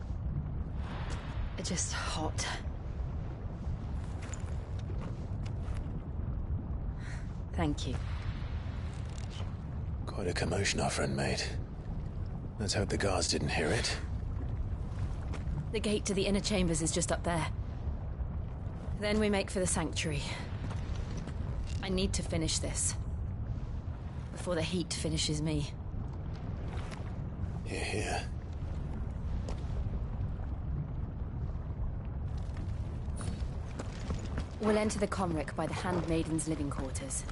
Just hot. Thank you. Quite a commotion our friend made. Let's hope the guards didn't hear it. The gate to the inner chambers is just up there. Then we make for the sanctuary. I need to finish this. Before the heat finishes me. Hear, hear. We'll enter the Comric by the Handmaiden's living quarters.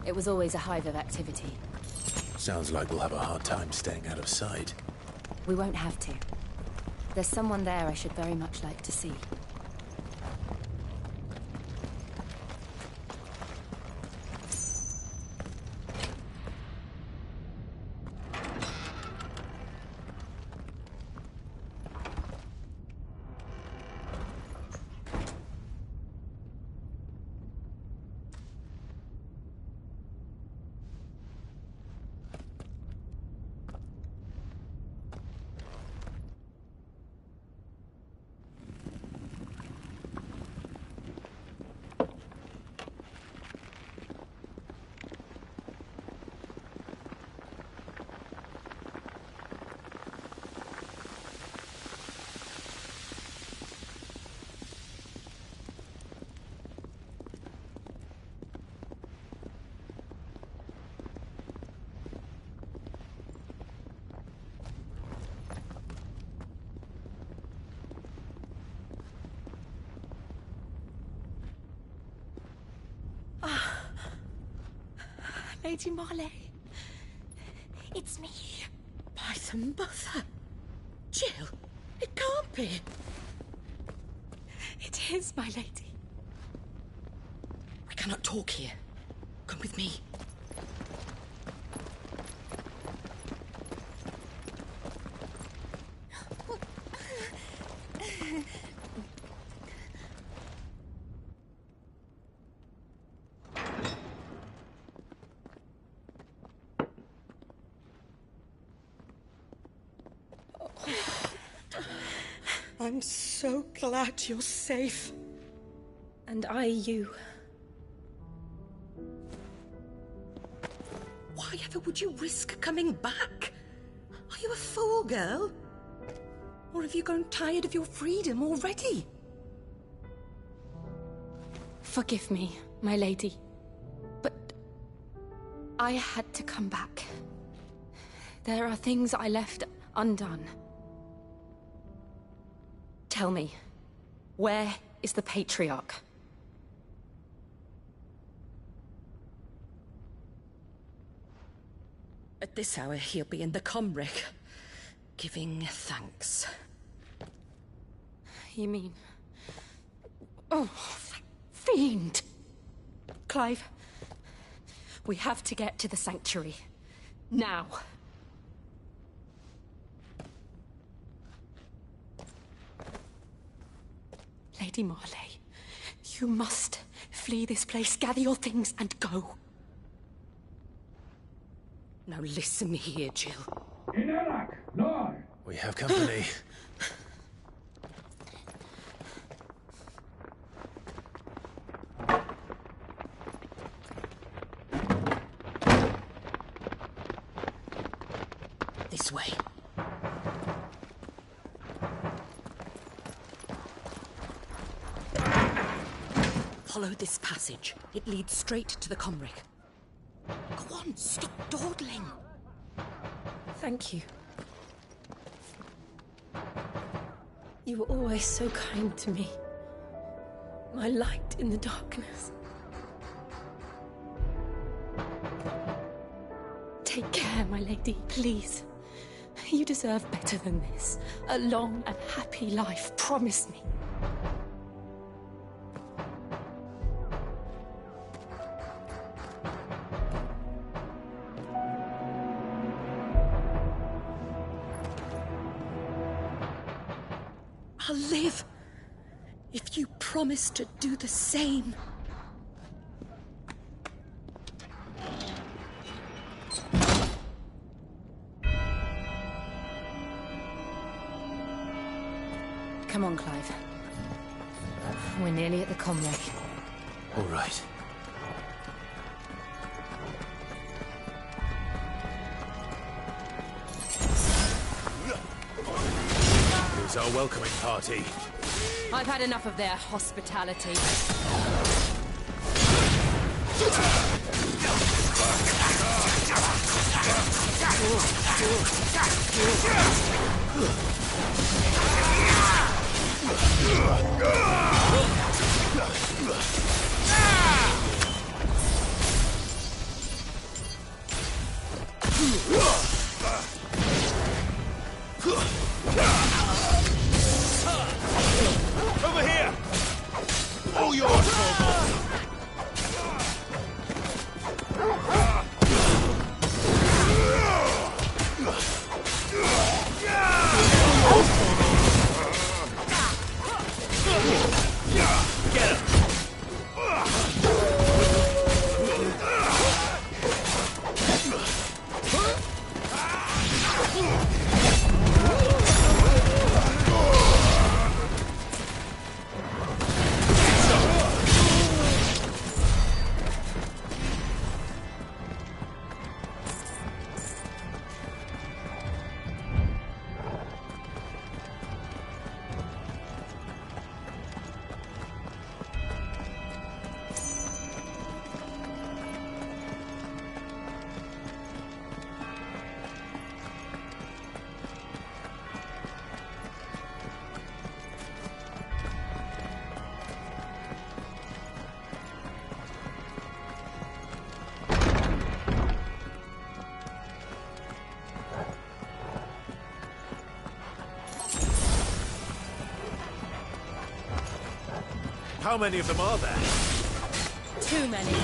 It was always a hive of activity. Sounds like we'll have a hard time staying out of sight. We won't have to. There's someone there I should very much like to see. Lady Marley. It's me. By the mother. Jill, it can't be. It is, my lady. We cannot talk here. Come with me. I'm so glad you're safe. And I you. Why ever would you risk coming back? Are you a fool, girl? Or have you grown tired of your freedom already? Forgive me, my lady. But I had to come back. There are things I left undone. Tell me, where is the Patriarch? At this hour, he'll be in the Comric, giving thanks. You mean... Oh, that fiend! Clive, we have to get to the sanctuary. Now. Lady Marley, you must flee this place, gather your things, and go. Now listen here, Jill. We have company. This way. Follow this passage. It leads straight to the Comric. Go on, stop dawdling. Thank you. You were always so kind to me. My light in the darkness. Take care, my lady, please. You deserve better than this. A long and happy life, promise me. I'll live if you promise to do the same. Come on, Clive. We're nearly at the Comley. All right. Here's our welcoming party. I've had enough of their hospitality. Over here! All yours, Torgul! Get him! How many of them are there? Too many.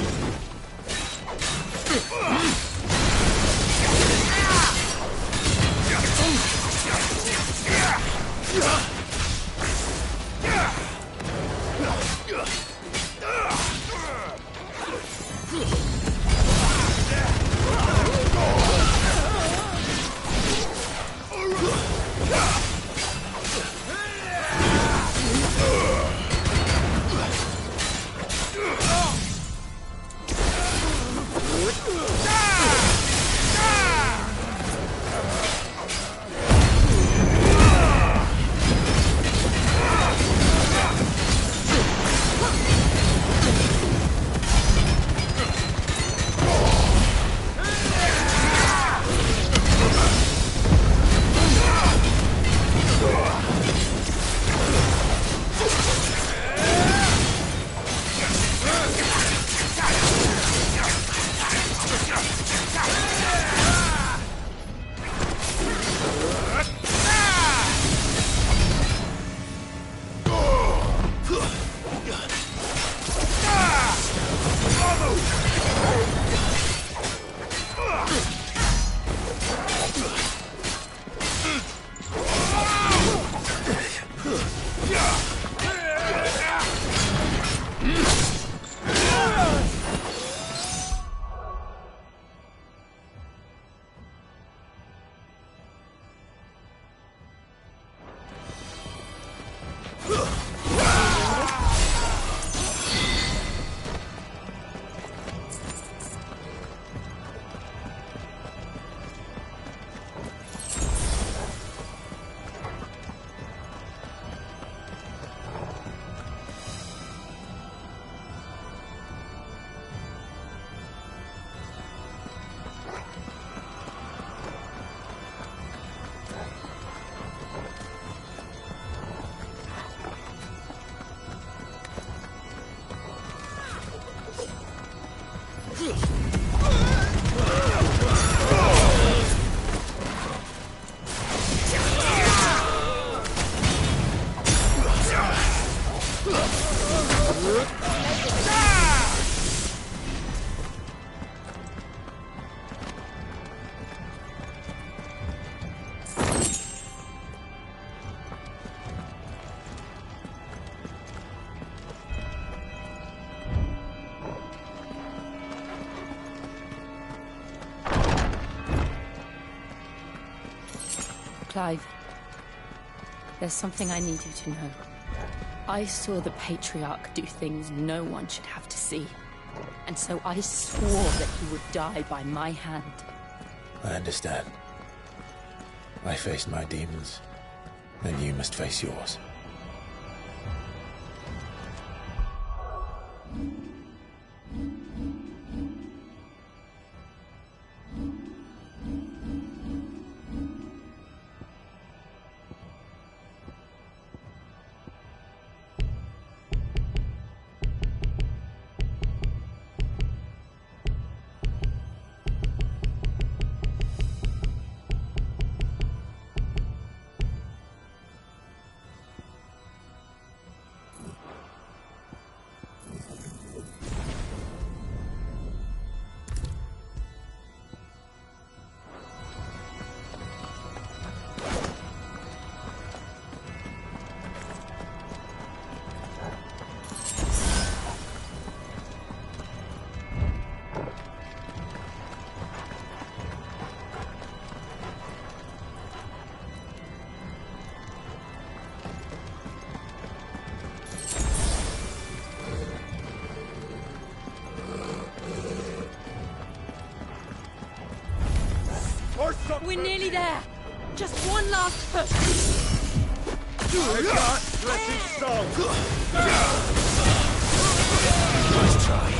Clive. There's something I need you to know. I saw the Patriarch do things no one should have to see. And so I swore that he would die by my hand. I understand. I faced my demons, then you must face yours. We're nearly there. Just one last push. I got blessed soul. Nice try.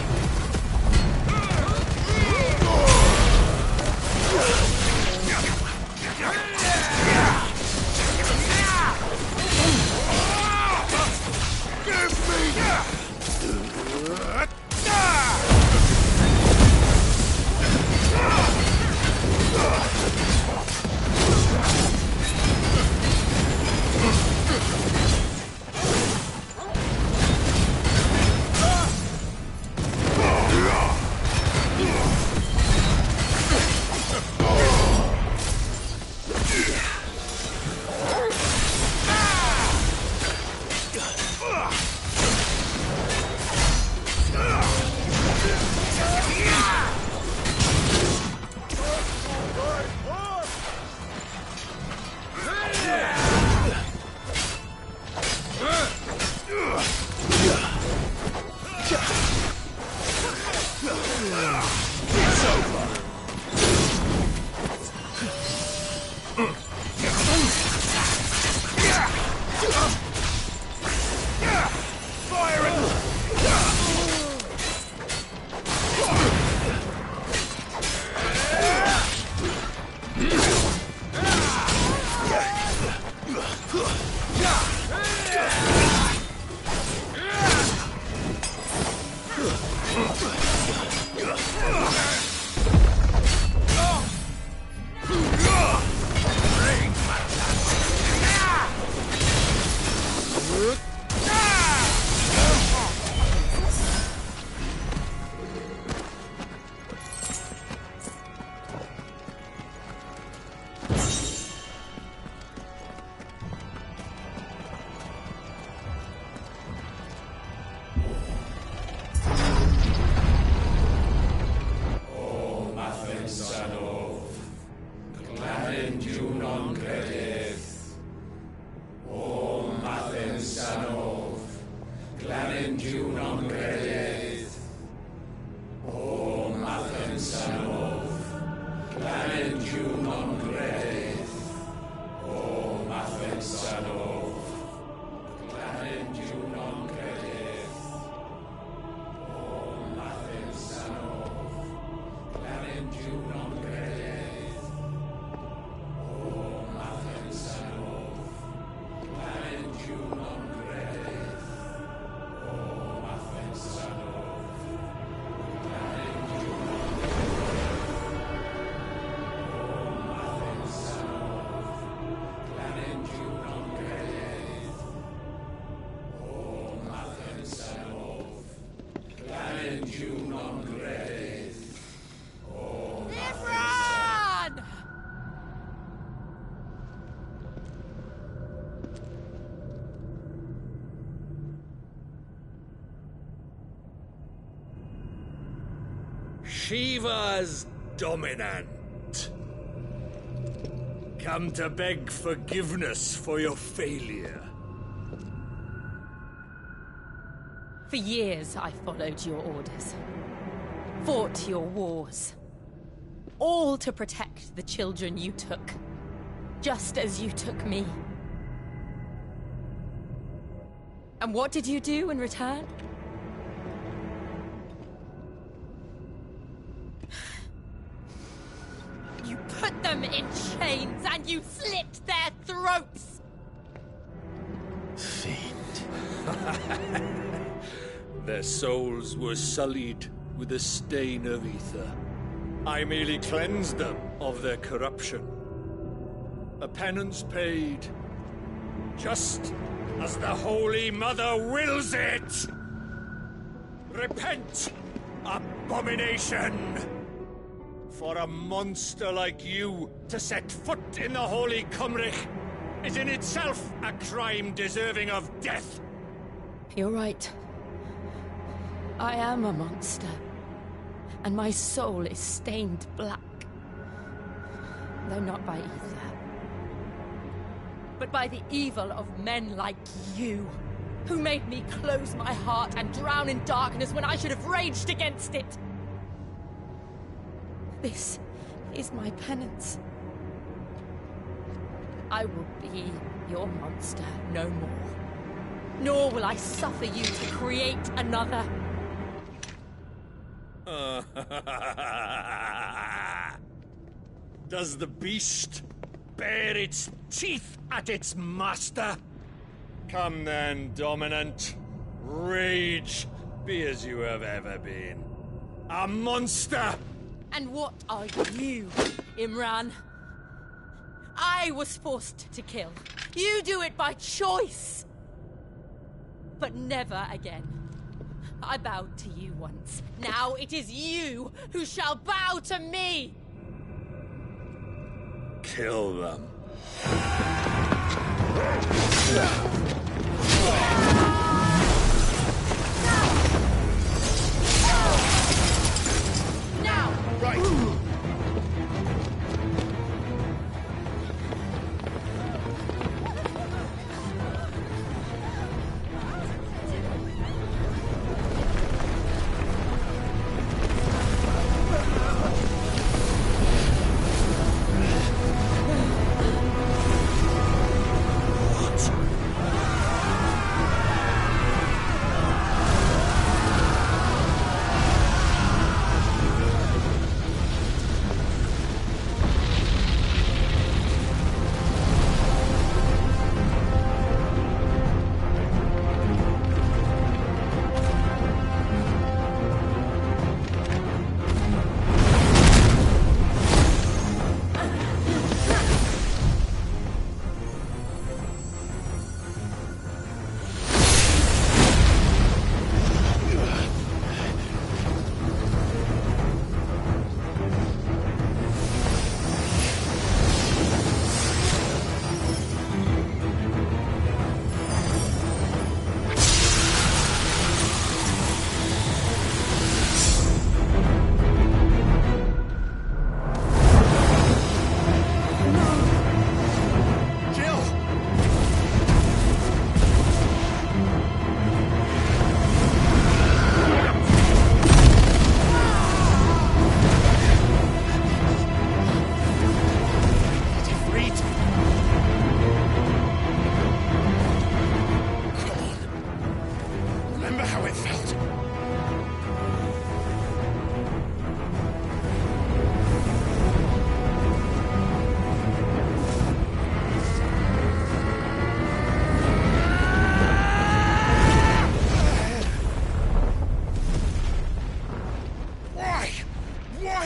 Shiva's dominant. come to beg forgiveness for your failure. For years, I followed your orders. Fought your wars. All to protect the children you took. Just as you took me. And what did you do in return? You put them in chains and you slit their throats! Their souls were sullied with a stain of ether. I merely cleansed them of their corruption. A penance paid, just as the Holy Mother wills it! Repent, abomination! For a monster like you to set foot in the Holy Cymric is in itself a crime deserving of death. You're right. I am a monster. And my soul is stained black. Though not by ether. But by the evil of men like you, who made me close my heart and drown in darkness when I should have raged against it. This is my penance. I will be your monster no more. Nor will I suffer you to create another. Does the beast bare its teeth at its master? Come then, Dominant. Rage, be as you have ever been. A monster! And what are you, Imran? I was forced to kill. You do it by choice. But never again. I bowed to you once. Now it is you who shall bow to me! Kill them. Now! Right!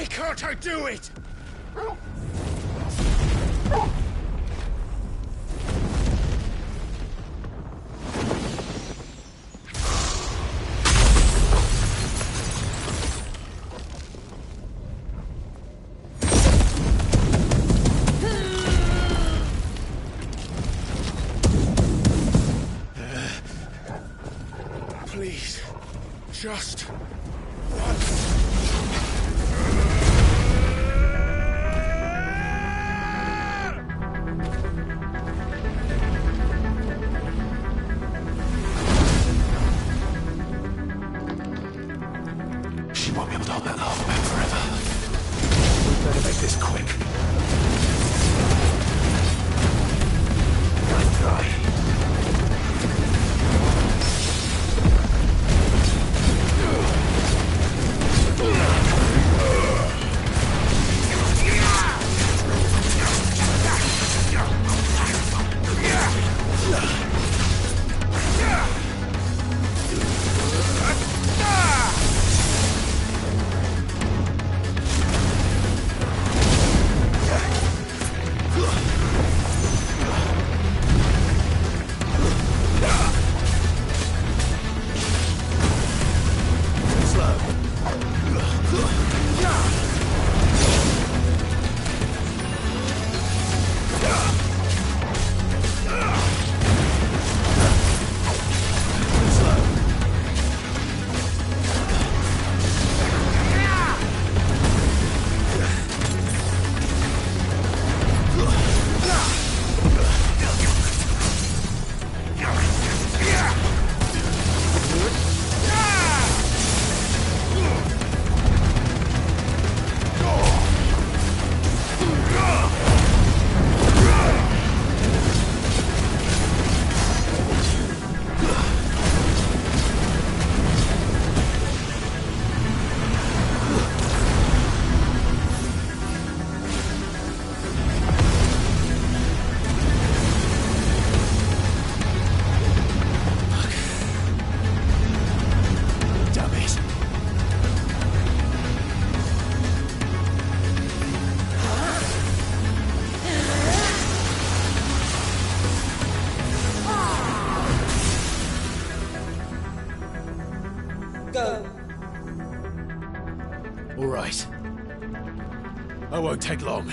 Can't I do it? Please, just once. won't take long.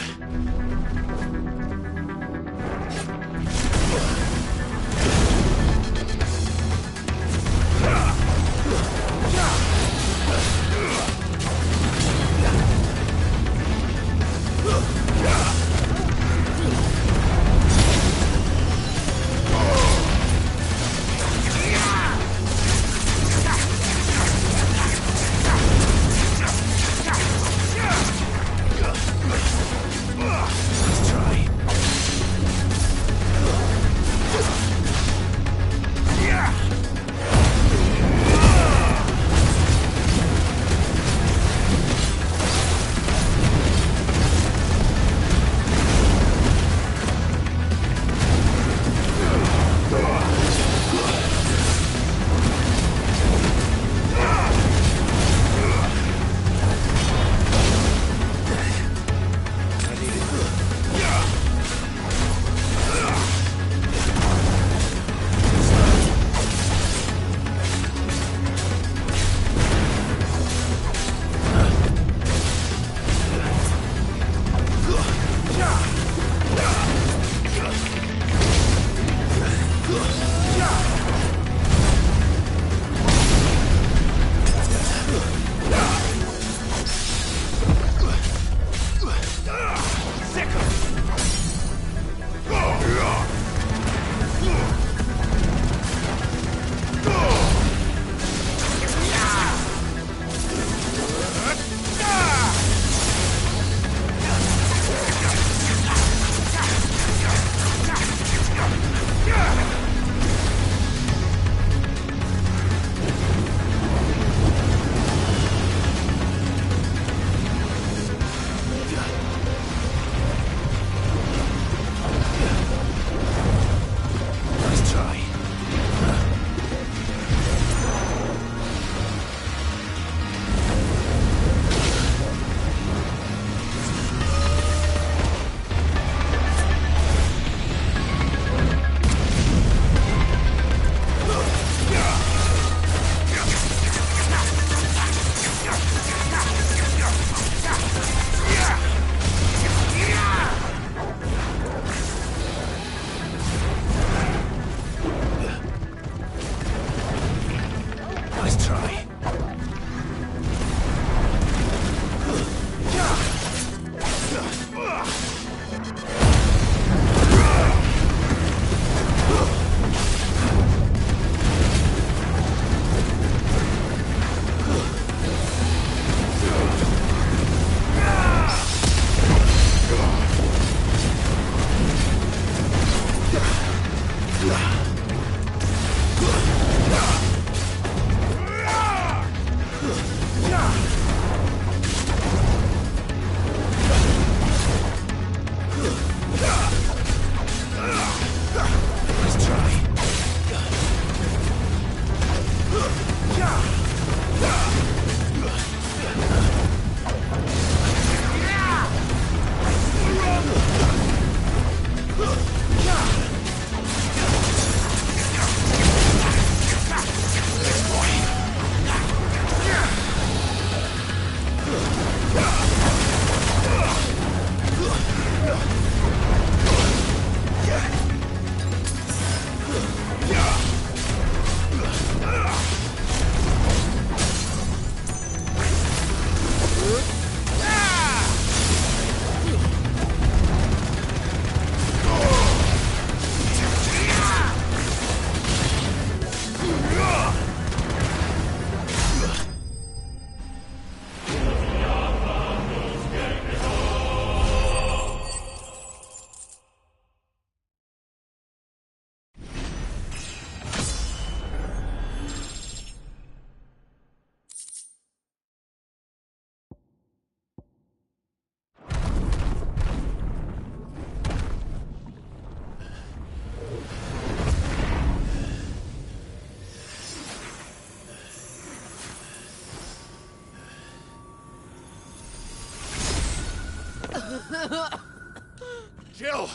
Jill!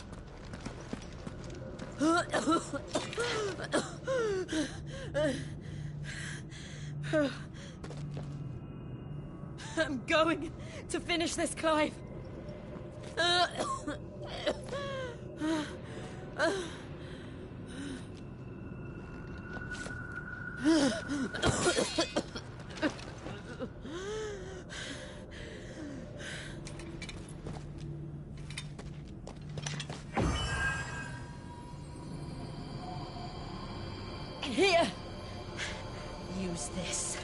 I'm going to finish this, Clive. Here! Use this.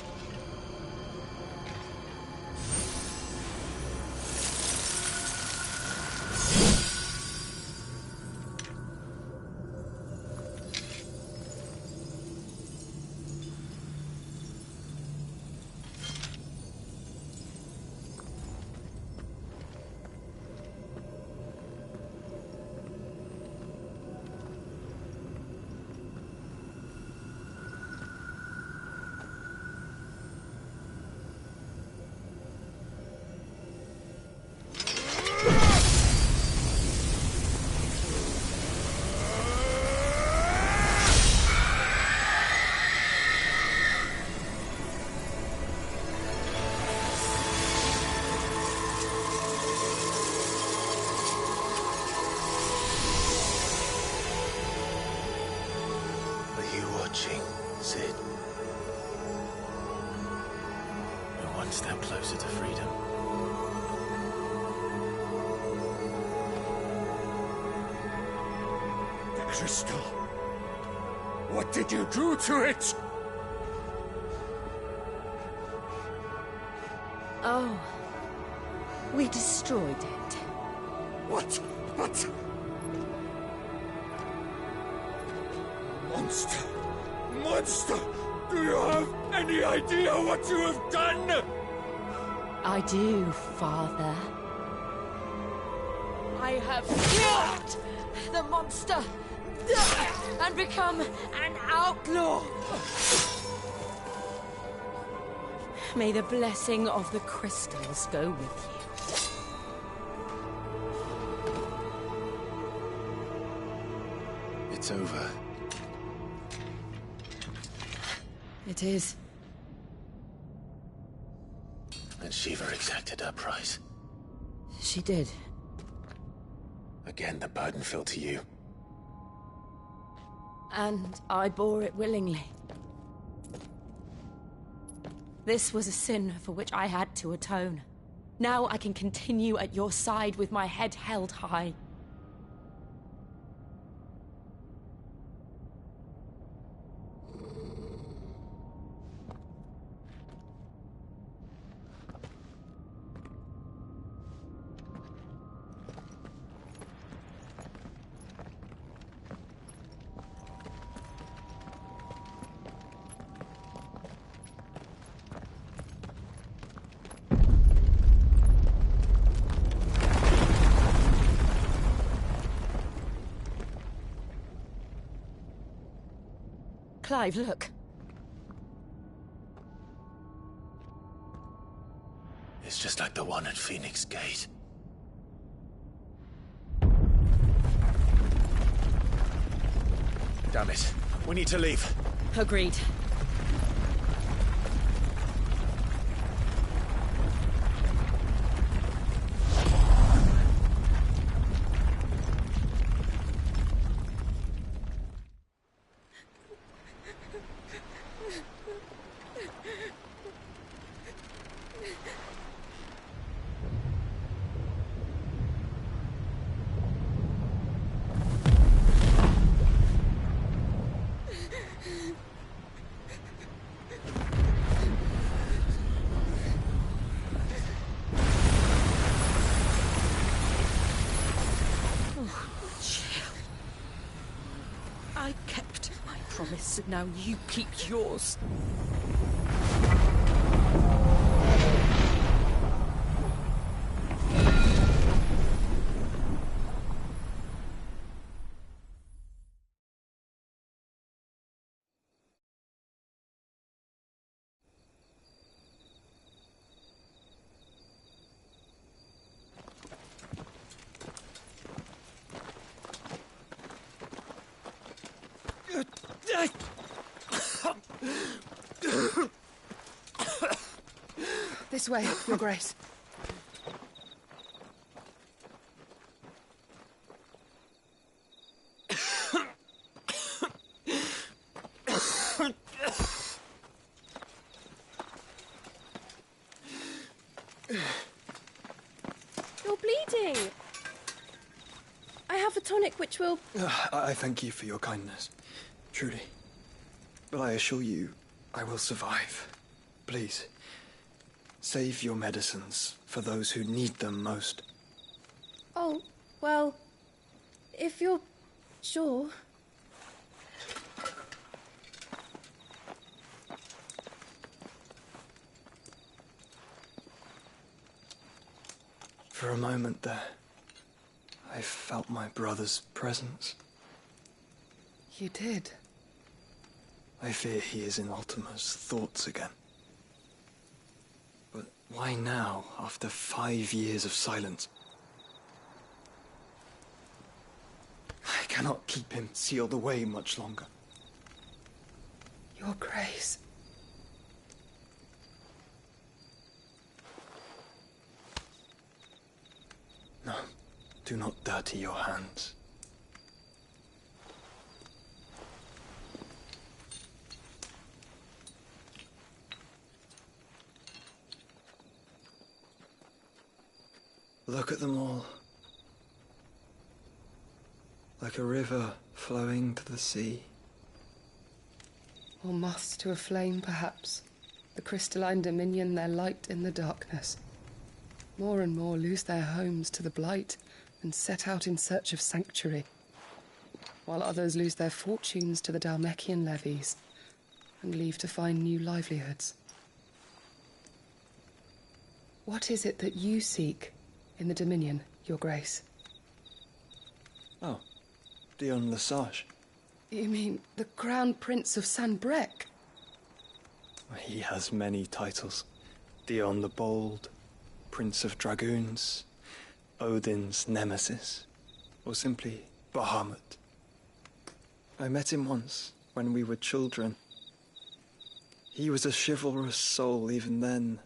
Watching, Sid. We're one step closer to freedom. The crystal. What did you do to it? Oh. We destroyed it. What? Monster! Monster! Do you have any idea what you have done? I do, Father. I have killed the monster and become an outlaw. May the blessing of the crystals go with you. It's over. It is. And Shiva exacted her price. She did. Again, the burden fell to you. And I bore it willingly. This was a sin for which I had to atone. Now I can continue at your side with my head held high. Clive, look. It's just like the one at Phoenix Gate. Damn it. We need to leave. Agreed. I kept my promise, and now you keep yours. This way, Your Grace. tonic which will... I thank you for your kindness, truly. But I assure you, I will survive. Please, save your medicines for those who need them most. Oh, well, if you're sure... For a moment there, I felt my brother's presence. You did? I fear he is in Ultima's thoughts again. But why now, after 5 years of silence? I cannot keep him sealed away much longer. Your Grace. No, do not dirty your hands. Look at them all. Like a river flowing to the sea. Or moths to a flame, perhaps. The crystalline dominion, their light in the darkness. More and more lose their homes to the blight and set out in search of sanctuary, while others lose their fortunes to the Dhalmekian levies and leave to find new livelihoods. What is it that you seek in the Dominion, Your Grace? Oh, Dion Lesage. You mean the Crown Prince of Sanbreque? He has many titles. Dion the Bold, Prince of Dragoons, Odin's Nemesis, or simply Bahamut. I met him once, when we were children. He was a chivalrous soul even then,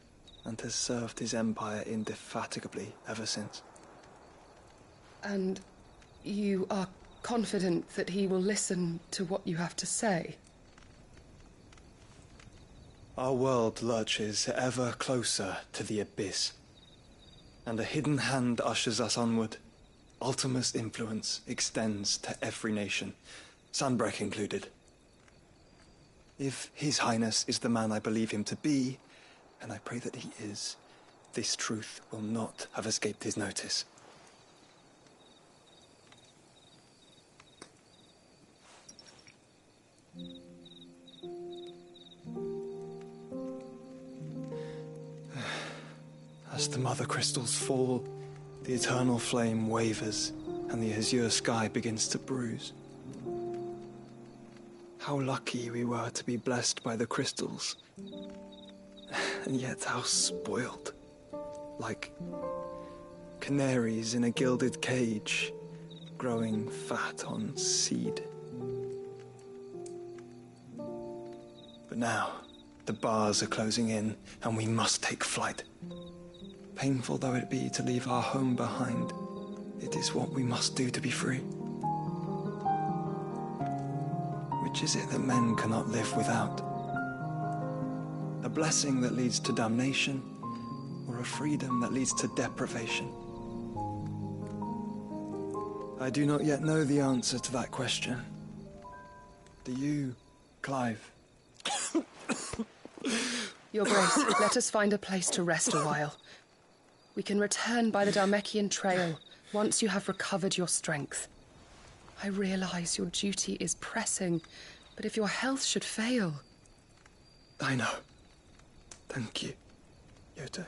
and has served his empire indefatigably ever since. And you are confident that he will listen to what you have to say? Our world lurches ever closer to the abyss, and a hidden hand ushers us onward. Ultima's influence extends to every nation, Sanbreque included. If His Highness is the man I believe him to be, and I pray that he is, this truth will not have escaped his notice. As the mother crystals fall, the eternal flame wavers, and the azure sky begins to bruise. How lucky we were to be blessed by the crystals, and yet how spoiled. Like canaries in a gilded cage, growing fat on seed. But now, the bars are closing in, and we must take flight. Painful though it be to leave our home behind, it is what we must do to be free. Which is it that men cannot live without? A blessing that leads to damnation, or a freedom that leads to deprivation? I do not yet know the answer to that question. Do you, Clive? Your Grace, let us find a place to rest a while. We can return by the Dhalmekian trail once you have recovered your strength. I realize your duty is pressing, but if your health should fail... I know. Thank you, Yote.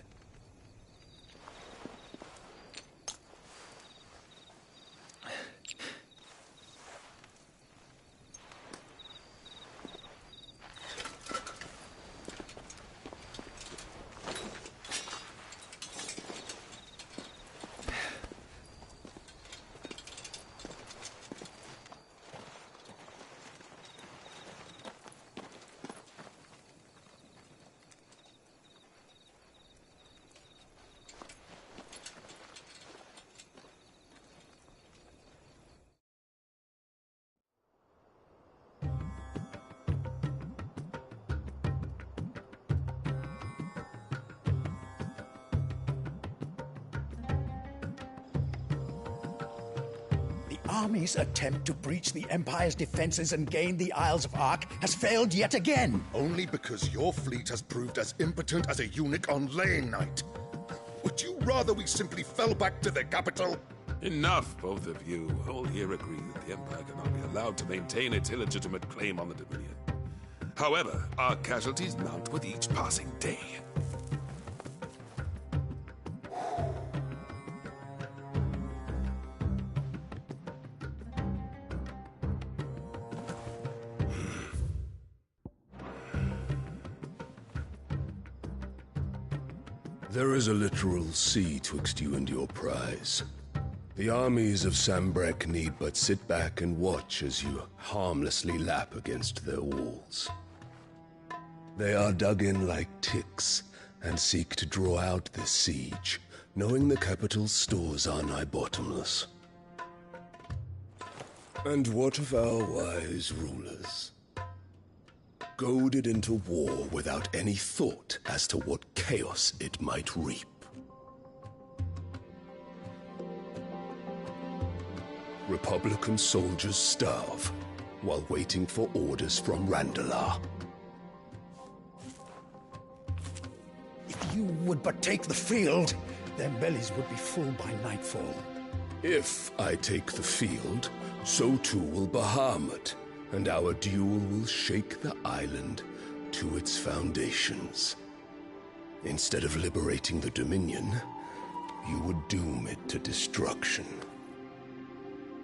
army's attempt to breach the Empire's defenses and gain the Isles of Ark has failed yet again. Only because your fleet has proved as impotent as a eunuch on laying night. Would you rather we simply fell back to the capital? Enough, both of you. All here agree that the Empire cannot be allowed to maintain its illegitimate claim on the Dominion. However, our casualties mount with each passing day. There is a literal sea twixt you and your prize. The armies of Sambrek need but sit back and watch as you harmlessly lap against their walls. They are dug in like ticks and seek to draw out this siege, knowing the capital's stores are nigh bottomless. And what of our wise rulers? Goaded into war without any thought as to what chaos it might reap. Republican soldiers starve while waiting for orders from Randalar. If you would but take the field, their bellies would be full by nightfall. If I take the field, so too will Bahamut, and our duel will shake the island to its foundations. Instead of liberating the Dominion, you would doom it to destruction.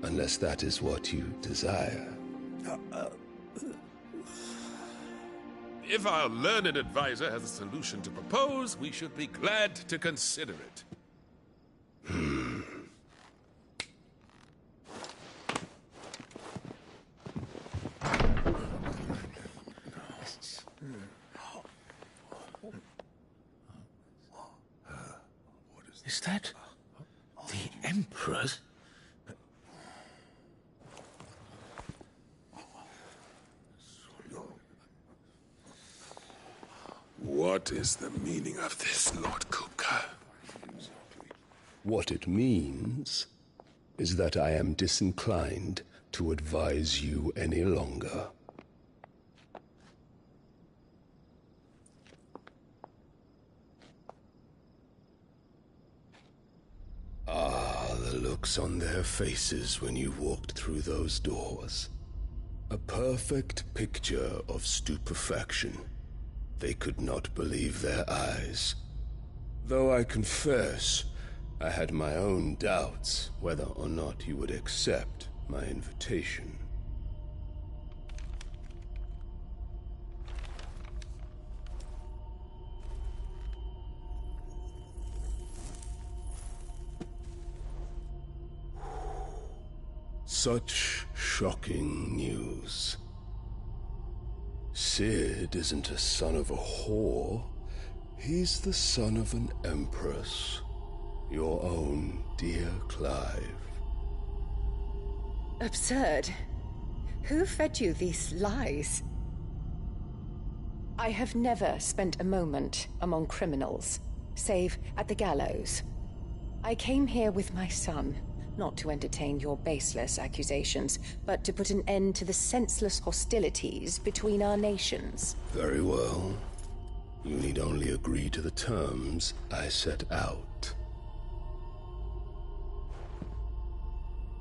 Unless that is what you desire. If our learned advisor has a solution to propose, we should be glad to consider it. Is that the Emperor's? What is the meaning of this, Lord Kupka? What it means is that I am disinclined to advise you any longer. Ah, the looks on their faces when you walked through those doors. A perfect picture of stupefaction. They could not believe their eyes. Though I confess, I had my own doubts whether or not you would accept my invitation. Such shocking news. Sid isn't a son of a whore. He's the son of an empress. Your own dear Clive. Absurd. Who fed you these lies? I have never spent a moment among criminals, save at the gallows. I came here with my son, not to entertain your baseless accusations, but to put an end to the senseless hostilities between our nations. Very well. You need only agree to the terms I set out.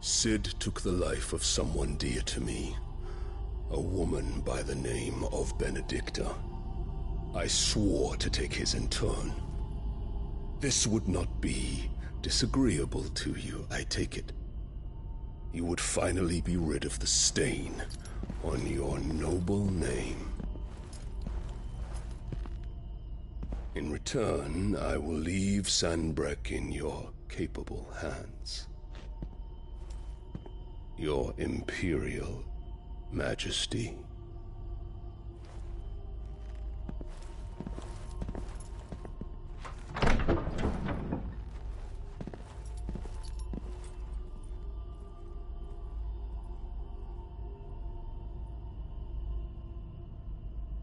Sid took the life of someone dear to me, a woman by the name of Benedicta. I swore to take his in turn. This would not be disagreeable to you, I take it. You would finally be rid of the stain on your noble name. In return, I will leave Sanbreque in your capable hands. Your Imperial Majesty.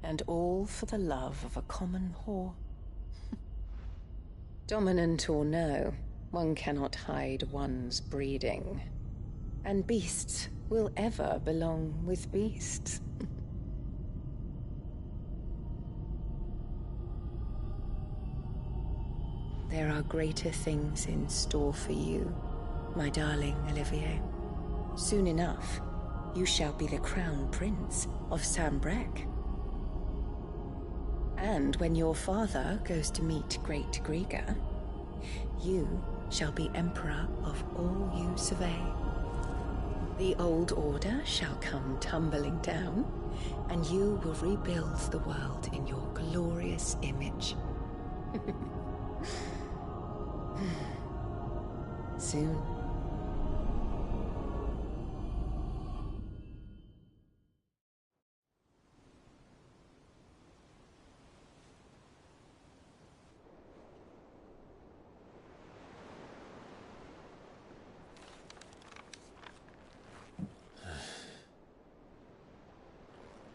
And all for the love of a common whore. Dominant or no, one cannot hide one's breeding. And beasts will ever belong with beasts. There are greater things in store for you, my darling Olivier. Soon enough, you shall be the crown prince of Sambrec. And when your father goes to meet Great Grieger, you shall be emperor of all you survey. The old order shall come tumbling down, and you will rebuild the world in your glorious image. Soon.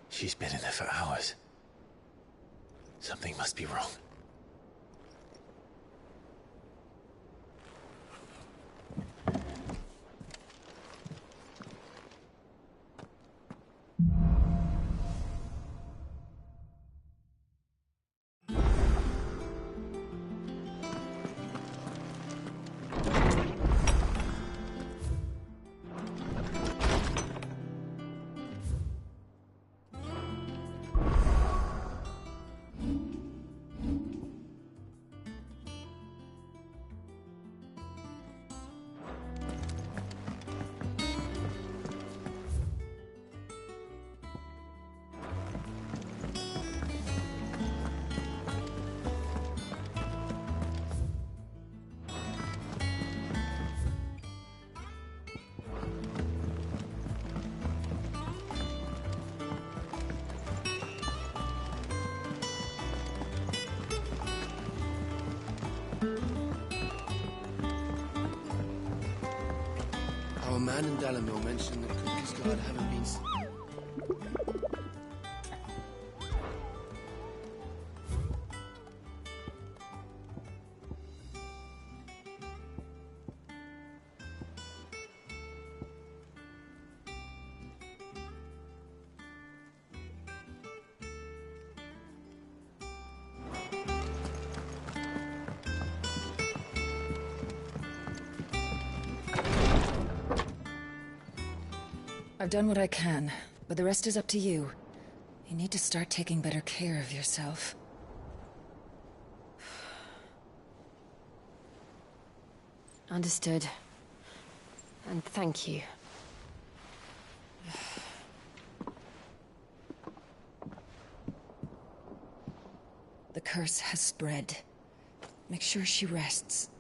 She's been in there for hours. Something must be wrong. Our man in Dalamil mentioned that Cookies Guard haven't been... I've done what I can, but the rest is up to you. You need to start taking better care of yourself. Understood. And thank you. The curse has spread. Make sure she rests.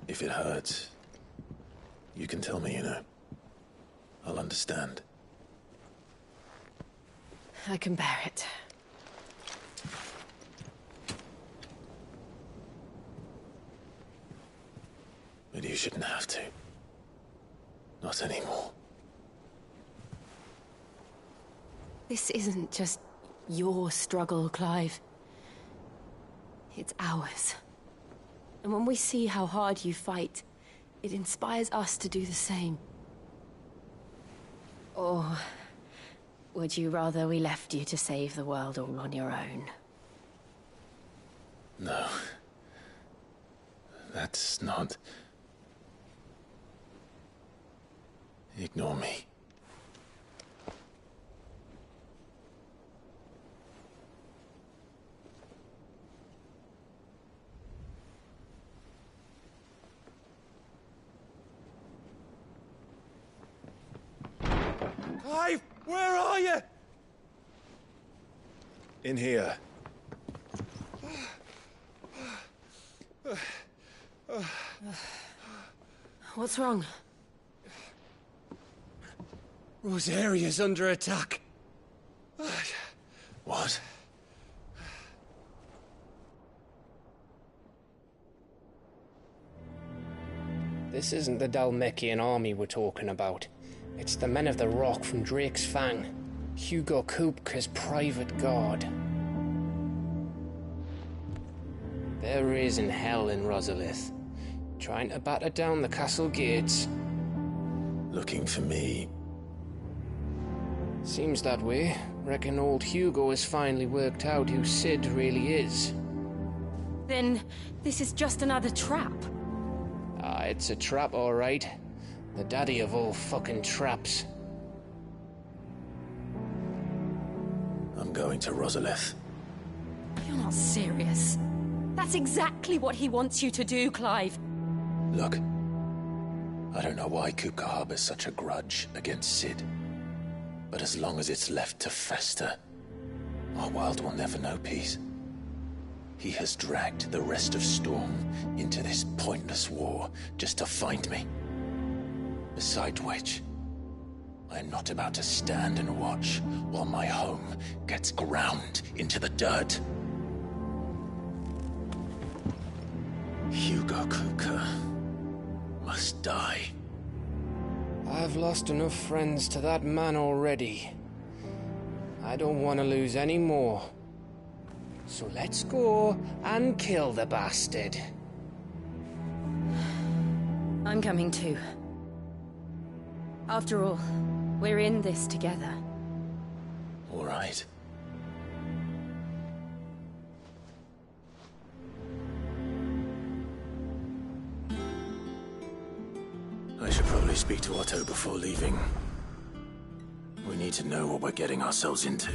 If it hurts, you can tell me, you know. I'll understand. I can bear it. But you shouldn't have to. Not anymore. This isn't just your struggle, Clive. It's ours. And when we see how hard you fight, it inspires us to do the same. Or would you rather we left you to save the world all on your own? No. That's not... Ignore me. Clive, where are you? In here. What's wrong? Rosaria's under attack. What? This isn't the Dalmekian army we're talking about. It's the men of the Rock from Drake's Fang. Hugo Kupka's private guard. There is in hell in Rosalith, trying to batter down the castle gates. Looking for me? Seems that way. Reckon old Hugo has finally worked out who Sid really is. Then this is just another trap. Ah, it's a trap, all right. The daddy of all fucking traps. I'm going to Rosalith. You're not serious. That's exactly what he wants you to do, Clive. Look, I don't know why Kupka harbors such a grudge against Sid. But as long as it's left to fester, our world will never know peace. He has dragged the rest of Storm into this pointless war just to find me. Besides which, I am not about to stand and watch while my home gets ground into the dirt. Hugo Kupka must die. I've lost enough friends to that man already. I don't want to lose any more. So let's go and kill the bastard. I'm coming too. After all, we're in this together. All right. I should probably speak to Otto before leaving. We need to know what we're getting ourselves into.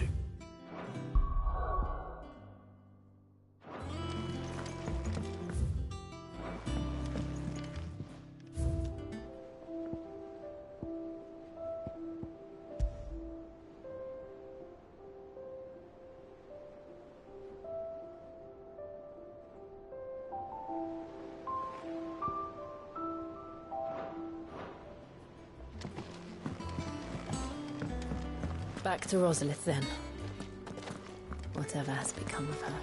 Back to Rosalith, then. Whatever has become of her.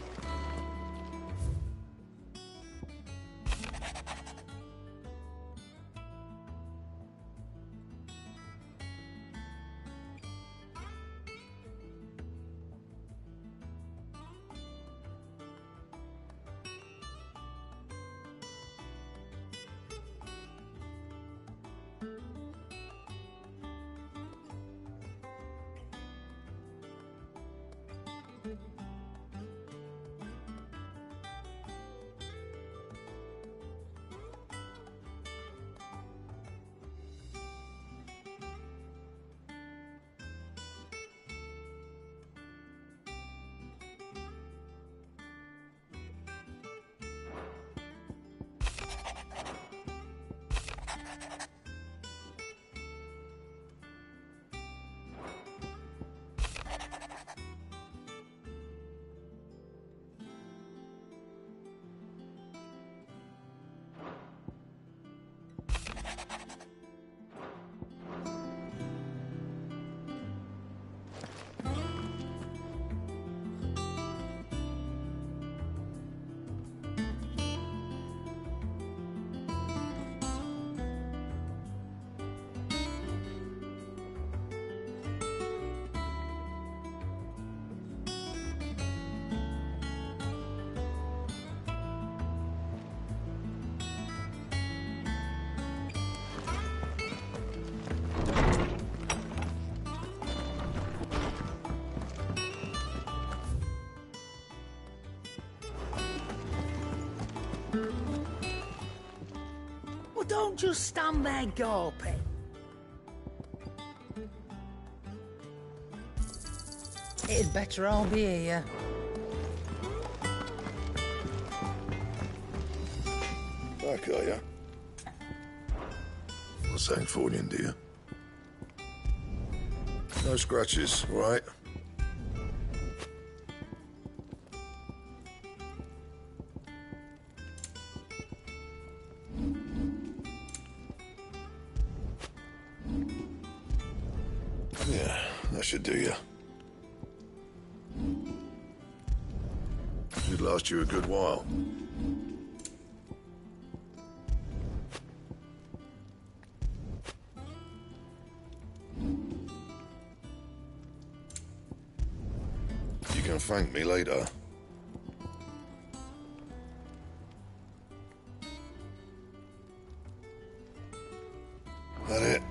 Well, don't just stand there gawping. It'd better all be here. Back, are ya? What's that for you, dear? No scratches, right? Yeah, that should do you. Should last you a good while. You can thank me later. That it?